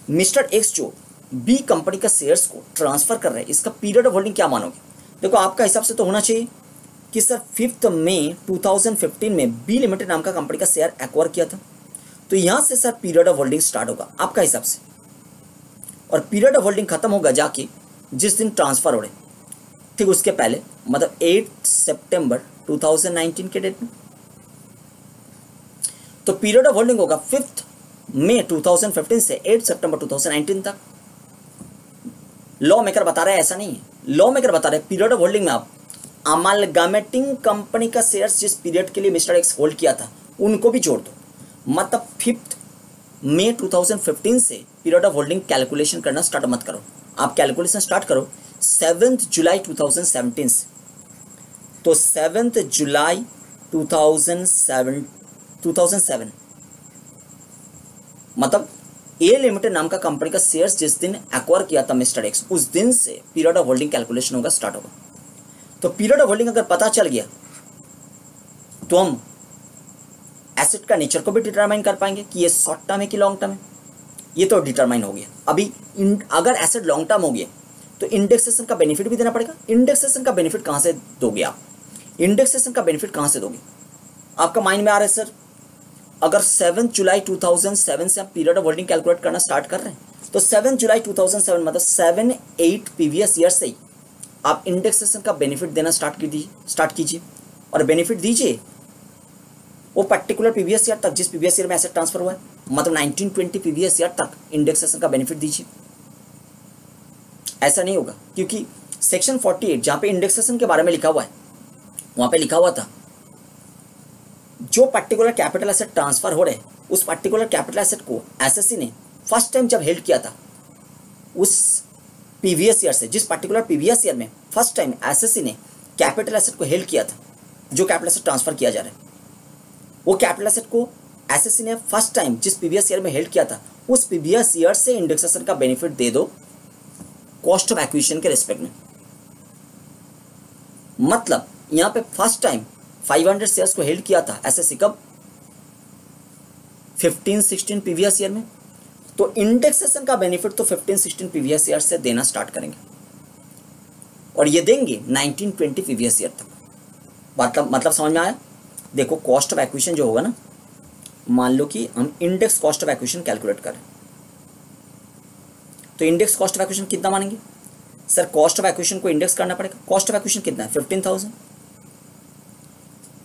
मिस्टर एक्स जो बी कंपनी का शेयर्स को ट्रांसफर कर रहे हैं, इसका पीरियड ऑफ होल्डिंग क्या मानोगे, देखो आपका हिसाब से तो होना चाहिए कि सर 5 मई 2015 में बी लिमिटेड नाम का कंपनी का शेयर एक्वायर किया था, तो यहां से sir period of holding start होगा आपका हिसाब से, और पीरियड ऑफ होल्डिंग खत्म होगा जाके जिस दिन ट्रांसफर हो रहे, ठीक उसके पहले, मतलब 8 सितंबर 2019 के डेट में। तो पीरियड ऑफ होल्डिंग होगा 5 मई 2015 से 8 सितंबर 2019 तक। लॉ मेकर बता रहा है ऐसा नहीं है, लॉ मेकर बता रहे हैं पीरियड ऑफ होल्डिंग में आप अमालगामेटिंग कंपनी का शेयर्स जिस पीरियड के लिए मिस्टर एक्स होल्ड किया था उनको भी जोड़ दो, मतलब 5 मई 2015 से पीरियड ऑफ होल्डिंग कैलकुलेशन करना स्टार्ट मत करो, आप कैलकुलेशन स्टार्ट करो 7 जुलाई 2017 से। तो 7 जुलाई 2007 मतलब ए लिमिटेड नाम का कंपनी का शेयर्स जिस दिन एक्वायर किया था मिस्टर एक्स, उस दिन से पीरियड ऑफ होल्डिंग कैलकुलेशन होगा स्टार्ट होगा। तो पीरियड ऑफ होल्डिंग अगर पता चल गया तो हम एसेट का नेचर को भी डिटरमाइन कर पाएंगे कि ये शॉर्ट टर्म है कि लॉन्ग टर्म है, ये तो डिटरमाइन हो गया। अभी अगर एसेट लॉन्ग टर्म हो गया तो इंडेक्सेशन का बेनिफिट भी देना पड़ेगा। इंडेक्सेशन का बेनिफिट कहां से दोगे आप? इंडेक्सेशन का बेनिफिट कहां से दोगे? आपका माइंड में आ रहा है सर, अगर 7 जुलाई 2007 से आप पीरियड ऑफ होल्डिंग कैलकुलेट करना स्टार्ट कर रहे हैं तो 7 जुलाई 2007 मतलब 7-8 प्रीवियस ईयर से ही आप इंडेक्सेशन का बेनिफिट देना स्टार्ट कीजिए और बेनिफिट दीजिए वो पर्टिकुलर प्रीवियस ईयर तक जिस प्रीवियस ईयर में एसेट ट्रांसफर हुआ है, मतलब 1920 प्रीवियस ईयर तक इंडेक्सेशन का बेनिफिट दीजिए। ऐसा नहीं होगा क्योंकि सेक्शन 48 जहां पे इंडेक्सेशन के बारे में लिखा हुआ है वहां पे लिखा हुआ था जो पर्टिकुलर कैपिटल एसेट ट्रांसफर हो रहे उस पर्टिकुलर कैपिटल एसेट को एसएससी ने फर्स्ट टाइम जब हेल्ड किया था उस प्रीवियस ईयर से, जिस पर्टिकुलर प्रीवियस ईयर में फर्स्ट टाइम एसएससी ने कैपिटल एसेट को हेल्ड किया था, जो कैपिटल एसेट ट्रांसफर किया जा रहा है वो कैपिटल एसेट को एसएससी ने फर्स्ट टाइम जिस प्रीवियस ईयर में हेल्ड किया था उस प्रीवियस ईयर से इंडेक्सेशन का बेनिफिट दे दो कॉस्ट ऑफ एक्विजिशन के रिस्पेक्ट में। मतलब यहां पे फर्स्ट टाइम 500 शेयर्स को हेल्ड किया था एसएससी कब? 15-16 प्रीवियस ईयर में, तो इंडेक्सेशन का बेनिफिट तो 15-16 प्रीवियस ईयर से देना स्टार्ट करेंगे और ये देंगे 1920 प्रीवियस ईयर तक। मतलब समझ में आया? देखो कॉस्ट ऑफ एक्विजिशन जो होगा ना, मान लो कि हम index cost of acquisition calculate करें तो इंडेक्स कॉस्ट ऑफ एक्विजिशन कितना मानेंगे? सर कॉस्ट ऑफ एक्विजिशन को इंडेक्स करना पड़ेगा। कॉस्ट ऑफ एक्विजिशन कितना है? 15,000।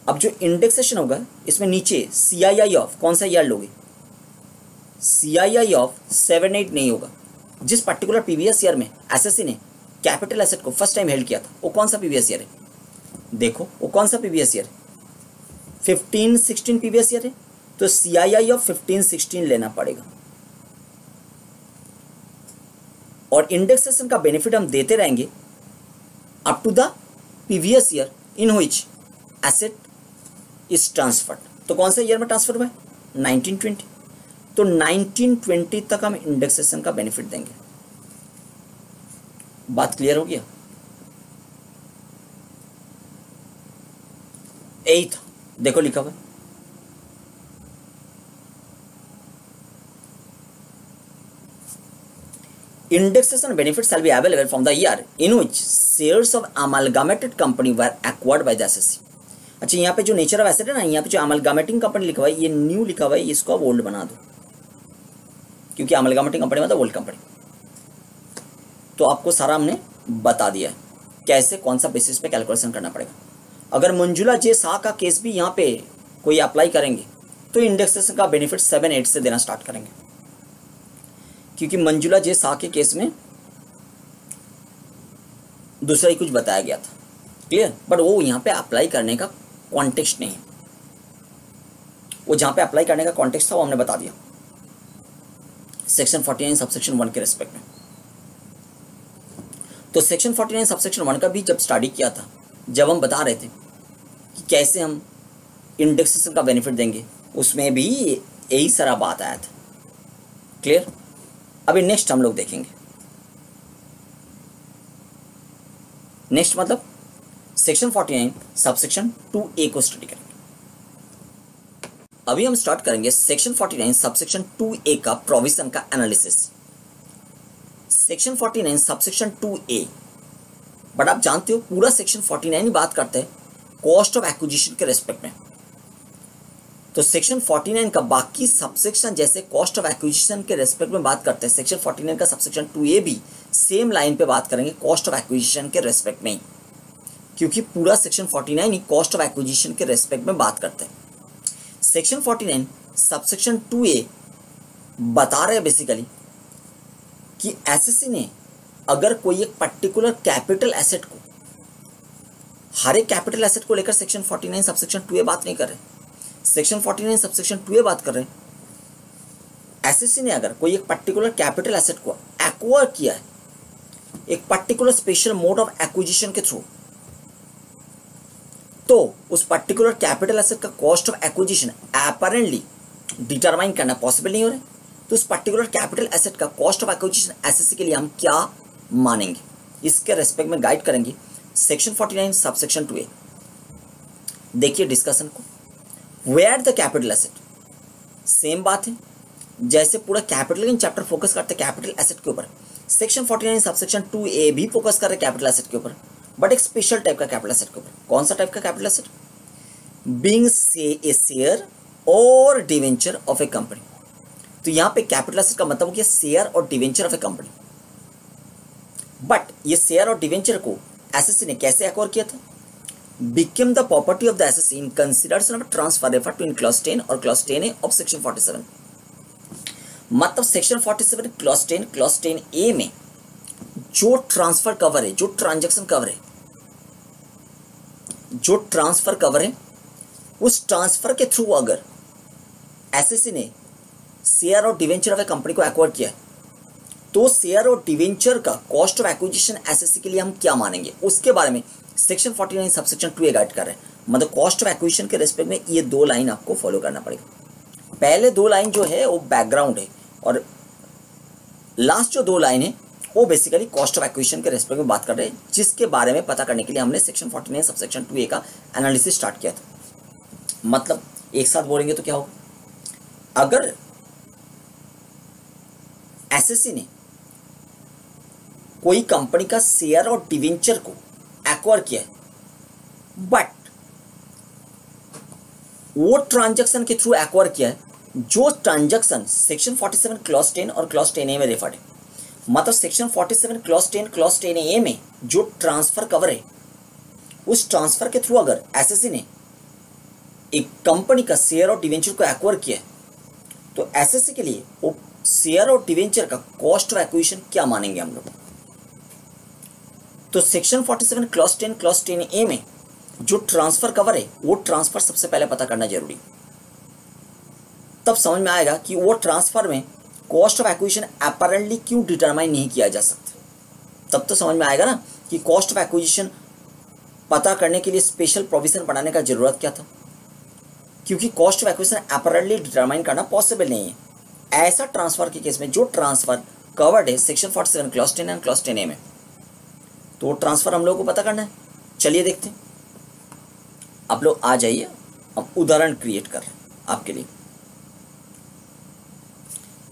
अब जो इंडेक्सेशन होगा इसमें नीचे CII ऑफ कौन सा ईयर लोगे? CII ऑफ 7-8 नहीं होगा। जिस पर्टिकुलर प्रीवियस ईयर में एसएससी ने कैपिटल एसेट को फर्स्ट टाइम हेल्ड किया था वो कौन सा प्रीवियस ईयर है? देखो वो कौन सा प्रीवियस ईयर है? 15-16 प्रीवियस ईयर है, तो CII ऑफ 15-16 लेना पड़ेगा और इंडेक्सेशन का बेनिफिट हम देते रहेंगे up to the previous year in which asset is transferred. तो कौन सा ईयर में ट्रांसफर हुआ है? 1920। तो 1920 तक हम इंडेक्सेशन का बेनिफिट देंगे। बात क्लियर हो गया? यही था, देखो लिखा हुआ indexation benefits shall be available from the year in which shares of amalgamated company were acquired by the SSC। अच्छा यहाँ पे जो नेचर ऑफ एसेट है ना, यहाँ पे जो अमलगामेटिंग कंपनी लिखा हुआ है ये न्यू लिखा हुआ है, इसको आप ओल्ड बना दो क्योंकि अमलगामेटिंग कंपनी मतलब ओल्ड कंपनी। तो आपको सारा हमने बता दिया है कैसे कौन सा बेसिस पे कैलकुलेशन करना पड़ेगा। अगर मंजुला जे शाह का केस भी यहाँ पे कोई अप्लाई करेंगे तो इंडेक्सेशन का बेनिफिट 7-8 से देना स्टार्ट करेंगे क्योंकि मंजुला जे शाह के केस में दूसरा ही कुछ बताया गया था, क्लियर। बट वो यहाँ पे अप्लाई करने का कॉन्टेक्स्ट नहीं है, वो जहाँ पे अप्लाई करने का कॉन्टेक्स्ट था वो हमने बता दिया सेक्शन 49 सबसेक्शन 1 के रिस्पेक्ट में। तो सेक्शन 49 सबसेक्शन 1 का भी जब स्टडी किया था, जब हम बता रहे थे कि कैसे हम इंडेक्सेशन का बेनिफिट देंगे, उसमें भी यही सारा बात आया था, क्लियर। अभी नेक्स्ट हम लोग देखेंगे, नेक्स्ट मतलब सेक्शन 49 सबसेक्शन 2A को स्टडी करेंगे। अभी हम स्टार्ट करेंगे सेक्शन 49 सबसेक्शन 2A का प्रोविजन का analysis. Section 49 subsection 2A, but आप जानते हो पूरा सेक्शन 49 ही बात करते हैं कॉस्ट ऑफ एक्विजिशन के रेस्पेक्ट में। तो सेक्शन 49 का बाकी सबसेक्शन जैसे कॉस्ट ऑफ एक्विजिशन के रेस्पेक्ट में बात करते हैं, सेक्शन 49 का सबसेक्शन 2A भी सेम लाइन पे बात करेंगे कॉस्ट ऑफ एक्विजिशन के रेस्पेक्ट में ही, क्योंकि पूरा section 49 he cost of acquisition के रेस्पेक्ट में बात करते हैं। सेक्शन 49 सबसेक्शन 2A बता रहे हैं बेसिकली कि एसएससी ने अगर कोई एक पर्टिकुलर कैपिटल एसेट को, हर एक कैपिटल एसेट को लेकर सेक्शन 49 सबसेक्शन 2A बात नहीं कर रहे, सेक्शन 49 सबसेक्शन 2A बात कर रहे हैं। एसएससी ने अगर कोई एक पर्टिकुलर कैपिटल एसेट को एक्वायर किया है एक particular special mode of acquisition के थ्रू, तो उस पर्टिकुलर कैपिटल एसेट का cost of acquisition apparently determine करना पॉसिबल नहीं हो रहा है, तो उस पर्टिकुलर कैपिटल एसेट का कॉस्ट ऑफ एक्विजिशन एसएससी के लिए हम क्या मानेंगे, इसके रेस्पेक्ट में गाइड करेंगे सेक्शन 49 सबसेक्शन 2A। देखिए डिस्कशन को, where the capital asset, same बात है जैसे पूरा कैपिटल गेन चैप्टर फोकस करते हैं कैपिटल एसेट के ऊपर, सेक्शन 49 सबसेक्शन 2A भी फोकस कर रहे हैं कैपिटल एसेट के ऊपर, बट एक स्पेशल टाइप का कैपिटल एसेट के ऊपर। कौन सा टाइप का capital asset? Being a share और डिवेंचर ऑफ ए कंपनी। तो यहाँ पे कैपिटल एसेट का मतलब हो गया शेयर और debenture of a company. But ये शेयर और डिवेंचर को एसएससी ने कैसे एक्वायर किया था? became the property of the SSC in consideration of transfer referred to in clause 10 और clause 10A of section 47। मतलब सेक्शन 47 क्लॉज 10A में जो ट्रांसफर कवर है, जो ट्रांजैक्शन कवर है, जो ट्रांसफर कवर है, उस ट्रांसफर के थ्रू अगर एसएससी ने शेयर और डिवेंचर ऑफ ए कंपनी को एक्वायर किया है, तो शेयर और डिवेंचर का कॉस्ट ऑफ एक्विजिशन एसएससी के लिए हम क्या मानेंगे, उसके बारे में सेक्शन 49 सबसेक्शन 2A गाइड कर रहे हैं। मतलब कॉस्ट ऑफ एक्विजिशन के रेस्पेक्ट में ये दो लाइन आपको फॉलो करना पड़ेगा। पहले दो लाइन जो है वो बैकग्राउंड है और लास्ट जो दो लाइन है वो बेसिकली कॉस्ट ऑफ एक्विजिशन के रेस्पेक्ट में बात कर रहे हैं, जिसके बारे में पता करने के लिए हमने सेक्शन 49 सबसेक्शन 2A का एनालिसिस स्टार्ट किया था। मतलब एक साथ बोलेंगे तो क्या होगा, अगर एसएससी ने कोई कंपनी का शेयर और डिवेंचर को एक्वायर किया है, बट वो ट्रांजैक्शन के थ्रू एक्वायर किया है जो ट्रांजैक्शन सेक्शन 47 क्लॉज 10 और क्लॉज 10A में रेफर्ड है। मतलब सेक्शन 47 क्लॉज 10 क्लॉज 10A में जो ट्रांसफर कवर है, उस ट्रांसफर के थ्रू अगर एसएससी ने एक कंपनी का शेयर और डिवेंचर को एक्वायर किया है, तो एसएससी के लिए वो शेयर और डिवेंचर का कॉस्ट ऑफ एक्विजिशन क्या मानेंगे हम लोग। तो सेक्शन 47 क्लॉज 10 क्लॉज 10A में जो ट्रांसफर कवर है, वो ट्रांसफर सबसे पहले पता करना जरूरी, तब समझ में आएगा कि वो ट्रांसफर में कॉस्ट ऑफ एक्विजिशन अपैरेंटली क्यों डिटरमाइन नहीं किया जा सकता। तब तो समझ में आएगा ना कि कॉस्ट ऑफ एक्विजिशन पता करने के लिए स्पेशल प्रोविजन बनाने का जरूरत क्या था, क्योंकि cost of acquisition apparently determine करना पॉसिबल नहीं है ऐसा ट्रांसफर के केस में जो ट्रांसफर कवर्ड है section 47 clause 10 and clause 10A में। तो ट्रांसफर हम लोग को पता करना है। चलिए देखते हैं, आप लोग आ जाइए, हम उदाहरण क्रिएट कर रहे हैं आपके लिए।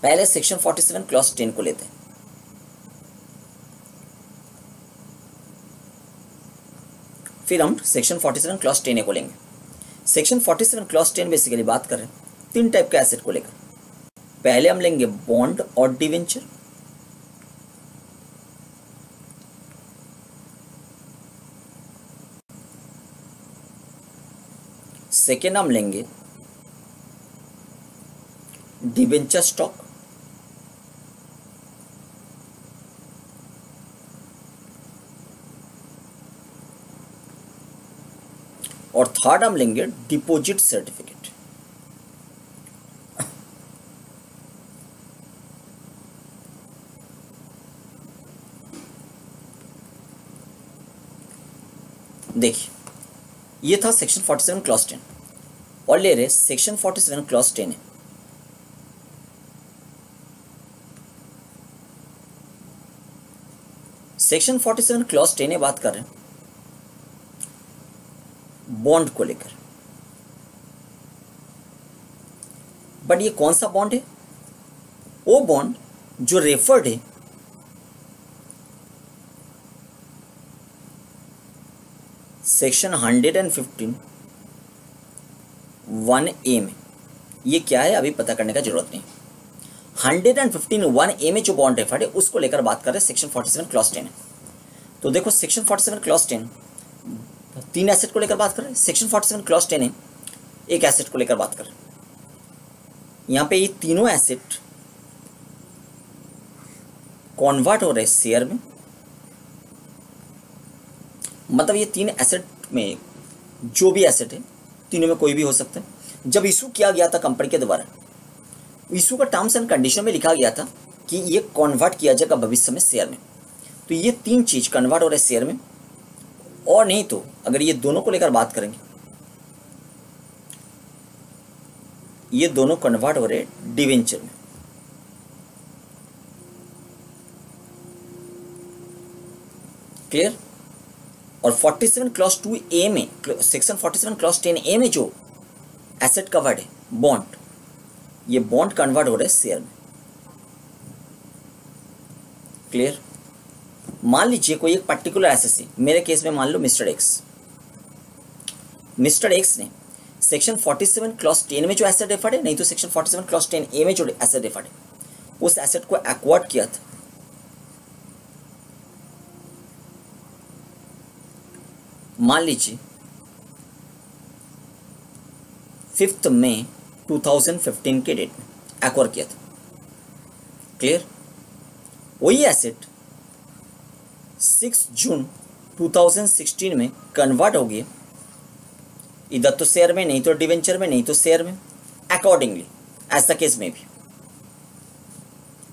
पहले सेक्शन 47 क्लॉज 10 को लेते हैं, फिर हम सेक्शन 47 क्लॉज 10A को लेंगे। सेक्शन 47 क्लॉज 10 बेसिकली बात कर रहे हैं तीन टाइप के एसेट को लेकर। पहले हम लेंगे बॉन्ड और डिवेंचर, सेकेंड हम लेंगे डिवेंचर स्टॉक, और थर्ड हम लेंगे डिपॉजिट सर्टिफिकेट। देखिए ये था सेक्शन 47 क्लॉज 10 और ले रहे सेक्शन 47 क्लॉज 10 है। सेक्शन 47 क्लॉज 10 बात कर रहे हैं बॉन्ड को लेकर, बट ये कौन सा बॉन्ड है? वो बॉन्ड जो रेफर्ड है सेक्शन 115 1A में ये क्या है अभी पता करने का जरूरत नहीं। 115 1A में जो बॉन्ड रेफर्ड है उसको लेकर बात कर रहे हैं सेक्शन 47 क्लॉज 10 है। तो देखो सेक्शन 47 क्लॉज 10 तीन एसेट को लेकर बात कर रहे हैं। सेक्शन 47 क्लॉज 10 है एक एसेट को लेकर बात कर रहे हैं। यहाँ पे ये तीनों एसेट कन्वर्ट हो रहे हैं शेयर में, मतलब ये तीन एसेट में जो भी एसेट है तीनों में कोई भी हो सकता है। जब इशू किया गया था कंपनी के द्वारा, इशू का टर्म्स एंड कंडीशन में लिखा गया था कि ये कन्वर्ट किया जाएगा भविष्य में शेयर में। तो ये तीन चीज कन्वर्ट हो रहे शेयर में, और नहीं तो अगर ये दोनों को लेकर बात करेंगे, ये दोनों कन्वर्ट हो रहे डिवेंचर में। क्लियर। और 47 क्लॉज 2A में, सेक्शन 47 क्लॉज 10A में जो एसेट कवर्ड है बॉन्ड, ये बॉन्ड कन्वर्ट हो रहे शेयर में। क्लियर। मान लीजिए कोई एक पर्टिकुलर एसेट है, मेरे केस में मान लो मिस्टर एक्स ने सेक्शन 47 क्लॉज 10 में जो एसेट रेफर्ड है, नहीं तो सेक्शन 47 क्लॉज 10A में जो एसेट रेफर्ड है, उस एसेट को एक्वायर्ड किया था। मान लीजिए 5 मई 2015 के डेट में एक्वायर किया था। क्लियर। वही एसेट 6 जून 2016 में कन्वर्ट हो गया, इधर तो शेयर में, नहीं तो डिवेंचर में, नहीं तो शेयर में, अकॉर्डिंगली एज द केस में भी।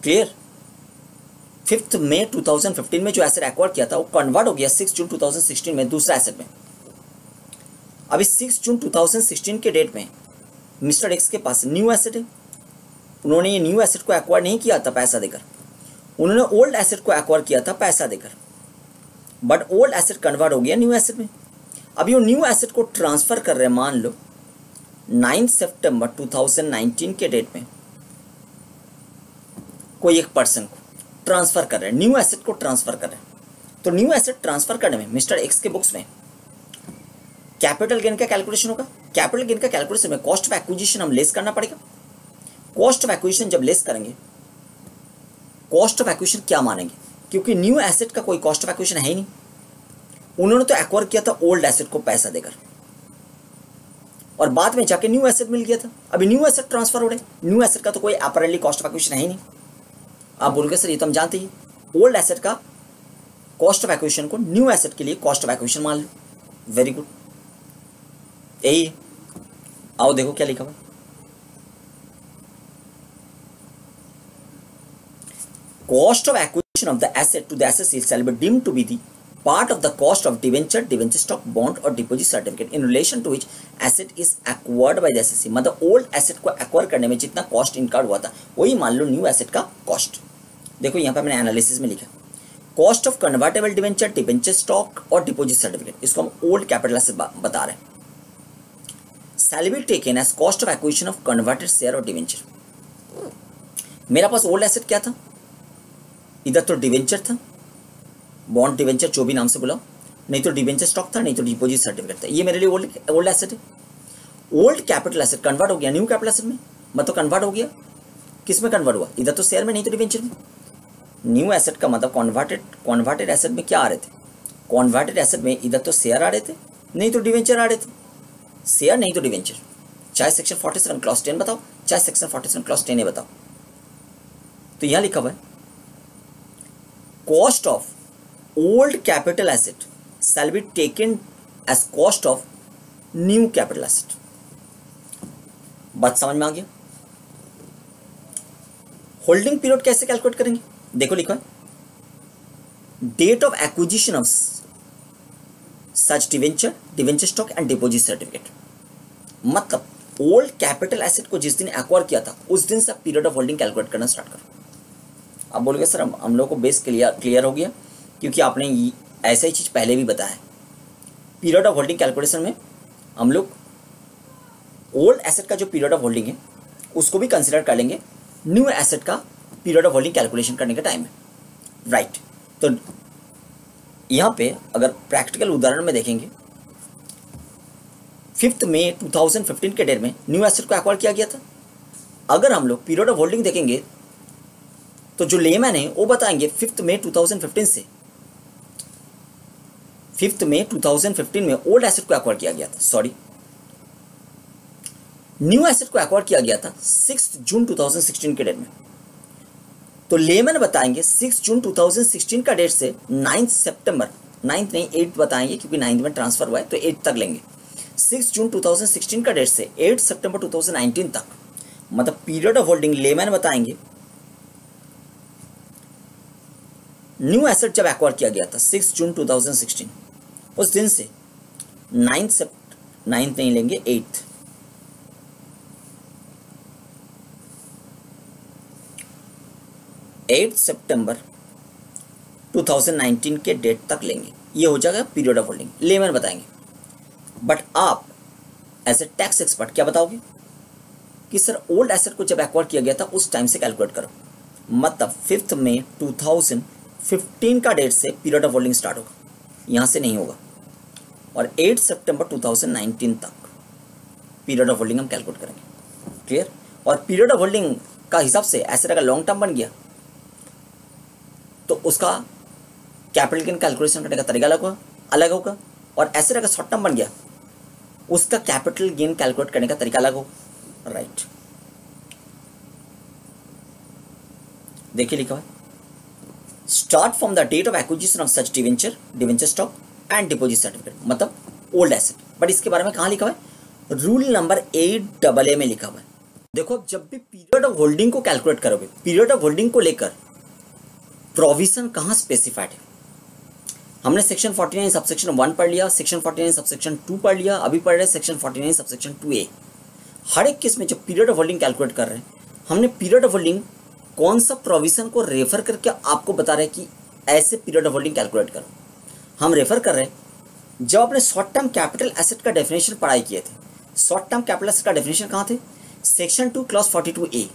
क्लियर। 5 मई 2015 में जो एसेट एक्वायर किया था वो कन्वर्ट हो गया 6 जून 2016 में दूसरा एसेट में। अभी 6 जून 2016 के डेट में मिस्टर एक्स के पास न्यू एसेट है। उन्होंने ये न्यू एसेट को एक्वायर नहीं किया था पैसा देकर, उन्होंने ओल्ड एसेट को एक्वायर किया था पैसा देकर, बट ओल्ड एसेट कन्वर्ट हो गया न्यू एसेट में। अभी वो न्यू एसेट को ट्रांसफर कर रहे हैं, मान लो 9 सितंबर 2019 के डेट में कोई एक पर्सन को ट्रांसफर कर रहे हैं, न्यू एसेट को ट्रांसफर कर रहे हैं। तो न्यू एसेट ट्रांसफर करने में मिस्टर एक्स के बुक्स में कैपिटल गेन का कैलकुलेशन होगा। कैपिटल गेन का कैलकुलेशन में कॉस्ट ऑफ एक्विजिशन हम लेस करना पड़ेगा। कॉस्ट ऑफ एक्विजिशन जब लेस करेंगे, कॉस्ट ऑफ एक्विजिशन क्या मानेंगे, क्योंकि न्यू एसेट का कोई कॉस्ट ऑफ एक्विजिशन है ही नहीं। उन्होंने तो एक्वायर किया था ओल्ड एसेट को पैसा देकर, और बाद में जाके न्यू एसेट मिल गया था। अभी न्यू एसेट ट्रांसफर हो रहे, न्यू एसेट का तो कोई अपरेंटली कॉस्ट ऑफ एक्विजिशन है ही नहीं। आप बोलोगे सर ये तो हम जानते ही, ओल्ड एसेट का कॉस्ट ऑफ एक्विजिशन को न्यू एसेट के लिए कॉस्ट ऑफ एक्विजिशन मान लो। वेरी गुड, यही है। आओ देखो क्या लिखा हुआ, cost of acquisition of the asset to the asset shall be deemed to be the part of the cost of debenture, debenture stock, bond or deposit certificate in relation to which asset is acquired by the assessee। मतलब old asset को acquire करने में जितना cost incurred हुआ था वही मान लो न्यू एसेट का कॉस्ट। देखो यहाँ पे मैंने एनालिसिस में लिखा cost of convertible debenture, debenture stock और डिपोजिट सर्टिफिकेट, इसको हम ओल्ड कैपिटल एसेट बता रहे हैं। Shall be taken as cost of acquisition of converted share और डिवेंचर। मेरा पास ओल्ड एसेट क्या था, इधर तो डिवेंचर था, बॉन्ड डिवेंचर जो भी नाम से बुलाओ, नहीं तो डिवेंचर स्टॉक था, नहीं तो डिपोजिट सर्टिफिकेट था। ये मेरे लिए ओल्ड एसेट है। ओल्ड कैपिटल एसेट कन्वर्ट हो गया न्यू कैपिटल एसेट में, मतलब कन्वर्ट हो गया, किस में कन्वर्ट हुआ, इधर तो शेयर में, नहीं तो डिवेंचर में। न्यू एसेट का मतलब कन्वर्टेड एसेट में क्या आ रहे थे, कन्वर्टेड एसेट में इधर तो शेयर आ रहे थे, नहीं तो डिवेंचर आ रहे थे। शेयर नहीं तो डिवेंचर, चाहे सेक्शन 47 क्लॉज 10 बताओ, चाहे सेक्शन 47 क्लॉज 10A बताओ। तो यहां लिखा हुआ है cost of old capital asset shall be taken as cost of new capital asset। बात समझ में आ गया। होल्डिंग पीरियड कैसे कैलकुलेट करेंगे, देखो लिखा है date of acquisition of such debenture, debenture stock and deposit certificate. मतलब ओल्ड कैपिटल एसेट को जिस दिन एक्वायर किया था उस दिन से पीरियड ऑफ होल्डिंग कैलकुलेट करना स्टार्ट करो। अब बोलोगे सर हम लोग को बेस क्लियर हो गया, क्योंकि आपने ऐसा ही चीज़ पहले भी बताया है। पीरियड ऑफ होल्डिंग कैलकुलेशन में हम लोग ओल्ड एसेट का जो पीरियड ऑफ होल्डिंग है उसको भी कंसिडर कर लेंगे न्यू एसेट का पीरियड ऑफ होल्डिंग कैलकुलेशन करने का टाइम है। राइट। तो यहाँ पे अगर प्रैक्टिकल उदाहरण में देखेंगे 5 मई 2015 के डेट में न्यू एसेट को एक्वायर किया गया था। अगर हम लोग पीरियड ऑफ होल्डिंग देखेंगे तो जो लेमैन है वो बताएंगे 5 मई 2015 से 5 मई 2015 में ओल्ड एसेट को एक्वायर किया गया था, सॉरी न्यू एसेट को एक्वायर किया गया था 6 जून 2016 के डेट में। तो लेमैन बताएंगे 6 जून 2016 का डेट से 9 सितंबर, 9 नहीं 8 बताएंगे क्योंकि 9 में ट्रांसफर हुआ है तो 8 तक लेंगे। 6 जून 2016 का डेट से 8 सितंबर 2019 तक, मतलब पीरियड ऑफ होल्डिंग लेमैन बताएंगे न्यू एसेट जब एक्वायर किया गया था 6 जून 2016, उस दिन से 9 नहीं लेंगे 8 सितंबर 2019 के डेट तक लेंगे। ये हो जाएगा पीरियड ऑफ होल्डिंग, लेमैन बताएंगे। बट आप एज ए टैक्स एक्सपर्ट क्या बताओगे कि सर ओल्ड एसेट को जब एक्वायर किया गया था उस टाइम से कैलकुलेट करो, मतलब 5 मई 2015 का डेट से पीरियड ऑफ होल्डिंग स्टार्ट होगा, यहाँ से नहीं होगा, और 8 सितंबर 2019 तक पीरियड ऑफ होल्डिंग हम कैलकुलेट करेंगे। क्लियर? और पीरियड ऑफ होल्डिंग का हिसाब से एसेट अगर लॉन्ग टर्म बन गया तो उसका कैपिटल गेन कैलकुलेशन करने का तरीका अलग होगा, और एसेट अगर शॉर्ट टर्म बन गया उसका कैपिटल गेन कैलकुलेट करने का तरीका अलग होगा। राइट, देखिए लिखा है start from the date of acquisition of such debenture stock and deposit certificate, मतलब ओल्ड एसेट। बट इसके बारे में कहाँ लिखा हुआ है? रूल नंबर 8AA में लिखा हुआ है। देखो, जब भी पीरियड ऑफ होल्डिंग को कैलकुलेट करोगे, पीरियड ऑफ होल्डिंग को लेकर प्रोविजन कहाँ स्पेसिफाइड है? हमने सेक्शन 49 सबसेक्शन 1 पढ़ लिया, सेक्शन 49 सबसेक्शन 2 पढ़ लिया, अभी पढ़ रहे हैं सेक्शन 49 सबसेक्शन 2A। हर एक केस में जब पीरियड ऑफ होल्डिंग कैलकुलेट कर रहे हैं, हमने पीरियड ऑफ होल्डिंग कौन सा प्रोविजन को रेफर करके आपको बता रहे हैं कि ऐसे पीरियड ऑफ होल्डिंग कैलकुलेट करो। हम रेफर कर रहे हैं जब आपने शॉर्ट टर्म कैपिटल एसेट का डेफिनेशन पढ़ाई किए थे। शॉर्ट टर्म कैपिटल एसेट का डेफिनेशन कहाँ थे? Section 2 clause 42A।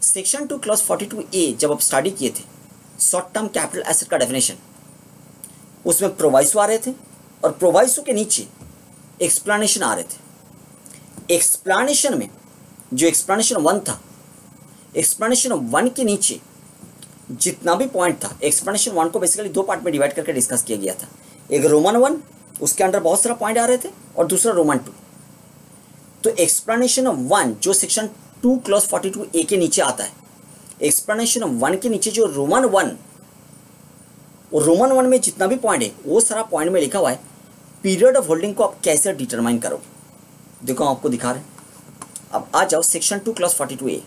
Section 2 clause 42A जब आप स्टडी किए थे शॉर्ट टर्म कैपिटल एसेट का डेफिनेशन, उसमें प्रोवाइसो आ रहे थे और प्रोवाइसो के नीचे एक्सप्लेनेशन आ रहे थे। एक्सप्लेनेशन में जो एक्सप्लेनेशन 1 था, एक्सप्लेनेशन 1 के नीचे जितना भी पॉइंट था, एक्सप्लेनेशन 1 को बेसिकली 2 पार्ट में डिवाइड करके डिस्कस किया गया था। एक रोमन 1, उसके अंदर बहुत सारा पॉइंट आ रहे थे, और दूसरा रोमन 2। तो एक्सप्लेनेशन 1 जो सेक्शन 2 क्लॉज 42A के नीचे आता है, एक्सप्लेनेशन 1 के नीचे जो रोमन 1, और रोमन 1 में जितना भी पॉइंट है वो सारा पॉइंट में लिखा हुआ है पीरियड ऑफ होल्डिंग को आप कैसे डिटरमाइन करोगे। देखो आपको दिखा रहे हैं। अब आ जाओ सेक्शन 2 क्लॉज 42A।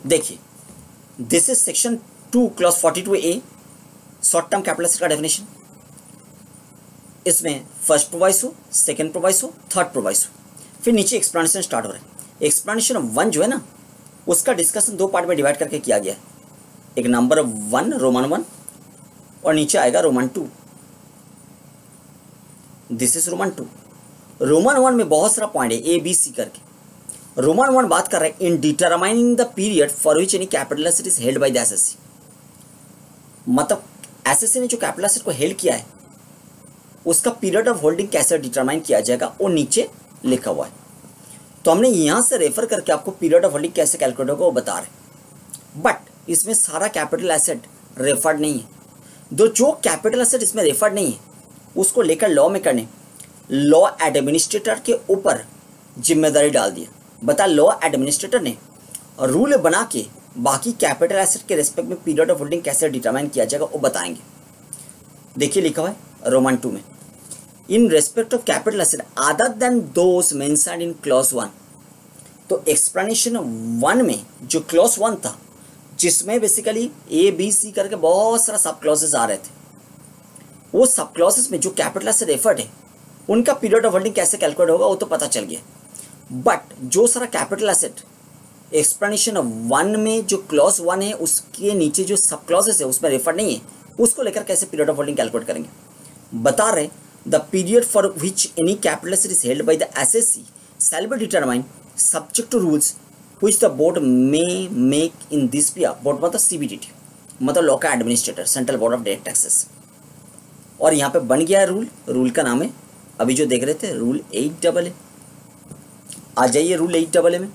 देखिए, this is section 2 clause 42A short term capital asset का डेफिनेशन। इसमें फर्स्ट प्रोवाइसो, सेकंड प्रोवाइसो, थर्ड प्रोवाइसो, फिर नीचे एक्सप्लेनेशन स्टार्ट हो रहा है। एक्सप्लेनेशन 1 जो है ना, उसका डिस्कशन 2 पार्ट में डिवाइड करके किया गया है। एक नंबर 1 रोमन 1 और नीचे आएगा Roman 2। This is Roman 2। Roman 1 में बहुत सारा पॉइंट है ABC करके। रोमन 1 बात कर रहे हैं in determining the period for which any capital asset is held by the SSC, मतलब एसएससी ने जो कैपिटल एसेट को हेल्ड किया है उसका पीरियड ऑफ होल्डिंग कैसे डिटरमाइन किया जाएगा वो नीचे लिखा हुआ है। तो हमने यहाँ से रेफर करके आपको पीरियड ऑफ होल्डिंग कैसे कैलकुलेट होगा वो बता रहे। बट इसमें सारा कैपिटल एसेट रेफर्ड नहीं है। जो कैपिटल एसेट इसमें रेफर्ड नहीं है उसको लेकर लॉ में करने लॉ एडमिनिस्ट्रेटर के ऊपर जिम्मेदारी डाल दिया। बता, लॉ एडमिनिस्ट्रेटर ने रूल बना के बाकी कैपिटल एसेट के रेस्पेक्ट में पीरियड ऑफ होल्डिंग कैसे डिटरमाइन किया जाएगा वो बताएंगे। देखिए लिखा हुआ है रोमन 2 में, in respect of capital asset other than those mentioned in clause 1। तो एक्सप्लेनेशन 1 में जो क्लॉज 1 था, जिसमें बेसिकली ABC करके बहुत सारा सब क्लॉजेस आ रहे थे, वो सब क्लॉजेस में जो कैपिटल एसेट रेफर्ड है उनका पीरियड ऑफ होल्डिंग कैसे कैलकुलेट होगा वो तो पता चल गया। बट जो सारा कैपिटल एसेट एक्सप्लेनेशन 1 में जो क्लॉज 1 है उसके नीचे जो सब क्लॉजेस है उसमें रेफर नहीं है, उसको लेकर कैसे पीरियड ऑफ होल्डिंग कैलकुलेट करेंगे। बता रहे the period for which any capital asset is held by the assessee shall be determine subject to rules which the board may make in this P board मतलब CBDT मतलब local administrator central board of direct taxes. और यहाँ पे बन गया है rule का नाम है अभी जो देख रहे थे रूल 8AA। आ जाइए रूल 8AA में।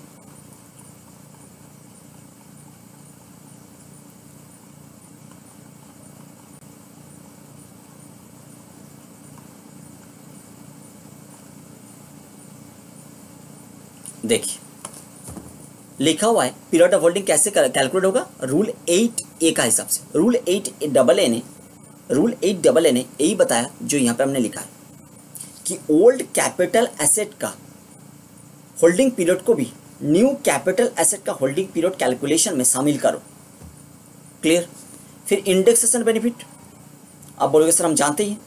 देखिए लिखा हुआ है पीरियड ऑफ होल्डिंग कैसे कैलकुलेट होगा, रूल 8A का हिसाब से। रूल 8AA ने यही बताया जो यहाँ पे हमने लिखा है कि ओल्ड कैपिटल एसेट का होल्डिंग पीरियड को भी न्यू कैपिटल एसेट का होल्डिंग पीरियड कैलकुलेशन में शामिल करो। क्लियर। फिर इंडेक्सेशन बेनिफिट, आप बोलोगे सर हम जानते ही हैं,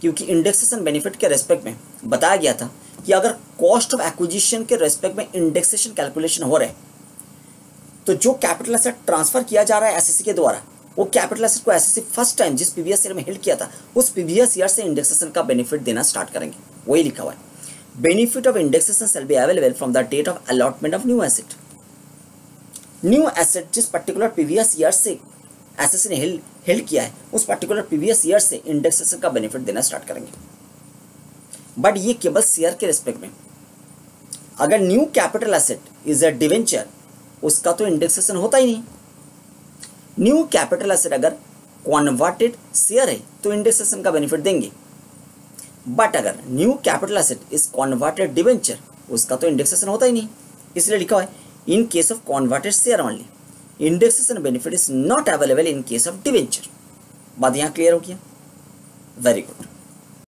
क्योंकि इंडेक्सेशन बेनिफिट के रेस्पेक्ट में बताया गया था कि अगर कॉस्ट ऑफ एक्विजिशन के रेस्पेक्ट में इंडेक्सेशन कैलकुलेशन हो रहा है तो जो कैपिटल एसेट ट्रांसफर किया जा रहा है एसएससी के द्वारा, वो कैपिटल एसेट को एसएससी फर्स्ट टाइम जिस प्रीवियस ईयर में हेल्ड किया था उस प्रीवियस ईयर से इंडेक्सेशन का बेनिफिट देना स्टार्ट करेंगे। वही लिखा हुआ है, benefit of indexation shall be available from the date of allotment of new asset. New asset जिस पर्टिकुलर प्रीवियस ईयर से एसएससी ने हेल्ड किया है उस पर्टिकुलर प्रीवियस ईयर से इंडेक्सेशन का बेनिफिट देना स्टार्ट करेंगे। बट ये केवल शेयर के रेस्पेक्ट में। अगर new capital asset is a debenture उसका तो इंडेक्सेशन होता ही नहीं। न्यू कैपिटल एसेट अगर कन्वर्टेड शेयर है तो इंडेक्सेशन का बेनिफिट देंगे। बट अगर new capital asset is converted debenture उसका तो इंडेक्सेशन होता ही नहीं। इसलिए लिखा हुआ है इन case of converted share only indexation benefit is not available in case of debenture. बात यहाँ क्लियर हो गया। Very good.